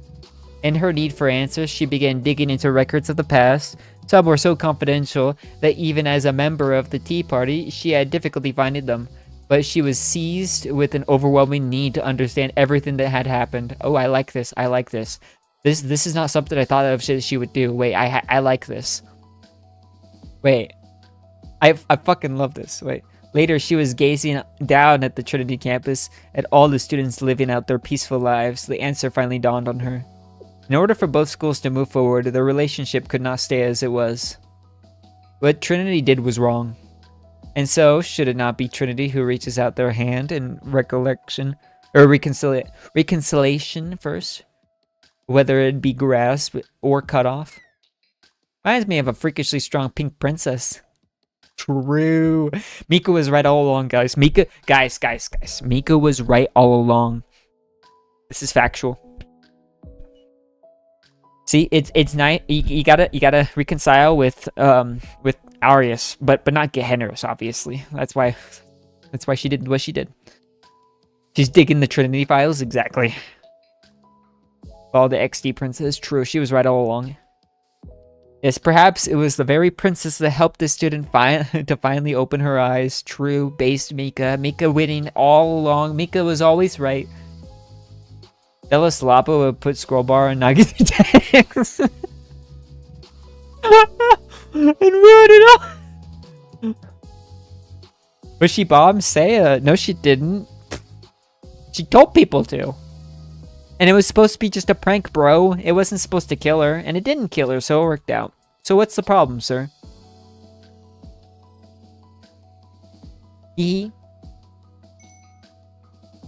In her need for answers, she began digging into records of the past. Some were so confidential that even as a member of the Tea Party, she had difficulty finding them. But she was seized with an overwhelming need to understand everything that had happened. Oh, I like this. I like this. This is not something I thought of she would do. Wait, I like this. Wait. I fucking love this. Wait. Later, she was gazing down at the Trinity campus, at all the students living out their peaceful lives. The answer finally dawned on her. In order for both schools to move forward, their relationship could not stay as it was. What Trinity did was wrong. And so, should it not be Trinity who reaches out their hand in reconciliation first? Whether it be grasped or cut off? Reminds me of a freakishly strong pink princess. True. Mika was right all along, guys. Guys. Mika was right all along. This is factual. See, it's nice. You gotta reconcile with Arius, but not get generous, obviously. That's why she did what she did. She's digging the Trinity files, exactly. All the XD princess, true. She was right all along. Yes, perhaps it was the very princess that helped the student to finally open her eyes. True, based Mika. Mika winning all along. Mika was always right. Della Slappa would put scroll bar on Nagisa tanks. And ruin it all. But she bombed Saya. No, she didn't. She told people to. And it was supposed to be just a prank, bro. It wasn't supposed to kill her. And it didn't kill her, so it worked out. So what's the problem, sir?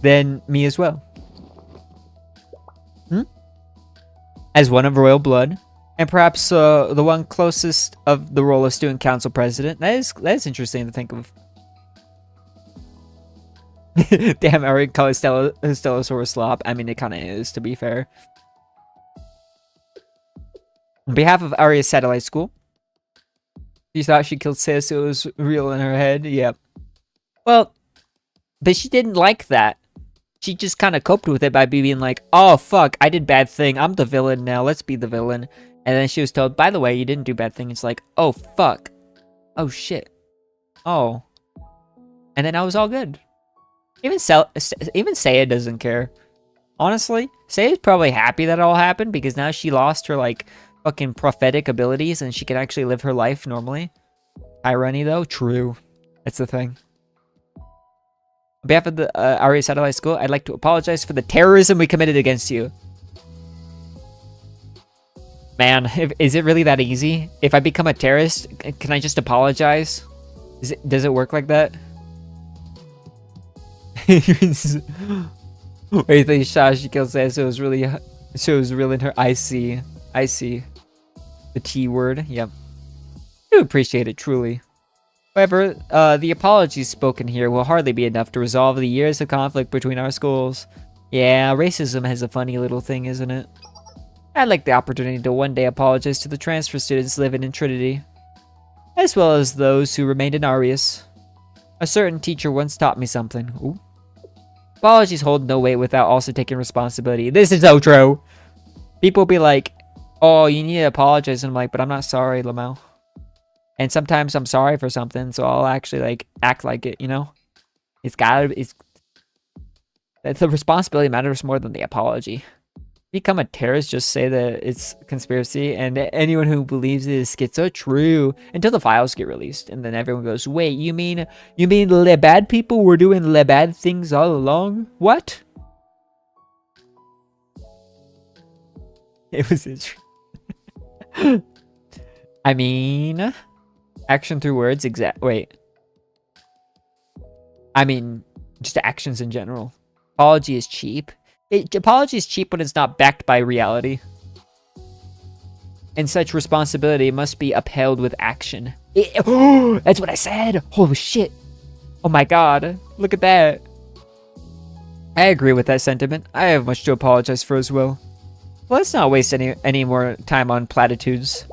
Then me as well. As one of royal blood, and perhaps the one closest of the role of student council president. That is interesting to think of. Damn, I would call it Stellasaurus slop. I mean, it kind of is, to be fair. On behalf of Arius Satellite School, she thought she killed Sis. It was real in her head. Yep. Well, but she didn't like that. She just kind of coped with it by being like, oh, fuck, I did bad thing. I'm the villain now. Let's be the villain. And then she was told, by the way, you didn't do bad thing. It's like, oh, fuck. Oh, shit. Oh. And then I was all good. Even Saya doesn't care. Honestly, Saya's probably happy that it all happened because now she lost her, like, fucking prophetic abilities and she can actually live her life normally. Irony, though? True. That's the thing. On behalf of the Arius Satellite School, I'd like to apologize for the terrorism we committed against you. Man, is it really that easy? If I become a terrorist, can I just apologize? Does it work like that? Wait, they shot, she killed Saya, so it was real in her. I see. The T word, yep. do appreciate it, truly. However, the apologies spoken here will hardly be enough to resolve the years of conflict between our schools. Yeah, racism has a funny little thing, isn't it? I'd like the opportunity to one day apologize to the transfer students living in Trinity, as well as those who remained in Arius. A certain teacher once taught me something. Ooh. Apologies hold no weight without also taking responsibility. This is so true. People be like, oh, you need to apologize. And I'm like, but I'm not sorry, Lamau. And sometimes I'm sorry for something, so I'll actually like act like it, you know? The responsibility matters more than the apology. Become a terrorist, just say that it's conspiracy, and anyone who believes it is schizo, true, until the files get released, and then everyone goes, wait, you mean the bad people were doing the bad things all along? What? It was interesting. I mean, action through words, I mean, just actions in general. Apology is cheap. Apology is cheap when it's not backed by reality. And such responsibility must be upheld with action. That's what I said! Holy shit! Oh my god, look at that. I agree with that sentiment. I have much to apologize for as well. Let's not waste any more time on platitudes.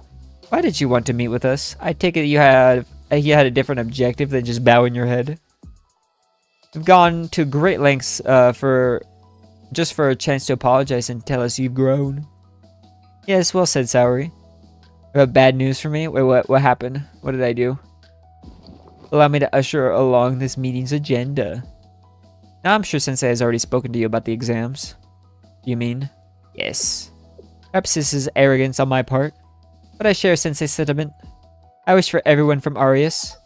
Why did you want to meet with us? I take it you had a different objective than just bowing your head. We've gone to great lengths just for a chance to apologize and tell us you've grown. Yes, well said, Saori. You have bad news for me? Wait, what happened? What did I do? Allow me to usher along this meeting's agenda. Now I'm sure Sensei has already spoken to you about the exams. Do you mean? Yes. Perhaps this is arrogance on my part, but I share Sensei's sentiment. I wish for everyone from Arius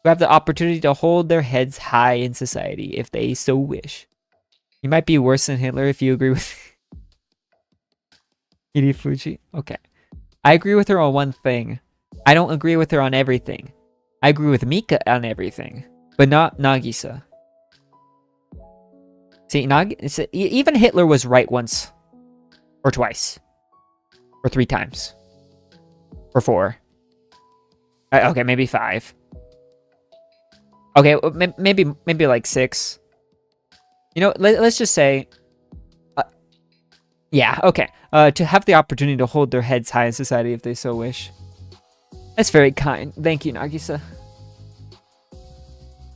to have the opportunity to hold their heads high in society if they so wish. You might be worse than Hitler if you agree with Hirifuji. Okay. I agree with her on one thing. I don't agree with her on everything. I agree with Mika on everything, but not Nagisa. See, even Hitler was right once. Or twice. Or 3 times. Or 4. Okay, maybe 5. Okay, maybe like 6. You know, let's just say... yeah, okay. To have the opportunity to hold their heads high in society if they so wish. That's very kind. Thank you, Nagisa.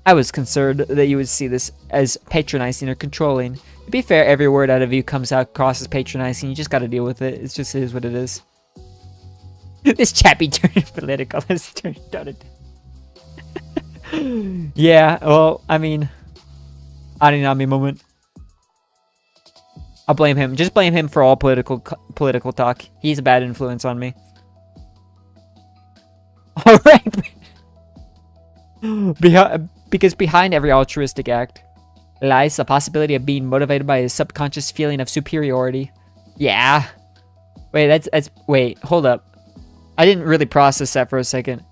I was concerned that you would see this as patronizing or controlling. To be fair, every word out of you comes out across as patronizing. You just gotta deal with it. It just is what it is. This chappy turned political. This turned on it. Yeah, well, I mean... Aninami moment. I'll blame him. Just blame him for all political talk. He's a bad influence on me. Alright. Because behind every altruistic act lies the possibility of being motivated by a subconscious feeling of superiority. Yeah. Wait, wait, hold up. I didn't really process that for a second.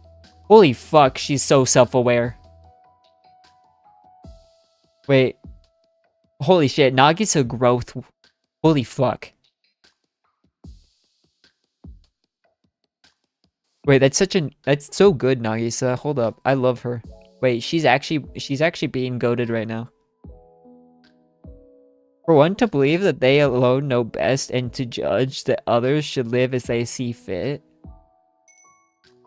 Holy fuck, she's so self-aware. Wait. Holy shit, Nagisa growth. Holy fuck. Wait, that's so good, Nagisa. Hold up. I love her. Wait, she's actually being goated right now. For one to believe that they alone know best and to judge that others should live as they see fit.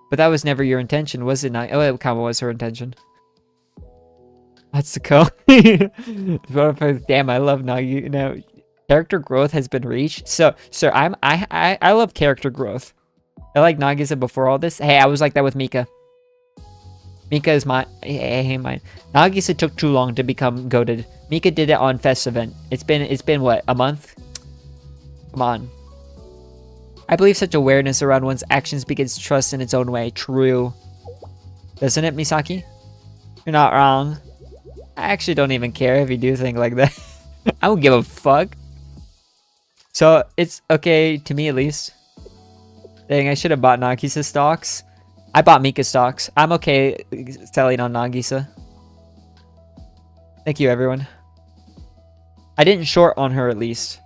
But that was never your intention, was it not? Oh, it kind of was her intention. That's the code. Damn, I love Nagi. You know, character growth has been reached. So, sir, I love character growth. I like Nagisa before all this. Hey, I was like that with Mika. Mika is mine. Hey, mine. Nagisa took too long to become goated. Mika did it on Fest event. It's been what, a month? Come on. I believe such awareness around one's actions begins trust in its own way. True. Doesn't it, Misaki? You're not wrong. I actually don't even care if you do think like that. I don't give a fuck. So, it's okay to me at least. Dang, I should have bought Nagisa stocks. I bought Mika stocks. I'm okay selling on Nagisa. Thank you, everyone. I didn't short on her at least.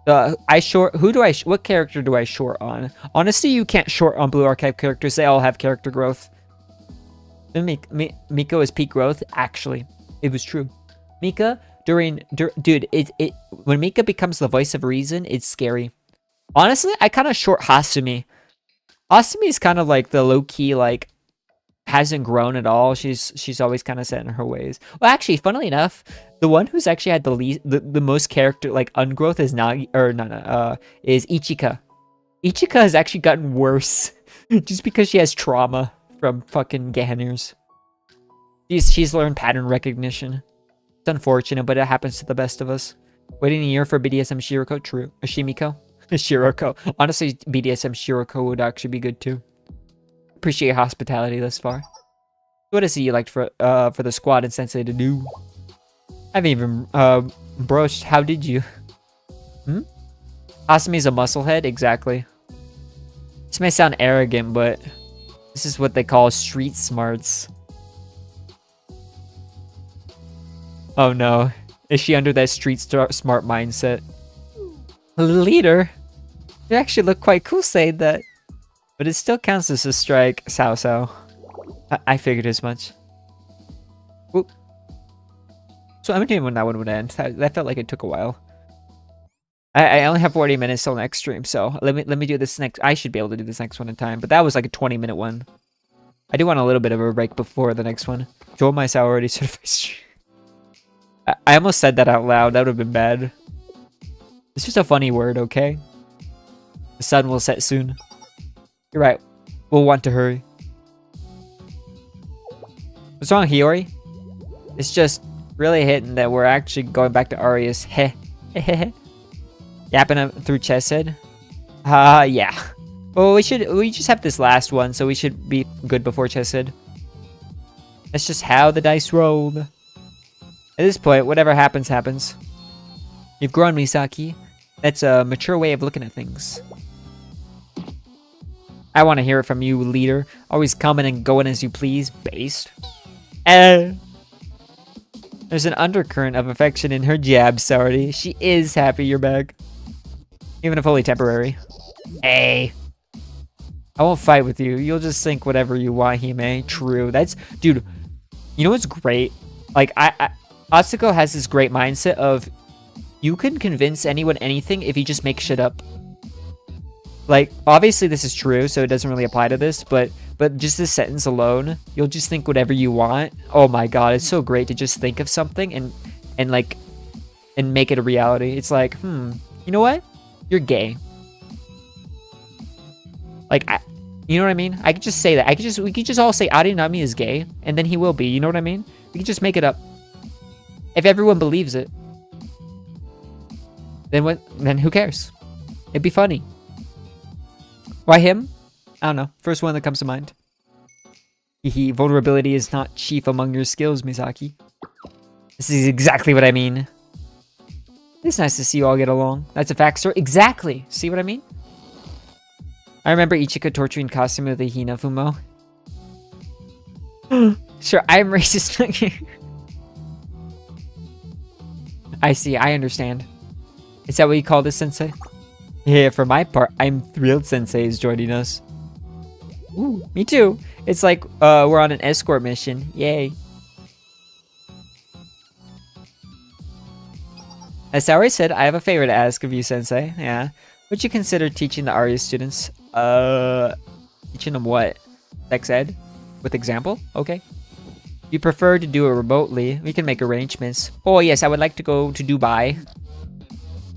What character do I short on? Honestly, you can't short on Blue Archive characters. They all have character growth. Miko is peak growth. Actually, it was true. Mika dude, when Mika becomes the voice of reason, it's scary. Honestly, I kind of short Hasumi. Hasumi is kind of like the low key, like, hasn't grown at all. She's always kind of set in her ways. Well, actually, funnily enough, the one who's actually had the most character like ungrowth is is Ichika. Ichika has actually gotten worse just because she has trauma from fucking Ganners. She's learned pattern recognition. It's unfortunate, but it happens to the best of us. Waiting a year for BDSM Shiroko, true. Shimiko? Shiroko. Honestly, BDSM Shiroko would actually be good too. Appreciate your hospitality thus far. What is it you liked for the squad and Sensei to do? I haven't even broached. How did you? Asumi's a musclehead? Exactly. This may sound arrogant, but this is what they call street smarts. Oh no. Is she under that street smart mindset? Leader? You actually look quite cool saying that. But it still counts as a strike, Sao. I figured as much. Whoop. So I'm wondering when that one would end. That felt like it took a while. I only have 40 minutes till next stream, so let me do this next. I should be able to do this next one in time, but that was like a 20-minute one. I do want a little bit of a break before the next one. Joel Mysa already certified stream. I almost said that out loud. That would have been bad. It's just a funny word, okay? The sun will set soon. You're right. We'll want to hurry. What's wrong, Hiyori? It's just really hitting that we're actually going back to Arius. Heh. Yapping through Chesed. Yeah. Well, we just have this last one, so we should be good before Chesed. That's just how the dice rolled. At this point, whatever happens, happens. You've grown, Misaki. That's a mature way of looking at things. I want to hear it from you, leader. Always coming and going as you please. Based. There's an undercurrent of affection in her jab, Sardi. She is happy you're back. Even if only temporary. Hey. I won't fight with you. You'll just think whatever you want, Hime. True. That's... Dude, you know what's great? Like, Atsuko has this great mindset of... You can convince anyone anything if you just make shit up. Like, obviously this is true, so it doesn't really apply to this, but just this sentence alone, you'll just think whatever you want. Oh my god, it's so great to just think of something and make it a reality. It's like, you know what? You're gay. Like, you know what I mean? I could just say that. We could just all say Arinami is gay, and then he will be. You know what I mean? We could just make it up. If everyone believes it, then who cares? It'd be funny. Why him? I don't know. First one that comes to mind. Vulnerability is not chief among your skills, Misaki. This is exactly what I mean. It's nice to see you all get along. That's a fact, sir. Exactly. See what I mean? I remember Ichika torturing Kasumu with a Hinafumo. Sure, I'm racist. I see. I understand. Is that what you call this, Sensei? Yeah, for my part, I'm thrilled Sensei is joining us. Ooh, me too. It's like we're on an escort mission. Yay. As Saori said, I have a favor to ask of you, Sensei. Yeah. Would you consider teaching the Arius students? Teaching them what? Sex ed? With example? Okay. If you prefer to do it remotely, we can make arrangements. Oh yes, I would like to go to Dubai.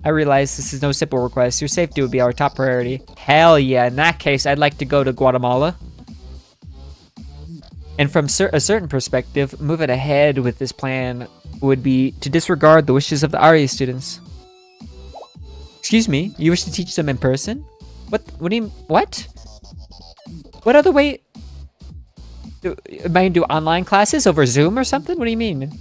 I realize this is no simple request. Your safety would be our top priority. Hell yeah, in that case, I'd like to go to Guatemala. And from a certain perspective, moving ahead with this plan would be to disregard the wishes of the Arius students. Excuse me, you wish to teach them in person? What do you... What? What other way... Am I gonna do online classes over Zoom or something? What do you mean?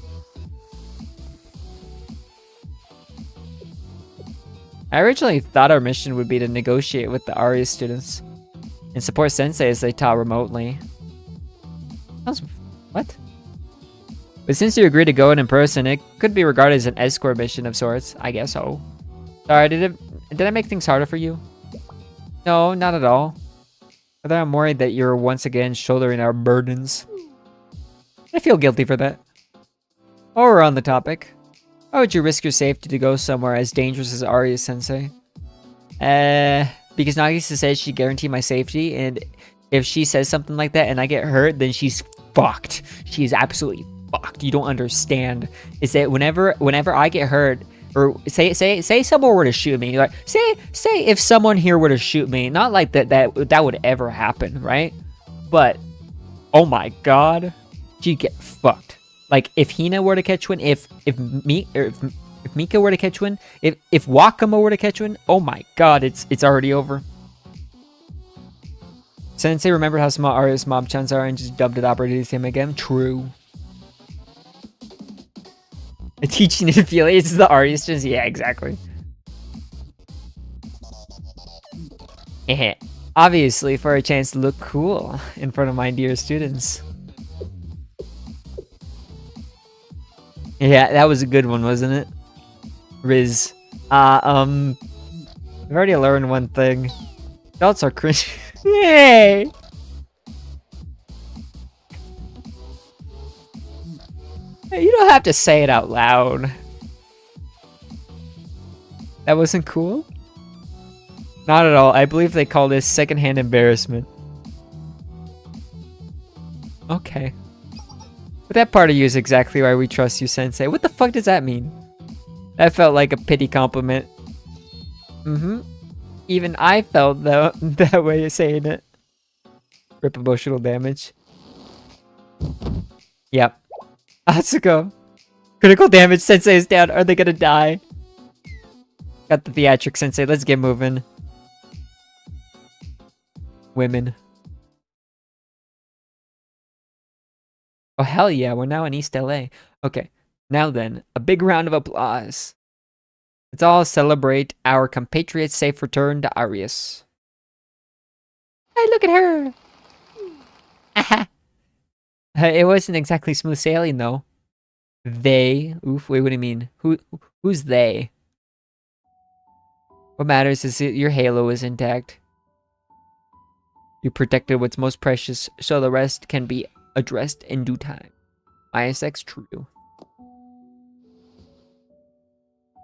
I originally thought our mission would be to negotiate with the Arius students and support Sensei as they taught remotely. What? But since you agreed to go in person, it could be regarded as an escort mission of sorts. I guess so. Sorry, did I make things harder for you? No, not at all. Rather, I'm worried that you're once again shouldering our burdens. I feel guilty for that. While we're on the topic, why would you risk your safety to go somewhere as dangerous as Arius Sensei? Because Nagisa says she guaranteed my safety, and if she says something like that and I get hurt, then she's fucked. She's absolutely fucked. You don't understand. Is that whenever I get hurt, or say someone were to shoot me, like say if someone here were to shoot me, not like that would ever happen, right? But oh my god, she'd get fucked. Like if Hina were to catch one, if Mika were to catch one, if Wakama were to catch one, oh my god, it's already over. Sensei remembered how small Arius mob-chans are and just dubbed it operated him again. True. Teaching it affiliates the Arius-chans? Yeah, exactly. Obviously, for a chance to look cool in front of my dear students. Yeah, that was a good one, wasn't it? Riz. I've already learned one thing. Adults are cringe. Yay! You don't have to say it out loud. That wasn't cool? Not at all. I believe they call this secondhand embarrassment. Okay. But that part of you is exactly why we trust you, Sensei. What the fuck does that mean? That felt like a pity compliment. Even I felt that way of saying it. Rip emotional damage. Yep. Atsuko. Critical damage. Sensei is down. Are they gonna die? Got the theatrics, Sensei. Let's get moving. Women. Oh, hell yeah. We're now in East LA. Okay. Now then, a big round of applause. Let's all celebrate our compatriot's safe return to Arius. Hey, look at her! Aha! It wasn't exactly smooth sailing, though. They? Oof, wait, what do you mean? Who's they? What matters is that your halo is intact. You protected what's most precious, so the rest can be addressed in due time. ISX true.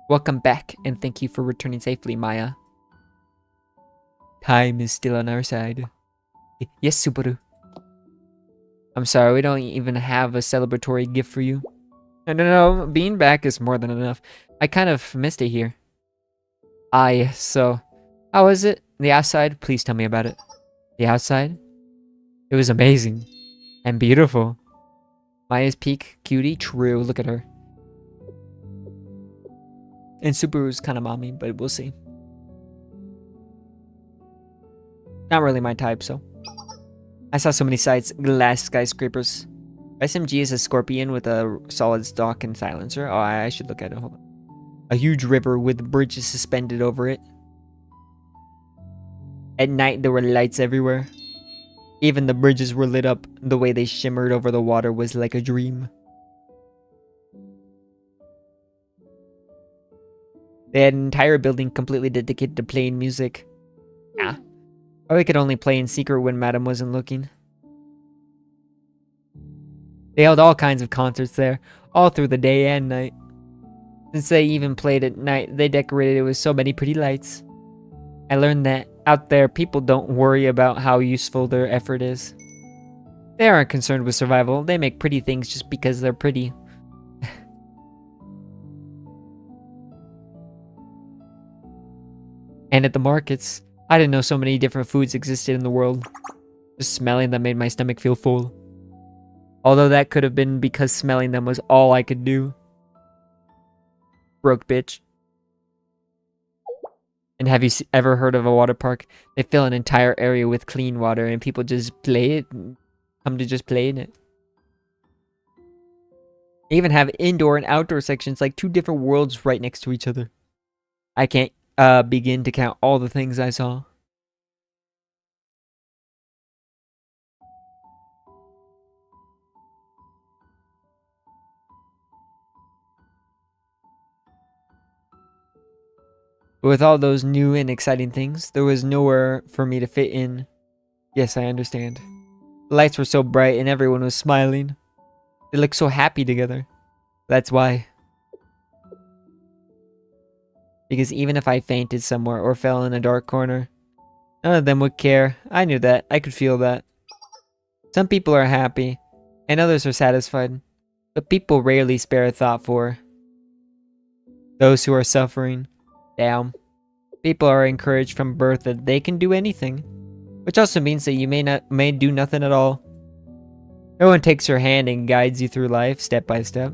Welcome back, and thank you for returning safely, Maya. Time is still on our side. Yes, Subaru. I'm sorry, we don't even have a celebratory gift for you. No, being back is more than enough. I kind of missed it here. So, how was it? The outside? Please tell me about it. The outside? It was amazing. And beautiful. Maya's peak cutie? True, look at her. And Subaru's kind of mommy, but we'll see. Not really my type, so. I saw so many sights. Glass skyscrapers. SMG is a scorpion with a solid stock and silencer. Oh, I should look at it. Hold on. A huge river with bridges suspended over it. At night, there were lights everywhere. Even the bridges were lit up. The way they shimmered over the water was like a dream. They had an entire building completely dedicated to playing music. Yeah. Or we could only play in secret when Madame wasn't looking. They held all kinds of concerts there, all through the day and night. Since they even played at night, they decorated it with so many pretty lights. I learned that out there, people don't worry about how useful their effort is. They aren't concerned with survival. They make pretty things just because they're pretty. And at the markets, I didn't know so many different foods existed in the world. Just smelling them made my stomach feel full. Although that could have been because smelling them was all I could do. Broke bitch. And have you ever heard of a water park? They fill an entire area with clean water and people just play it. Come to just play in it. They even have indoor and outdoor sections like two different worlds right next to each other. I can't begin to count all the things I saw. But with all those new and exciting things, there was nowhere for me to fit in. Yes, I understand. The lights were so bright and everyone was smiling. They look so happy together. That's why. Because even if I fainted somewhere or fell in a dark corner, none of them would care. I knew that. I could feel that. Some people are happy, and others are satisfied. But people rarely spare a thought for those who are suffering. Damn. People are encouraged from birth that they can do anything, which also means that you may do nothing at all. No one takes your hand and guides you through life step by step.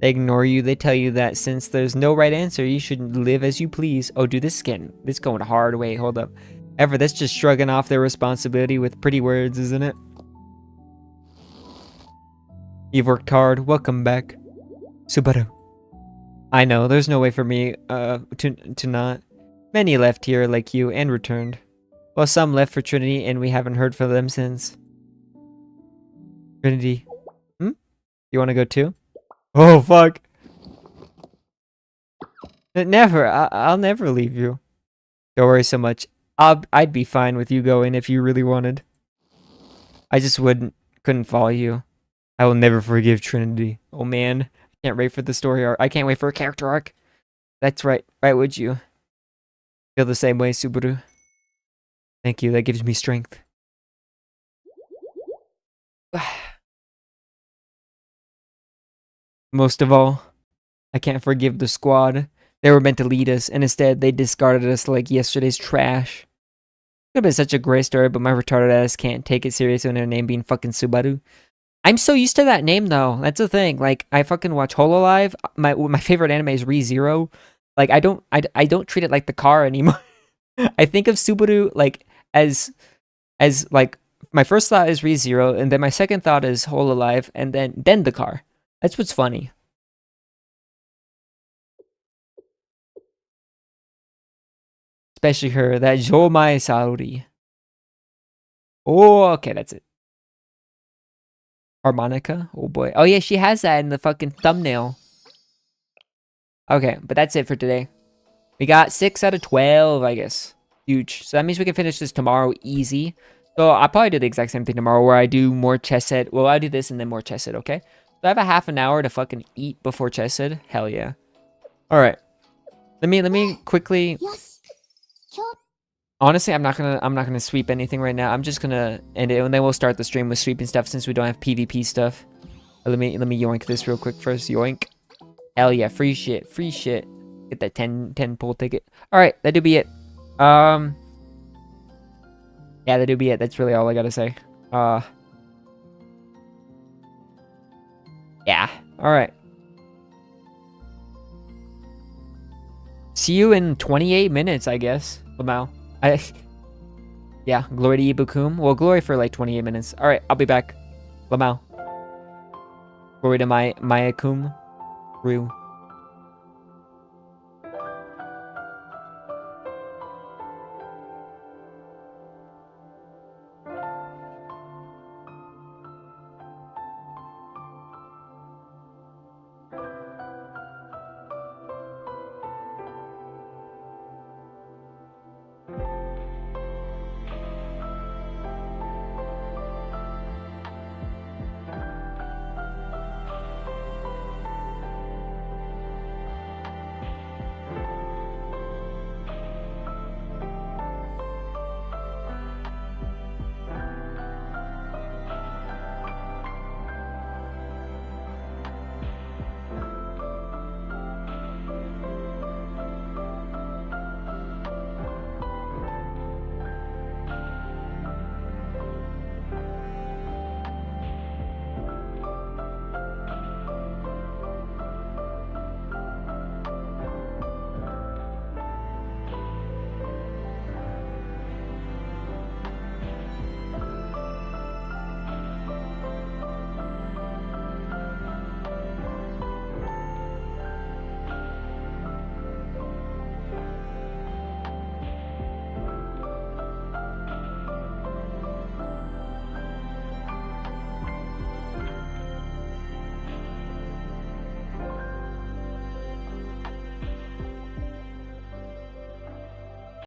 They ignore you. They tell you that since there's no right answer, you should live as you please. Oh, dude, this going hard. Wait, hold up. That's just shrugging off their responsibility with pretty words, isn't it? You've worked hard. Welcome back, Subaru. I know, there's no way for me to not. Many left here like you and returned. Well, some left for Trinity and we haven't heard from them since. Trinity. You want to go too? Oh, fuck. Never. I'll never leave you. Don't worry so much. I'd be fine with you going if you really wanted. I just couldn't follow you. I will never forgive Trinity. Oh man. I can't wait for the story arc. I can't wait for a character arc. That's right. Right, would you? Feel the same way, Subaru. Thank you. That gives me strength. Most of all, I can't forgive the squad. They were meant to lead us, and instead they discarded us like yesterday's trash. Could have been such a great story, but my retarded ass can't take it seriously when their name being fucking Subaru. I'm so used to that name though. That's the thing. Like I fucking watch Hololive. My favorite anime is ReZero. Like I don't treat it like the car anymore. I think of Subaru like as like my first thought is ReZero, and then my second thought is Hololive, and then the car. That's what's funny. Especially her, that Jomai Saori. Oh, okay, that's it. Harmonica? Oh boy. Oh yeah, she has that in the fucking thumbnail. Okay, but that's it for today. We got 6 out of 12, I guess. Huge. So that means we can finish this tomorrow easy. So I'll probably do the exact same thing tomorrow where I do more chess set. Well, I do this and then more chess set, okay? So I have a half an hour to fucking eat before chess set. Hell yeah. Alright. Let me quickly... Honestly, I'm not gonna sweep anything right now. I'm just gonna end it, and then we'll start the stream with sweeping stuff since we don't have PvP stuff. Let me yoink this real quick first. Yoink. Hell yeah, free shit, free shit. Get that 10 pull ticket. All right, that do be it. Yeah, that do be it. That's really all I gotta say. Yeah. All right. See you in 28 minutes, I guess. Lamau. Yeah, glory to Ibukum. Well, glory for like 28 minutes. Alright, I'll be back. Lamau. Glory to my Mayakum. Rue.